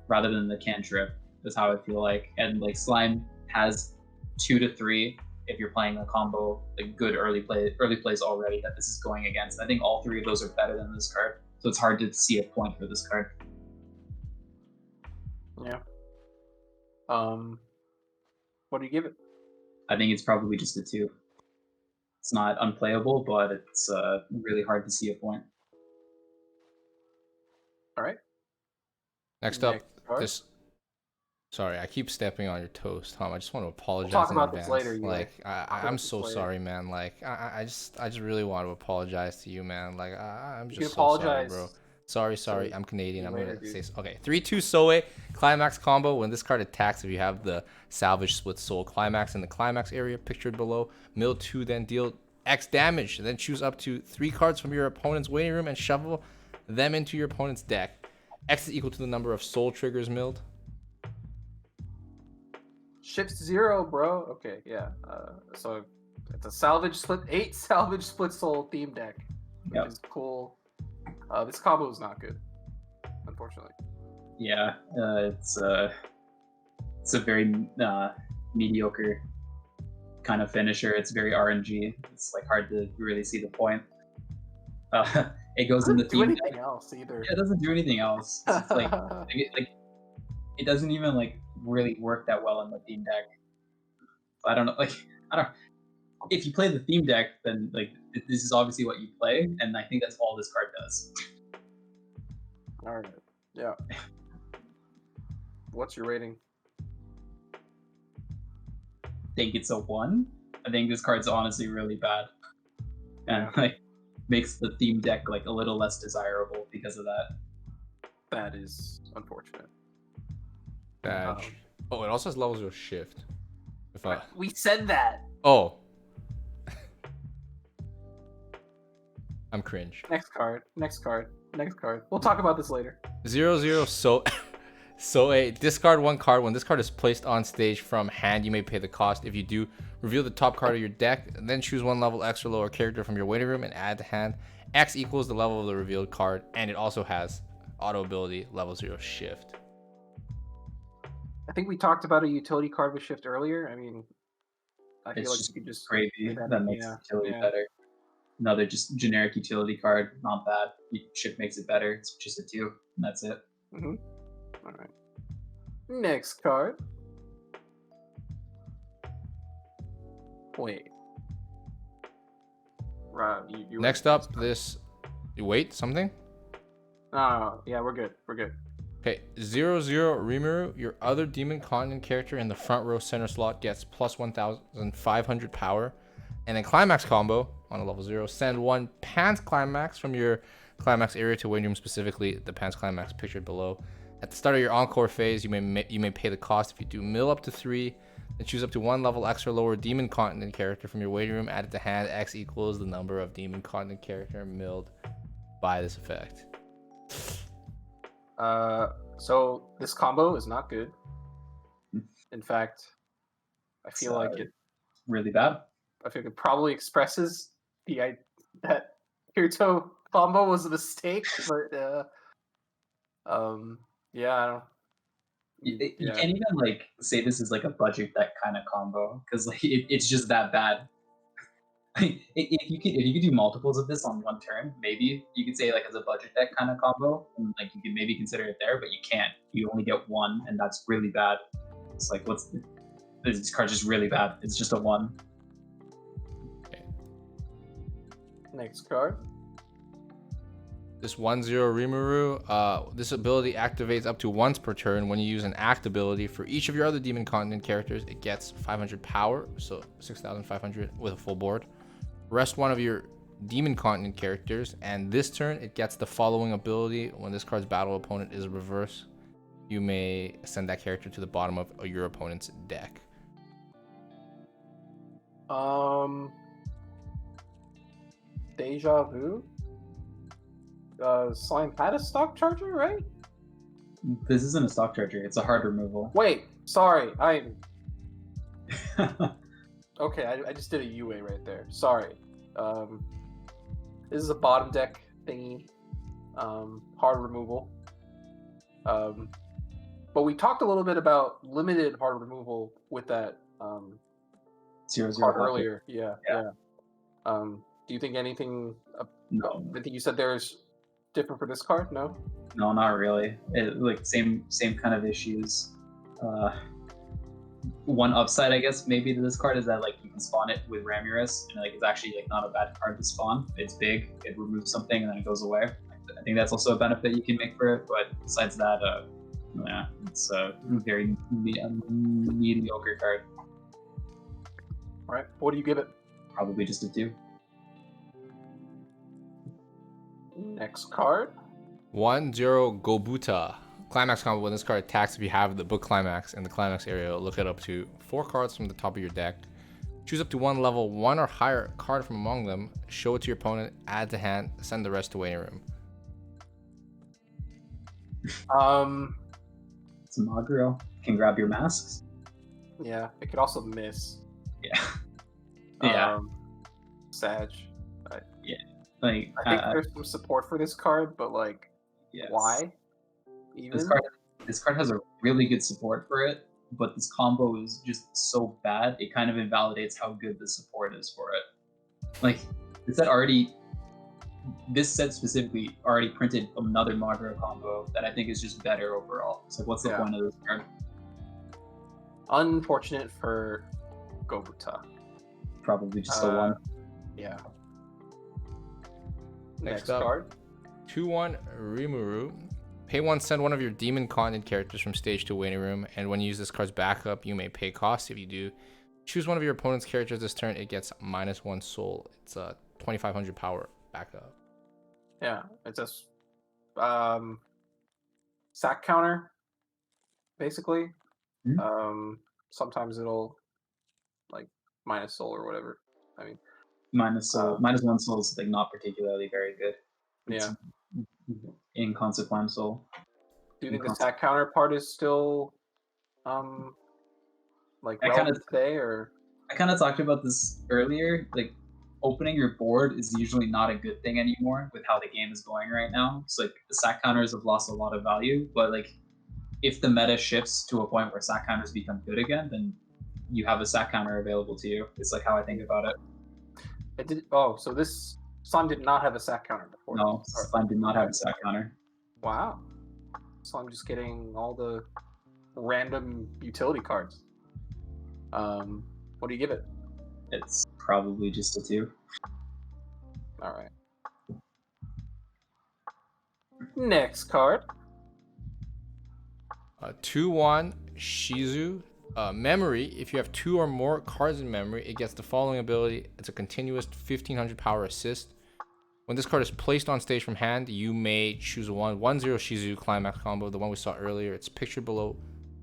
rather than the cantrip, is how I feel like. And like Slime has 2 to 3 if you're playing a combo, like good early plays already that this is going against. I think all 3 of those are better than this card, so it's hard to see a point for this card. Yeah. What do you give it? I think it's probably just a 2. It's not unplayable, but it's really hard to see a point. All right. Next up, card. this. Sorry, I keep stepping on your toes, Tom. I just want to apologize talk in about advance. this later, Like, I'm so later. sorry, man. Like, I just really want to apologize to you, man. Like, I'm You just can so sorry, apologize. bro. Sorry. So I'm Canadian. I'm later, gonna dude. say okay. 3/2 Soe climax combo. When this card attacks, if you have the salvage split soul climax in the climax area pictured below, mill 2, then deal X damage. Then choose up to 3 cards from your opponent's waiting room and shuffle them into your opponent's deck. X is equal to the number of soul triggers milled. Ships 0, bro. Okay, yeah. So it's a salvage split 8 salvage split soul theme deck, which is cool. This combo is not good, unfortunately. Yeah, it's a very mediocre kind of finisher. It's very RNG. It's like hard to really see the point. It goes in the Doesn't do theme anything deck. else either. Yeah, it doesn't do anything else. It's like it doesn't even like really work that well in the theme deck. I don't know. Like if you play the theme deck, then like this is obviously what you play, and I think that's all this card does. All right. Yeah. What's your rating? I think it's a 1. I think this card's honestly really bad, and like makes the theme deck like a little less desirable because of that. That is unfortunate. Badge. Oh, it also has levels of shift. If I. We said that. Oh. I'm cringe. Next card. We'll talk about this later. 0/0 Soe. Discard 1 card. When this card is placed on stage from hand, you may pay the cost. If you do, reveal the top card of your deck, then choose 1 level extra lower character from your waiting room and add to hand. X equals the level of the revealed card, and it also has auto ability level 0 shift. I think we talked about a utility card with shift earlier. I mean, I feel It's like just you could just gravy that makes utility better. Another just generic utility card, not bad. Shift makes it better. It's just a 2, and that's it. Mm-hmm. All right. Next card. Wait. Right. You Next up, this. You wait, something? No. Yeah, we're good. Okay, 0/0 Rimuru. Your other demon continent character in the front row center slot gets plus 1,500 power. And then climax combo on a level 0. Send 1 Pan's climax from your climax area to waiting room, specifically the Pan's climax pictured below. At the start of your encore phase, you may pay the cost. If you do, mill up to 3, And choose up to 1 level X or lower demon continent character from your waiting room. Added to hand. X equals the number of demon continent character milled by this effect. So this combo is not good. In fact, I feel like it really bad. I think it probably expresses that Kirito combo was a mistake, but yeah, I don't. You can't even like say this is like a budget deck kind of combo because like it's just that bad. if you could do multiples of this on one turn, maybe you could say like as a budget deck kind of combo, and like you could maybe consider it there, but you can't. You only get one, and that's really bad. It's like this card's just really bad. It's just a 1. Next card. This 1/0 Rimuru, this ability activates up to once per turn. When you use an act ability for each of your other demon continent characters, it gets 500 power, so 6,500 with a full board. Rest one of your demon continent characters, and this turn it gets the following ability. When this card's battle opponent is reverse, you may send that character to the bottom of your opponent's deck. Deja Vu. Slime had a stock charger, right? This isn't a stock charger. It's a hard removal. Wait, sorry, okay. I just did a UA right there. Sorry. This is a bottom deck thingy. Hard removal. But we talked a little bit about limited hard removal with that 0/0 card earlier. Yeah. Do you think anything? No. I think you said there's different for this card. No. No, not really. Like same kind of issues. One upside, I guess, maybe to this card is that like you can spawn it with Ramirez, and like it's actually like not a bad card to spawn. It's big. It removes something and then it goes away. I think that's also a benefit you can make for it. But besides that, yeah, it's a very mediocre card. All right. What do you give it? Probably just a 2. Next card. 1/0 Gobuta. Climax combo. When this card attacks, if you have the book Climax in the Climax area, look at up to 4 cards from the top of your deck. Choose up to 1 level 1 or higher card from among them. Show it to your opponent. Add to hand. Send the rest to waiting room. It's a Maru. Can grab your masks. Yeah, it could also miss. Yeah. Yeah. Sag. Like I think there's some support for this card, but like, yes. why? Even This card has a really good support for it, but this combo is just so bad. It kind of invalidates how good the support is for it. Like this set specifically already printed another Maru combo that I think is just better overall. So what's the point of this card? Unfortunate for Gobuta. Probably just a 1. Yeah. Next Next up, card. 2/1 Rimuru. Pay 1, send one of your demon continent characters from stage to waiting room, and when you use this card's backup, you may pay cost. If you do, choose one of your opponent's characters this turn. It gets -1 soul. It's a 2,500 power backup. Yeah, it's a sack counter, basically. Sometimes it'll like minus soul or whatever. I mean, -1 soul is like not particularly very good. It's inconsequential. Do you think the sack counter part is still like relevant today, or? I kind of talked about this earlier. Like opening your board is usually not a good thing anymore with how the game is going right now. So like the sack counters have lost a lot of value, but like if the meta shifts to a point where sack counters become good again, then you have a sack counter available to you. It's like how I think about it. So this Slime did not have a sack counter before. No, Slime did not have a sack counter. Wow. So I'm just getting all the random utility cards. What do you give it? It's probably just a 2. All right. Next card. 2/1 Shizu. Memory. If you have 2 or more cards in memory, it gets the following ability. It's a continuous 1,500 power assist. When this card is placed on stage from hand, you may choose 1/0 Shizu Climax combo, the one we saw earlier. It's pictured below,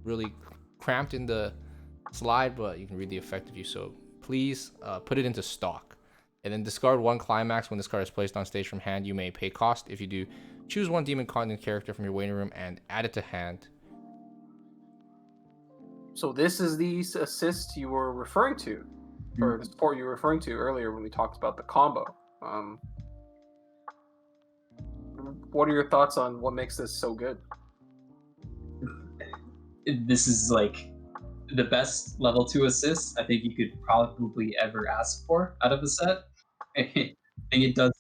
really cramped in the slide, but you can read the effect if you so please. Put it into stock. And then discard one Climax when this card is placed on stage from hand. You may pay cost. If you do, choose one Demon Continent character from your waiting room and add it to hand. So this is the assist you were referring to, or the support you were referring to earlier when we talked about the combo. What are your thoughts on what makes this so good? This is like the best level 2 assist I think you could probably ever ask for out of the set. I think it does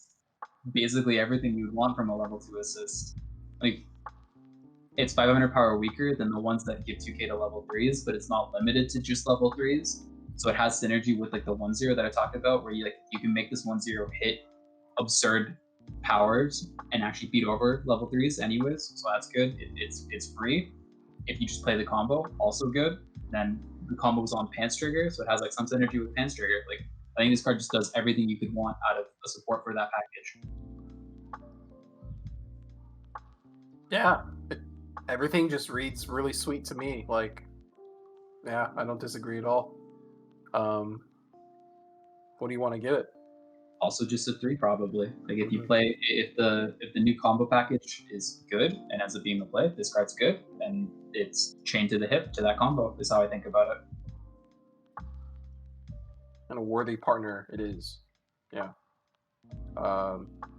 basically everything you'd want from a level 2 assist. Like, it's 500 power weaker than the ones that give 2k to level 3s, but it's not limited to just level 3s. So it has synergy with like the 1-0 that I talked about, where you can make this 1-0 hit absurd powers and actually beat over level 3s anyways. So that's good. It's free. If you just play the combo, also good. Then the combo was on Pants Trigger, so it has like some synergy with Pants Trigger. Like, I think this card just does everything you could want out of a support for that package. Yeah, everything just reads really sweet to me. Like, yeah, I don't disagree at all. What do you want to give it? Also just a 3 probably. Like, if you play, if the new combo package is good and ends up being the play, this card's good, and it's chained to the hip to that combo is how I think about it. And a worthy partner it is. Yeah.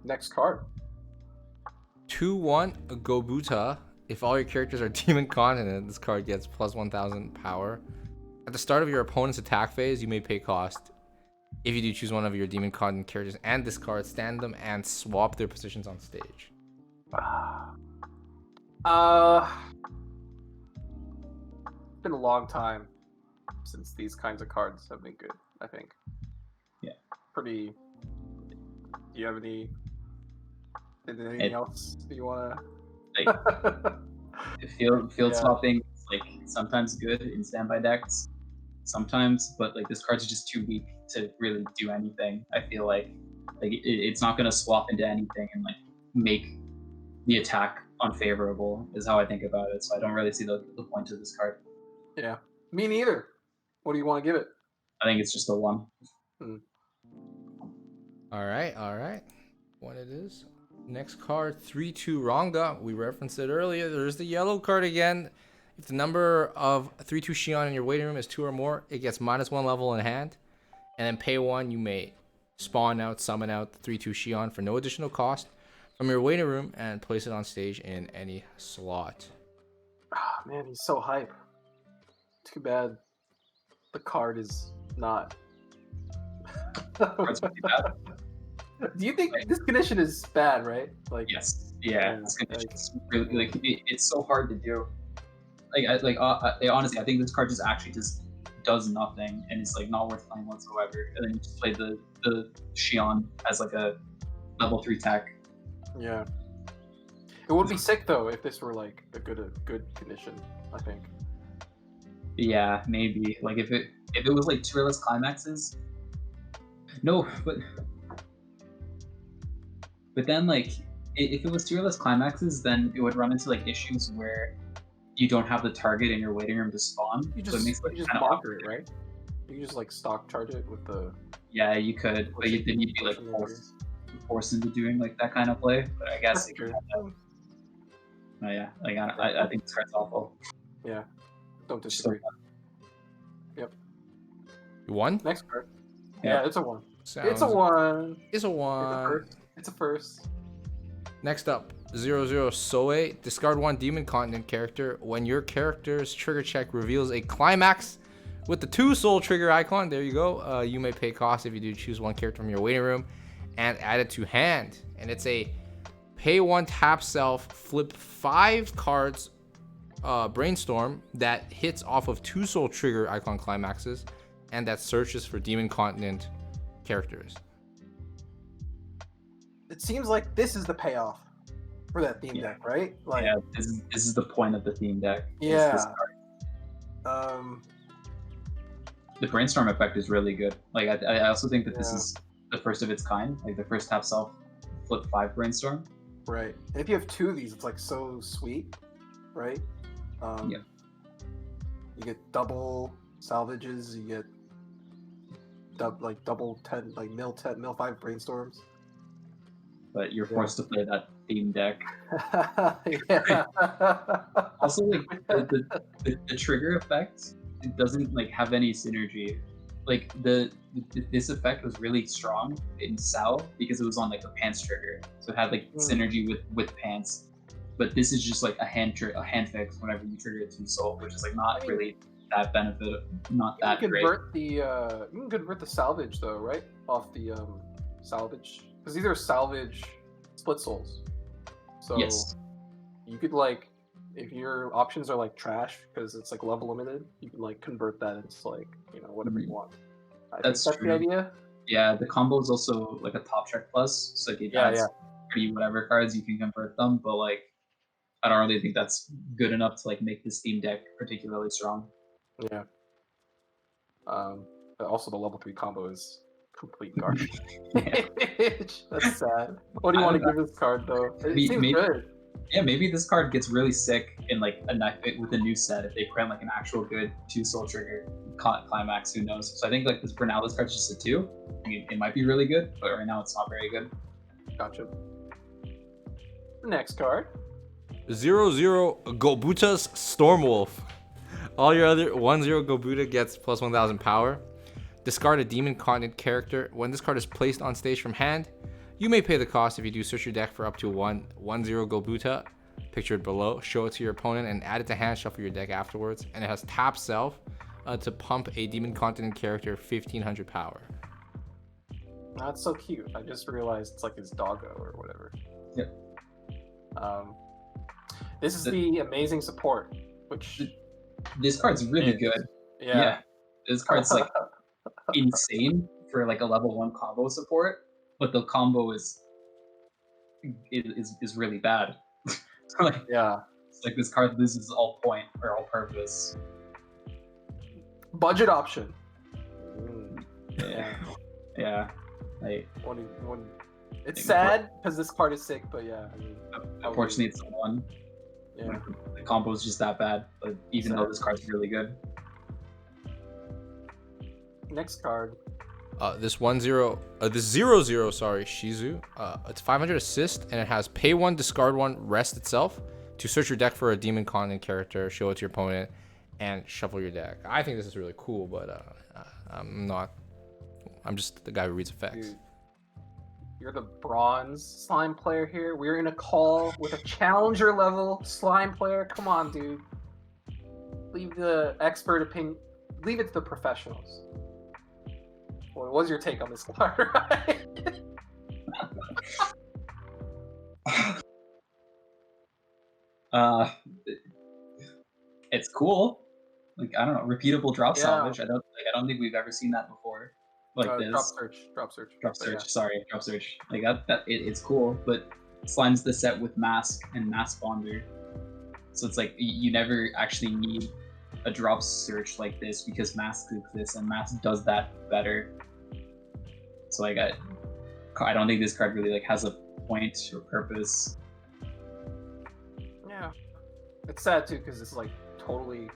Next card. 2/1 Gobuta. If all your characters are Demon Continent, this card gets plus 1000 power. At the start of your opponent's attack phase, you may pay cost. If you do, choose one of your Demon Continent characters and discard, stand them, and swap their positions on stage. It's been a long time since these kinds of cards have been good, I think. Yeah. Pretty. Do you have anything else that you want to... Like, field swapping is like sometimes good in standby decks, sometimes, but like this card's just too weak to really do anything. I feel like it's not gonna swap into anything and like make the attack unfavorable is how I think about it. So I don't really see the point of this card. Yeah, me neither. What do you want to give it? I think it's just a 1. All right. What it is. Next card, 3/2 Ranga. We referenced it earlier. There's the yellow card again. If the number of 3/2 Shion in your waiting room is 2 or more, it gets -1 level in hand. And then pay 1, you may summon out the 3/2 Shion for no additional cost from your waiting room and place it on stage in any slot. Ah, man, he's so hype. Too bad the card is not. Card's pretty bad. Do you think this condition is bad, right? Like, yes, yeah. It's really it's so hard to do. Honestly, I think this card just actually just does nothing, and it's like not worth playing whatsoever. And then you just play the Shion as like a level 3 tech. Yeah, it would be sick though if this were like a good condition. I think. Yeah, maybe like if it was like 2 or less climaxes. No, but then like if it was 2 or less climaxes, then it would run into like issues where you don't have the target in your waiting room to spawn. You just, so it makes you just bonker it, right? You can just like stock charge it with the. Yeah, you could, but then you'd be like forced into doing like that kind of play. But I guess. Oh yeah, like I think this card's awful. Yeah, don't disagree. Yep. You won? Next card. Yeah, it's a 1. Sounds... It's a 1. It's a 1. It's a first. Next up, 0/0 Soe. Discard 1 Demon Continent character. When your character's trigger check reveals a Climax with the 2 soul trigger icon, there you go. You may pay cost. If you do, choose one character from your waiting room and add it to hand. And it's a pay 1 tap self, flip 5 cards brainstorm that hits off of 2 soul trigger icon climaxes and that searches for Demon Continent characters. It seems like this is the payoff for that theme deck, right? Like, yeah, this is the point of the theme deck. Yeah. The brainstorm effect is really good. Like I also think that this is the first of its kind. Like the first tap self flip 5 brainstorm. Right. And if you have 2 of these, it's like so sweet, right? Yeah. You get double salvages, you get double 10, like mill 10, mill 5 brainstorms. But you're forced to play that theme deck. Yeah. Also, like the trigger effect, it doesn't like have any synergy. Like this effect was really strong in Sao because it was on like a pants trigger, so it had like synergy with pants. But this is just like a hand fix whenever you trigger a 2 soul, which is like not really that benefit, not that great. You can convert the salvage though, right? Off the salvage, because these are salvage split souls. So Yes. you could like, if your options are like trash because it's like level limited, you can like convert that into like, you know, whatever you want. That's that's true. the idea. Yeah, the combo is also like a top check plus, so if it has pretty whatever cards, you can convert them. But like, I don't really think that's good enough to like make this Steam deck particularly strong. Yeah. But also the level 3 combo is complete garbage. That's sad. What do you want to give this card though? It seems good. Yeah, maybe this card gets really sick in like with a new set if they print like an actual good 2 soul trigger climax. Who knows? So I think like this for now, this card's just a 2. I mean, it might be really good, but right now it's not very good. Gotcha. Next card. 0/0 Gobuta's Stormwolf. All your other 1/0 Gobuta gets plus 1000 power. Discard a demon continent character. When this card is placed on stage from hand, you may pay the cost if you do search your deck for up to 1/0 Gobuta, pictured below. Show it to your opponent and add it to hand, shuffle your deck afterwards. And it has tap self to pump a demon continent character 1500 power. That's so cute. I just realized it's like his doggo or whatever. Yep. This is the amazing support, which this card's really good. Yeah. This card's like insane for like a level 1 combo support, but the combo is really bad. So like, it's like this card loses all point or all purpose. Budget option. Yeah. Like, it's sad because this card is sick, but yeah. I mean, unfortunately, it's the one. Yeah. The combo is just that bad, but even though this card's really good. Next card. This 1/0, this 0/0, sorry, Shizu. It's 500 assist, and it has pay 1, discard 1, rest itself to search your deck for a demon continent character, show it to your opponent, and shuffle your deck. I think this is really cool, but I'm just the guy who reads effects. Dude, you're the bronze slime player here. We're in a call with a challenger level slime player. Come on, dude. Leave the expert opinion. Leave it to the professionals. What was your take on this card? It's cool. Like, I don't know, repeatable drop salvage. I don't think we've ever seen that before. Like this. Drop search. Sorry, drop search. Like it's cool, but Slime's the set with mask and mask bonder. So it's like you never actually need a drop search like this because mask exists and mask does that better. So like I don't think this card really like has a point or purpose. Yeah, it's sad too because it's like totally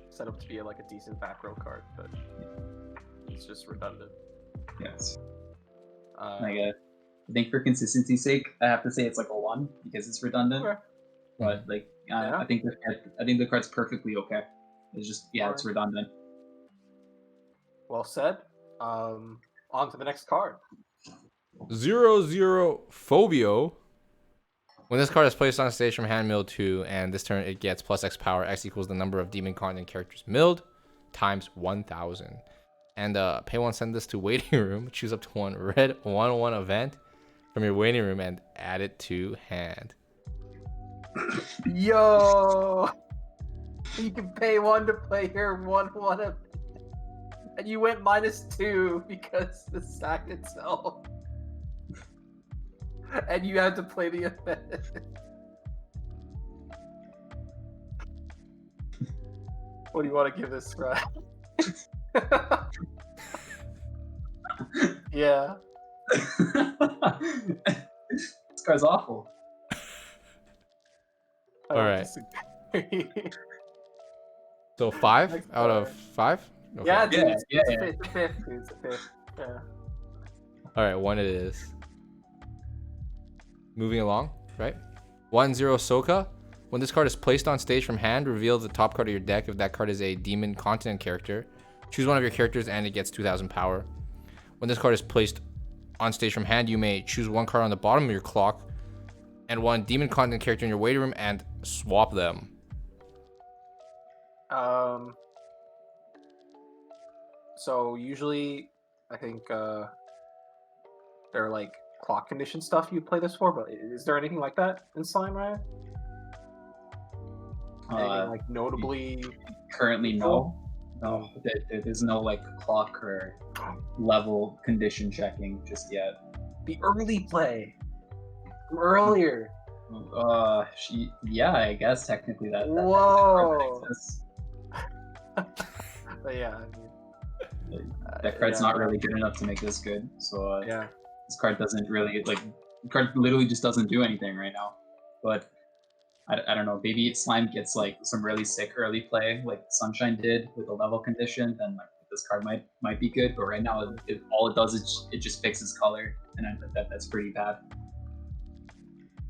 set up to be like a decent back row card, but it's just redundant. Yes. I think for consistency's sake, I have to say it's like a 1 because it's redundant. Okay. But like, I think the card's perfectly okay. It's just it's redundant. Well said. On to the next card. 0/0 Phobio. When this card is placed on stage from hand, milled 2, and this turn it gets plus X power. X equals the number of demon continent characters milled times 1000. And pay 1, send this to waiting room. Choose up to 1 red 1/1 event from your waiting room and add it to hand. Yo, you can pay 1 to play your 1/1 event, and you went -2 because the sack itself, and you had to play the event. What do you want to give this, right? Yeah. This guy's awful. All right. So 5 out of 5. Okay. Yeah, dude, Yeah, it's yeah. a fifth. It's a fifth. Dude, it's a fifth. Yeah. All right, one it is. Moving along, right? 1-0 Soka. When this card is placed on stage from hand, reveal the top card of your deck. If that card is a demon continent character, choose one of your characters and it gets 2,000 power. When this card is placed on stage from hand, you may choose one card on the bottom of your clock and one demon continent character in your waiting room and swap them. So usually, I think there are like clock condition stuff you play this for, but is there anything like that in Slime, Ryan? Anything like notably? Currently, no. No, there's no like clock or level condition checking just yet. The early play from earlier. Yeah, I guess technically that. Whoa. That exists. But yeah, I mean, That card's not really good enough to make this good. So yeah. this card doesn't really like. The card literally just doesn't do anything right now. But I don't know. Maybe Slime gets like some really sick early play, like Sunshine did with the level condition. Then like this card might be good. But right now, all it does is it just fixes color, and that's pretty bad.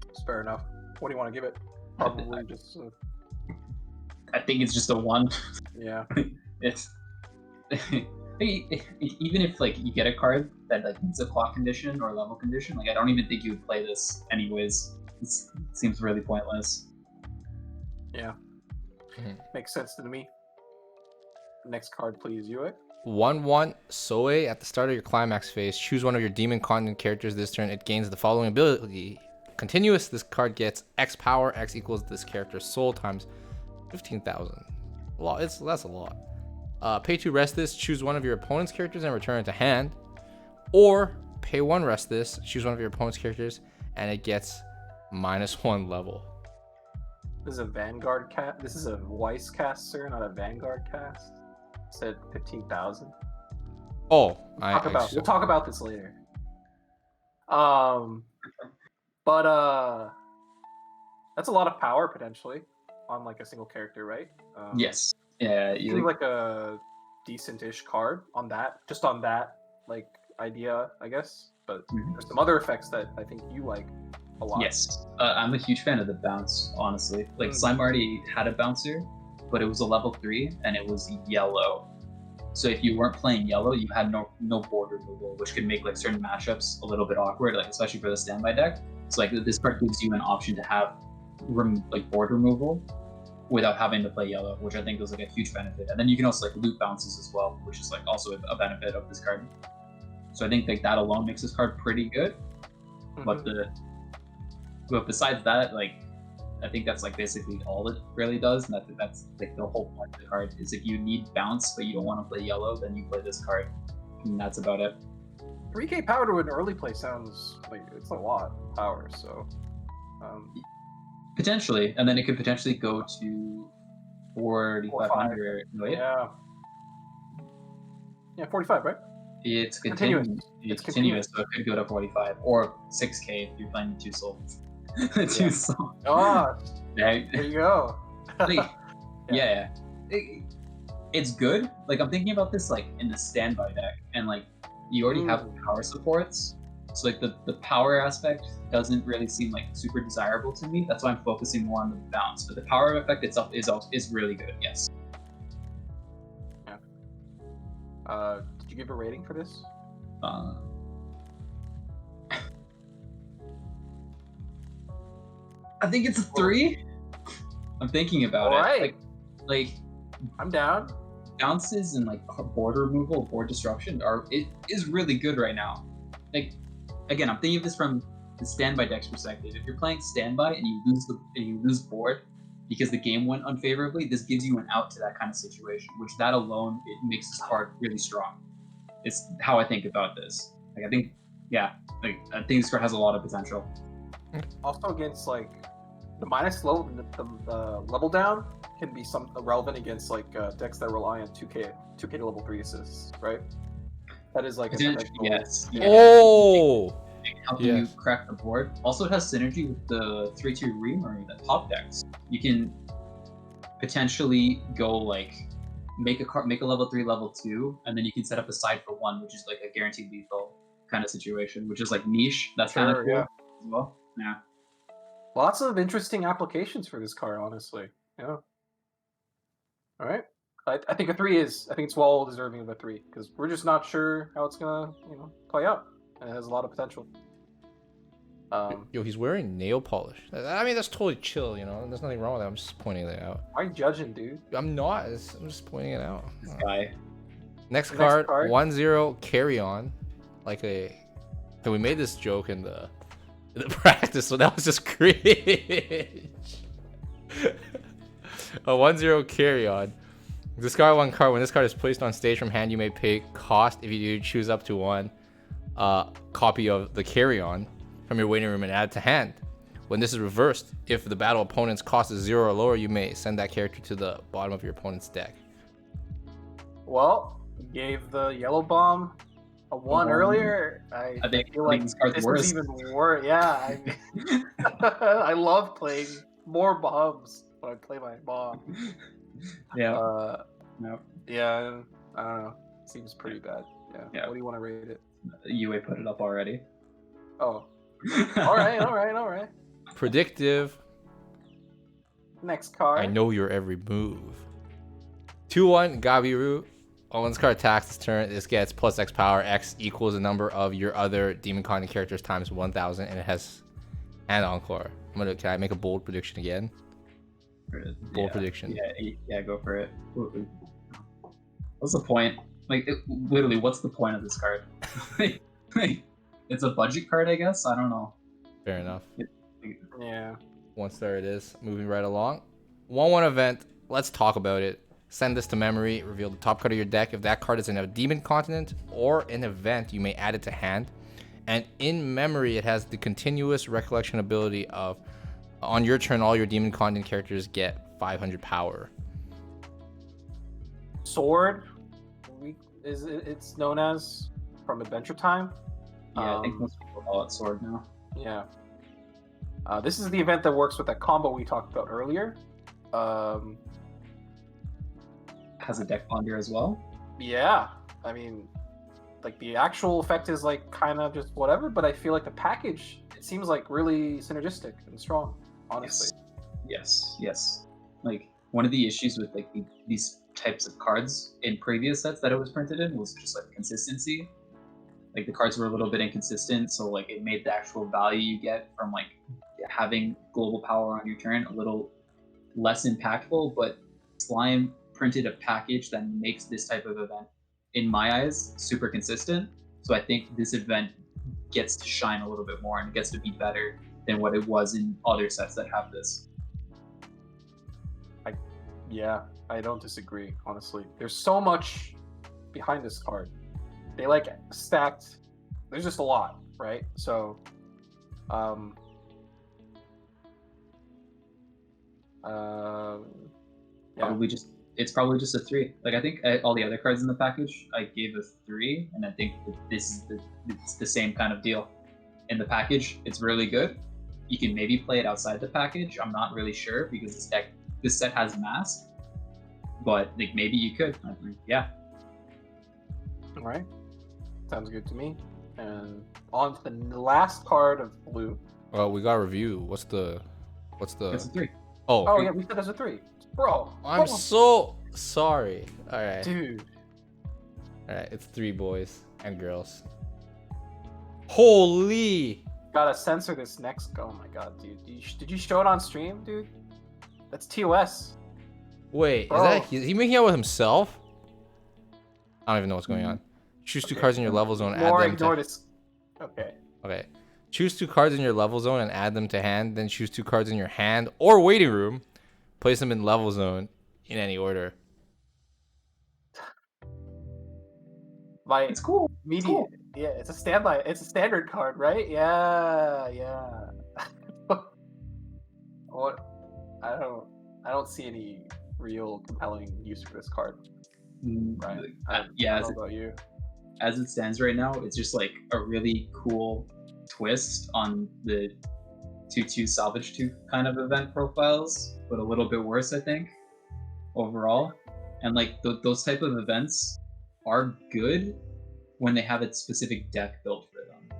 It's fair enough. What do you want to give it? Probably just. I think it's just a 1. Yeah. It's even if like you get a card that like needs a clock condition or level condition, like I don't even think you would play this anyways. It seems really pointless. Yeah. Makes sense to me. Next card, please, Yue. 1-1 Soe. At the start of your climax phase, choose one of your demon continent characters this turn. It gains the following ability. Continuous, this card gets X power. X equals this character's soul times 15,000. A lot. That's a lot. Pay 2 rest this. Choose one of your opponent's characters and return it to hand. Or pay 1 rest this. Choose one of your opponent's characters and it gets -1 level. This is a Vanguard cast. This is a Weiss cast, sir, not a Vanguard cast. It said 15,000. Oh, We'll talk about this later. But that's a lot of power potentially on like a single character, right? Yes. Yeah. You seems like a decent-ish card on that, just on that like idea, I guess. But there's some other effects that I think you like a lot. Yes, I'm a huge fan of the bounce. Honestly, like Slime already had a bouncer, but it was a level 3 and it was yellow. So if you weren't playing yellow, you had no board removal, which could make like certain matchups a little bit awkward, like especially for the standby deck. So like this card gives you an option to have like board removal without having to play yellow, which I think was like a huge benefit. And then you can also like loot bounces as well, which is like also a benefit of this card. So I think like that alone makes this card pretty good. But besides that, like I think that's like basically all it really does, and that's like the whole point of the card is if you need bounce but you don't want to play yellow, then you play this card, and that's about it. 3k power to an early play sounds like it's a lot of power, so potentially, and then it could potentially go to 4,500. Wait, yeah, 45, right? it's Continuous. It's continuous, so it could go to 45 or 6k if you're playing 2 souls. 2 souls. Oh, Yeah. there you go. Like, yeah. It's good. Like I'm thinking about this like in the standby deck, and like you already have power supports, so like the power aspect doesn't really seem like super desirable to me. That's why I'm focusing more on the bounce. But the power effect itself is really good. Yes. Yeah. Did you give a rating for this? I think it's a 3. I'm thinking about All it. right. Like I'm down. bounces and like board removal, board disruption is really good right now. Like again, I'm thinking of this from the standby deck's perspective. If you're playing standby and you lose board because the game went unfavorably, this gives you an out to that kind of situation. Which that alone it makes this card really strong. It's how I think about this. Like I think this card has a lot of potential. Also against like the minus low, the level down can be some relevant against like decks that rely on 2k to level 3 assists, right? That is like a potential. Yes. Oh. Helping you crack the board. Also, it has synergy with the 3-2 Reamer that top decks. You can potentially go like make a level 3, level 2, and then you can set up a side for 1, which is like a guaranteed lethal kind of situation, which is like niche. That's kind of Sure, cool yeah. as well. Yeah. Lots of interesting applications for this card, honestly. Yeah. All right. I think a 3 is. I think it's well deserving of a 3 because we're just not sure how it's gonna, play out. And it has a lot of potential. Yo, he's wearing nail polish. I mean, that's totally chill, you know. There's nothing wrong with that. I'm just pointing that out. Why are you judging, dude? I'm not. I'm just pointing it out. This guy. Next Next card, card. 1-0 carry on. Like a. So we made this joke in the practice, so that was just cringe. A 1-0 carry on. Discard 1 card. When this card is placed on stage from hand, you may pay cost. If you do, choose up to 1 copy of the carry on from your waiting room and add it to hand. When this is reversed, if the battle opponent's cost is 0 or lower, you may send that character to the bottom of your opponent's deck. Well, you gave the yellow bomb a 1 earlier. I feel like this card's this worse. is even worse. Yeah, I love playing more bombs when I play my bomb. Yeah. No. Yeah, I don't know. Seems pretty bad. Yeah. What do you want to rate it? UA put it up already. Oh. All right. Predictive. Next card. I know your every move. 2-1 Gabiru. When this card attacks this turn, this gets plus X power. X equals the number of your other demon content characters times 1,000, and it has an encore. Can I make a bold prediction again? Bold prediction. Yeah, go for it. What's the point? Like, literally, what's the point of this card? Like, it's a budget card, I guess. I don't know. Fair enough. Yeah. 1 star it is. Moving right along. 1-1 event. Let's talk about it. Send this to memory. Reveal the top card of your deck. If that card is in a demon continent or an event, you may add it to hand. And in memory, it has the continuous recollection ability of, on your turn, all your demon content characters get 500 power. Sword. It's known as from Adventure Time. Yeah, I think most people call it sword now. Yeah. This is the event that works with that combo we talked about earlier. Has a deck bonder as well. Yeah. I mean, like the actual effect is like kind of just whatever, but I feel like the package, it seems like really synergistic and strong, honestly. Yes. Like, one of the issues with like these types of cards in previous sets that it was printed in was just like consistency. Like, the cards were a little bit inconsistent, so like it made the actual value you get from like having global power on your turn a little less impactful. But Slime printed a package that makes this type of event, in my eyes, super consistent. So I think this event gets to shine a little bit more and gets to be better than what it was in other sets that have this. Yeah, I don't disagree, honestly. There's so much behind this card. They like stacked. There's just a lot, right? So, yeah. It's probably just a 3. Like, I think all the other cards in the package I gave a 3, and I think that it's the same kind of deal. In the package, it's really good. You can maybe play it outside the package. I'm not really sure because this set has mask, but like maybe you could. Yeah. All right. Sounds good to me. And on to the last card of blue. Well, we got a review. What's the? It's a 3. Oh yeah, we said there's a 3. Bro. I'm so sorry. All right. Dude. All right. It's 3 boys and girls. Holy. Gotta censor this next. Oh my god, dude. Did you show it on stream, dude? That's TOS. Wait, is he making out with himself? I don't even know what's going on. Choose 2 cards in your level zone. Ignore this. Okay. Okay. Choose 2 cards in your level zone and add them to hand. Then choose 2 cards in your hand or waiting room. Place them in level zone in any order. It's cool. It's cool. Yeah, it's a standby. It's a standard card, right? Yeah. What? I don't see any real compelling use for this card. Right? I don't know about you. As it stands right now, it's just like a really cool twist on the 2/2 salvage 2 kind of event profiles, but a little bit worse, I think, overall. And like those type of events are good when they have a specific deck built for them.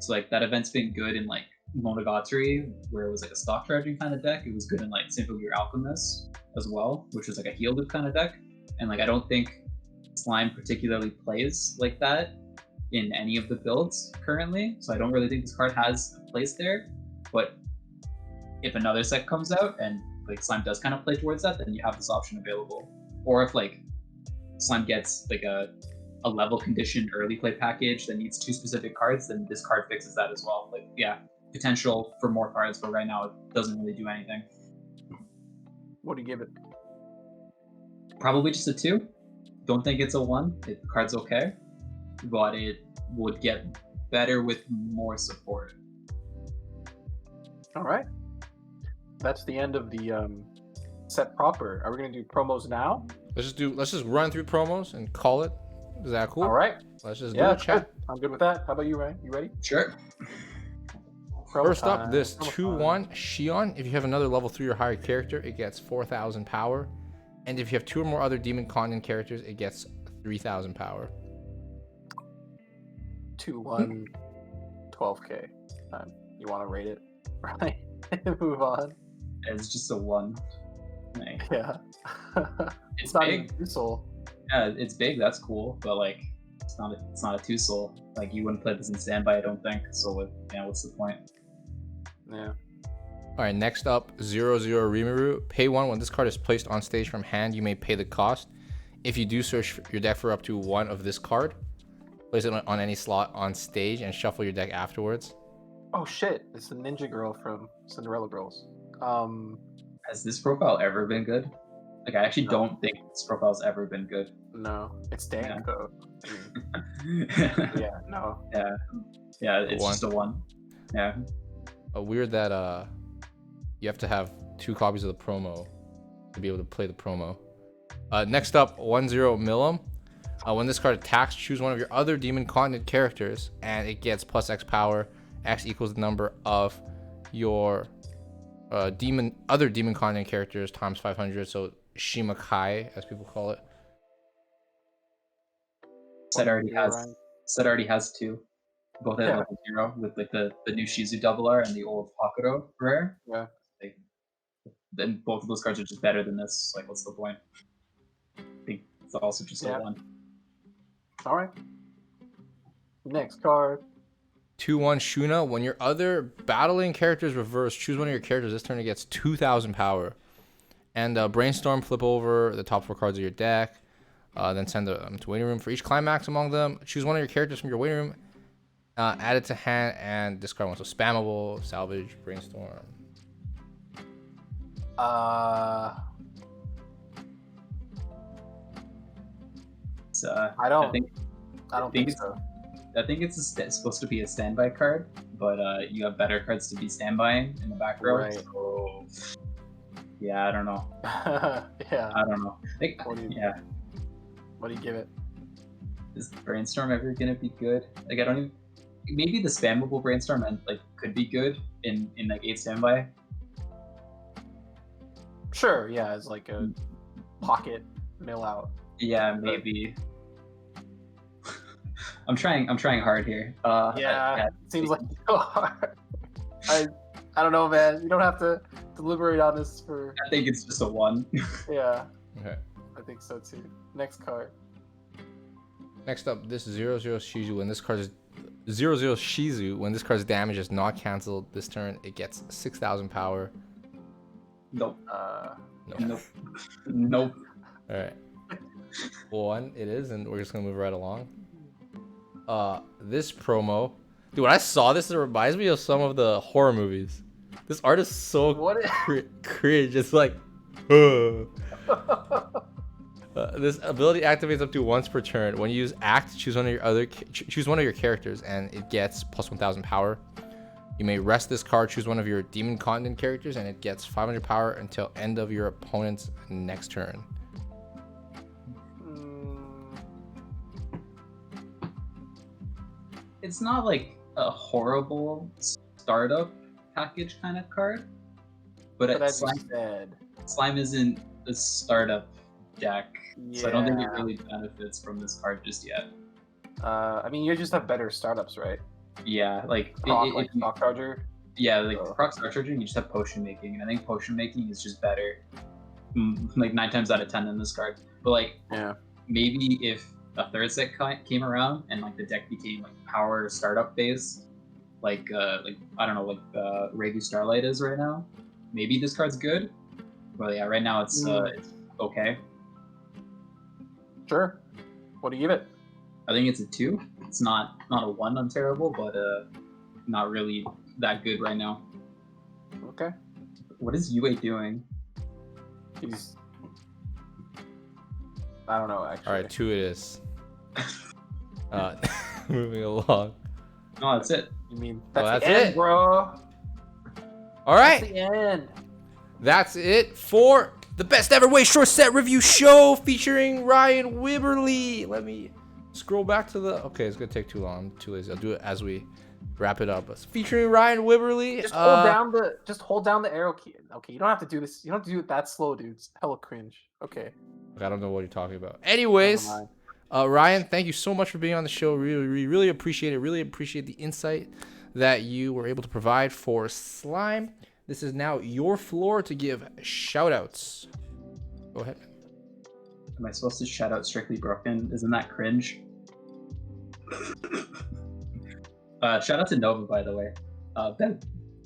So like that event's been good in like Monogatari, where it was like a stock charging kind of deck. It was good in like Simple Gear Alchemist as well, which was like a heal loop kind of deck. And like I don't think Slime particularly plays like that in any of the builds currently. So I don't really think this card has a place there. But if another set comes out and like Slime does kind of play towards that, then you have this option available. Or if like Slime gets like a level conditioned early play package that needs 2 specific cards, then this card fixes that as well. Like, yeah, potential for more cards, but right now it doesn't really do anything. What do you give it? Probably just a 2. Don't think it's a 1. The card's okay, but it would get better with more support. All right. That's the end of the set proper. Are we gonna do promos now? Let's just run through promos and call it. Is that cool? All right. Let's just Yeah, do a that's chat. good. I'm good with that. How about you, Ryan? You ready? Sure. Promo First time. up, this Promo 2/1 Shion. If you have another level 3 or higher character, it gets 4,000 power. And if you have 2 or more other demon content characters, it gets 3,000 power. 2-1, 12k. You want to rate it? Right. Move on. It's just a 1. Like, Yeah. it's not big. even 2 soul. Yeah, it's big. That's cool, but like, it's not a 2 soul. Like, you wouldn't play this in standby, I don't think. So, what's the point? Yeah. All right, next up, 0/0 Rimuru. Pay 1 when this card is placed on stage from hand. You may pay the cost. If you do, search your deck for up to 1 of this card. Place it on any slot on stage and shuffle your deck afterwards. Oh shit! It's the ninja girl from Cinderella Girls. Has this profile ever been good? Like, I actually No. don't think this profile's ever been good. No, it's Dan Yeah. though. Yeah, no. Yeah, it's 1. just a 1. Yeah. Weird that you have to have 2 copies of the promo to be able to play the promo. Next up, 1/0 Milim. When this card attacks, choose one of your other demon content characters, and it gets plus X power. X equals the number of your other demon content characters times 500. So Shimakai, as people call it. Set already has 2. Both at Yeah. level 0 with like the new Shizu double R and the old Hakuro rare. Yeah. Like, then both of those cards are just better than this. Like, what's the point? I think it's also just Yeah. a 1. All right. Next card. 2/1 Shuna. When your other battling character is reversed, choose one of your characters. This turn it gets 2,000 power. And brainstorm, flip over the top 4 cards of your deck. Then send them to waiting room. For each climax among them, choose one of your characters from your waiting room. Add it to hand and discard one. So spammable, salvage, brainstorm. It's, I don't think it's- so. I think it's supposed to be a standby card, but you have better cards to be standbying in the back row. Right. So, yeah, I don't know. Yeah. I don't know. Like, What do you- yeah, What do you give it? is brainstorm ever gonna be good? Like, I don't even. Maybe the spammable brainstorm like could be good in like 8 standby. Sure. Yeah, it's like a pocket mill out. Yeah, maybe. I'm trying hard here. Yeah, it seems like you are. I don't know, man. You don't have to deliberate on this for. I think it's just a 1. Yeah, Okay. I think so too. Next card. Next up, this 0/0 Shizu. When this card is 0/0 Shizu, when this card's damage is not canceled this turn, it gets 6,000 power. Nope. No. Nope. Nope. All right. 1 it is, and we're just gonna move right along. This promo, dude. When I saw this, it reminds me of some of the horror movies. This art is so What? cringe. It's like, this ability activates up to once per turn. When you use Act, choose one of your characters, and it gets plus 1,000 power. You may rest this card, choose one of your demon content characters, and it gets 500 power until end of your opponent's next turn. It's not like a horrible startup package kind of card, but But as you Slime, said, Slime isn't a startup deck, so I don't think it really benefits from this card just yet. I mean, you just have better startups, right? Yeah, like Proc, like Stock Charger. yeah, like proc Star Charging, you just have potion making, and I think potion making is just better, like 9 times out of 10 in this card. But like, maybe if a third set came around and like the deck became like power startup based, like I don't know, like Regu Starlight is right now, maybe this card's good. But yeah, right now it's okay. Sure. What do you give it? I think it's a 2. It's not a 1 unterrible, but not really that good right now. Okay. What is UA doing? He's... I don't know, actually. All right, 2 it is. Moving along. No, that's it. You mean that's the end, it, bro? All right. That's the end. That's it for the best ever Weiss Schwarz set review show featuring Ryan Wibberley. Let me scroll back to the. Okay, it's gonna take too long. I'm too lazy. I'll do it as we wrap it up. Featuring Ryan Wibberley. Just hold down the arrow key. Okay, you don't have to do this. You don't have to do it that slow, dude. It's hella cringe. Okay. I don't know what you're talking about. Anyways, Ryan, thank you so much for being on the show. Really appreciate it. Really appreciate the insight that you were able to provide for Slime. This is now your floor to give shout outs. Go ahead. Am I supposed to shout out Strictly Broken? Isn't that cringe? Shout out to Nova, by the way.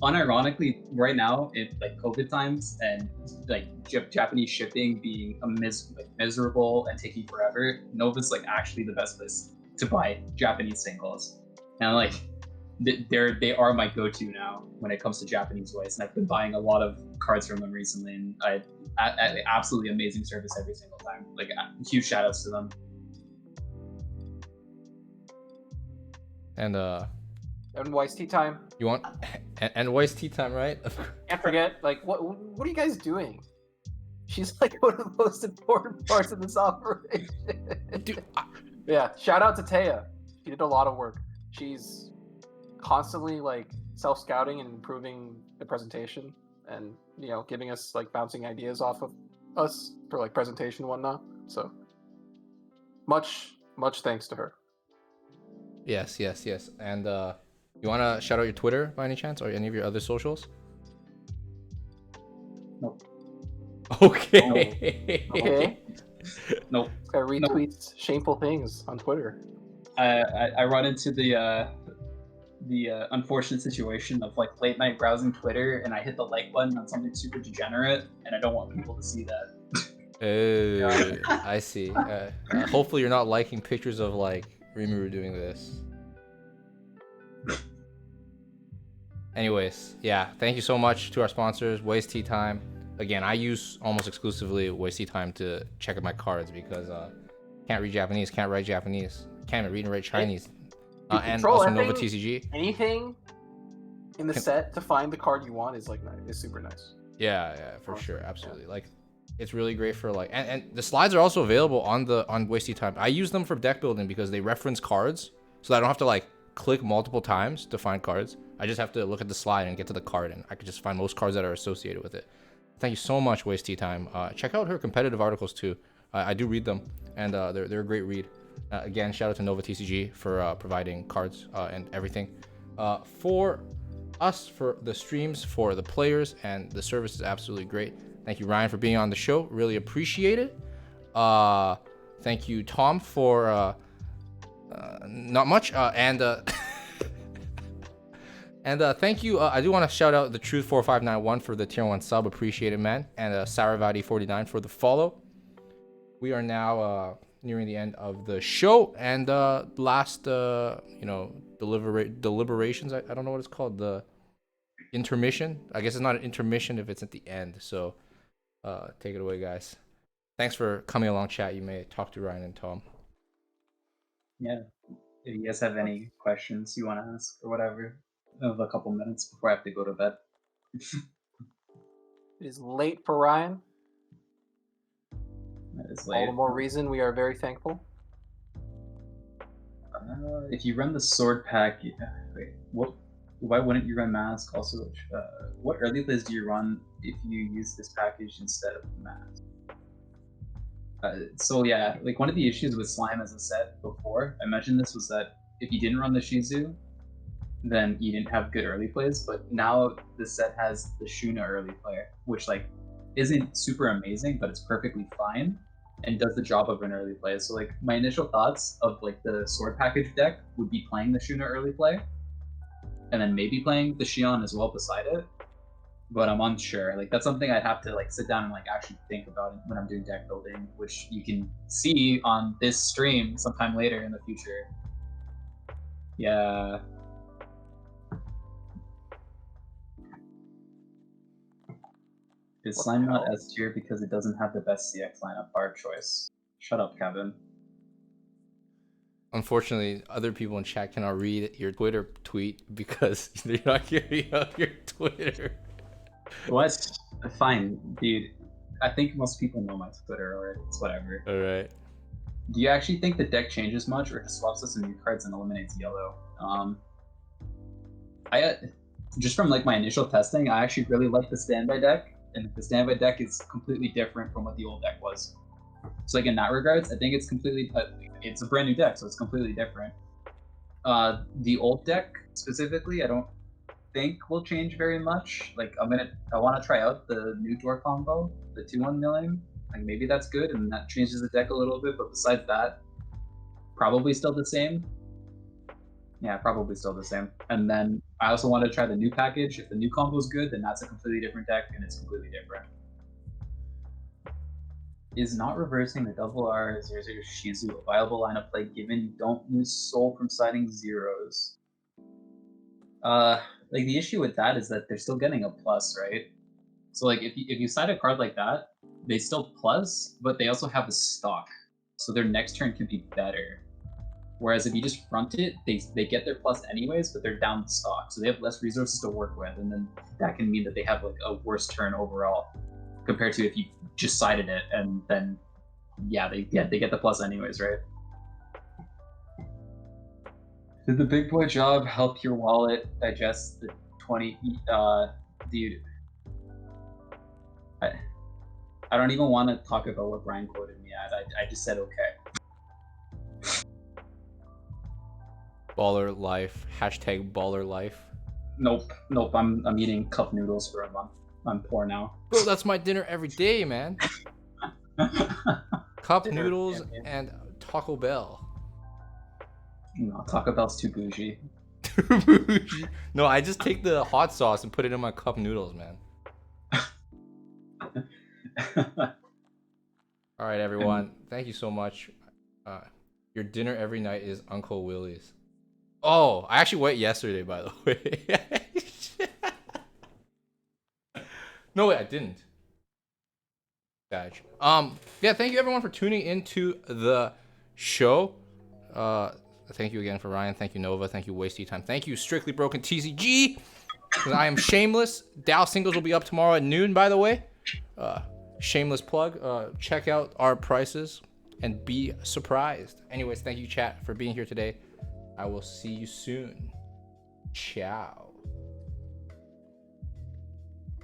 Unironically, right now, in like COVID times and like Japanese shipping being miserable and taking forever, Nova's like actually the best place to buy Japanese singles. And like, they are my go-to now when it comes to Japanese Weiss, and I've been buying a lot of cards from them recently, and I absolutely amazing service every single time. Like, huge shout outs to them. And Weiss tea time. You want and Weiss tea time, right? Can't forget. Like, what are you guys doing? She's like one of the most important parts of this operation. Dude, yeah. Shout out to Taya. She did a lot of work. She's constantly like self-scouting and improving the presentation, and giving us like bouncing ideas off of us for like presentation and whatnot. So much thanks to her. Yes. And you want to shout out your Twitter by any chance, or any of your other socials? Nope. Okay. Okay. Nope. This guy retweets shameful things on Twitter. I run into the unfortunate situation of like late night browsing Twitter, and I hit the like button on something super degenerate, and I don't want people to see that. I see. Hopefully you're not liking pictures of like Rimuru doing this. Anyways, yeah, thank you so much to our sponsors, Weiss Tea Time. Again, I use almost exclusively Weiss Tea Time to check out my cards because can't read Japanese, can't write Japanese, can't even read and write Chinese. And also Nova TCG. Anything in the set to find the card you want is super nice. Yeah, for sure, absolutely. Like, it's really great for like, and the slides are also available on Weiss Tea Time. I use them for deck building because they reference cards, so I don't have to like click multiple times to find cards. I just have to look at the slide and get to the card, and I can just find most cards that are associated with it. Thank you so much, Weiss Tea Time. Check out her competitive articles too. I do read them, and they're a great read. Again, shout out to Nova TCG for providing cards and everything for us, for the streams, for the players, and the service is absolutely great. Thank you, Ryan, for being on the show. Really appreciate it. Thank you, Tom, for not much. And thank you. I do want to shout out the Truth4591 for the tier 1 sub. Appreciate it, man. And Saravati49 for the follow. We are now nearing the end of the show, and last deliberations. I don't know what it's called. The intermission. I guess it's not an intermission if it's at the end. So take it away, guys. Thanks for coming along, chat. You may talk to Ryan and Tom. Yeah. If you guys have any questions you want to ask or whatever, I have a couple minutes before I have to go to bed. It is late for Ryan. That is late. All the more reason we are very thankful. If you run the sword pack, wait, why wouldn't you run mask? Also, what early plays do you run if you use this package instead of mask? So yeah, like one of the issues with slime as a set before I mentioned this was that if you didn't run the Shizu, then you didn't have good early plays. But now the set has the Shuna early play, which like isn't super amazing, but it's perfectly fine and does the job of an early play. So like my initial thoughts of like the sword package deck would be playing the Shuna early play, and then maybe playing the Shion as well beside it. But I'm unsure. Like that's something I'd have to like sit down and like actually think about when I'm doing deck building, which you can see on this stream sometime later in the future. Yeah. Is What Slime the not hell? S tier because it doesn't have the best CX lineup? Hard choice. Shut up, Kevin. Unfortunately, other people in chat cannot read your Twitter tweet because they're not hearing out your Twitter. What? Fine, dude. I think most people know my Twitter already. It's whatever. All right. Do you actually think the deck changes much, or just swaps out some new cards and eliminates yellow? I just from like my initial testing, I actually really like the standby deck, and the standby deck is completely different from what the old deck was. So like in that regards, I think it's completely it's a brand new deck, so it's completely different. The old deck specifically, I don't think will change very much. Like I want to try out the new door combo, the 2-1 milling. Like maybe that's good, and that changes the deck a little bit. But besides that, probably still the same. Yeah, probably still the same. And then I also want to try the new package. If the new combo is good, then that's a completely different deck, and it's completely different. Is not reversing the double R00 Shizu a viable line of play given you don't lose soul from siding zeros? Like the issue with that is that they're still getting a plus, right? So like if you side a card like that, they still plus, but they also have a stock, so their next turn can be better. Whereas if you just front it, they get their plus anyways, but they're down the stock, so they have less resources to work with, and then that can mean that they have like a worse turn overall compared to if you just sided it and then they get the plus anyways, right? Did the big boy job help your wallet digest the 20? Dude, I don't even want to talk about what Brian quoted me at. I just said okay. Baller life. Hashtag baller life. Nope. I'm eating cup noodles for a month. I'm poor now. Bro, that's my dinner every day, man. Cup Dinner noodles champion. and Taco Bell. No, Taco Bell's too bougie. No, I just take the hot sauce and put it in my cup noodles, man. All right, everyone. Thank you so much. Your dinner every night is Uncle Willie's. Oh, I actually went yesterday, by the way. No, wait, I didn't. Badge. Yeah, thank you everyone for tuning into the show. Thank you again for Ryan. Thank you, Nova. Thank you, Wasty Time. Thank you, Strictly Broken TCG. I am shameless. Dow singles will be up tomorrow at noon, by the way. Shameless plug. Check out our prices and be surprised. Anyways, thank you, chat, for being here today. I will see you soon. Ciao.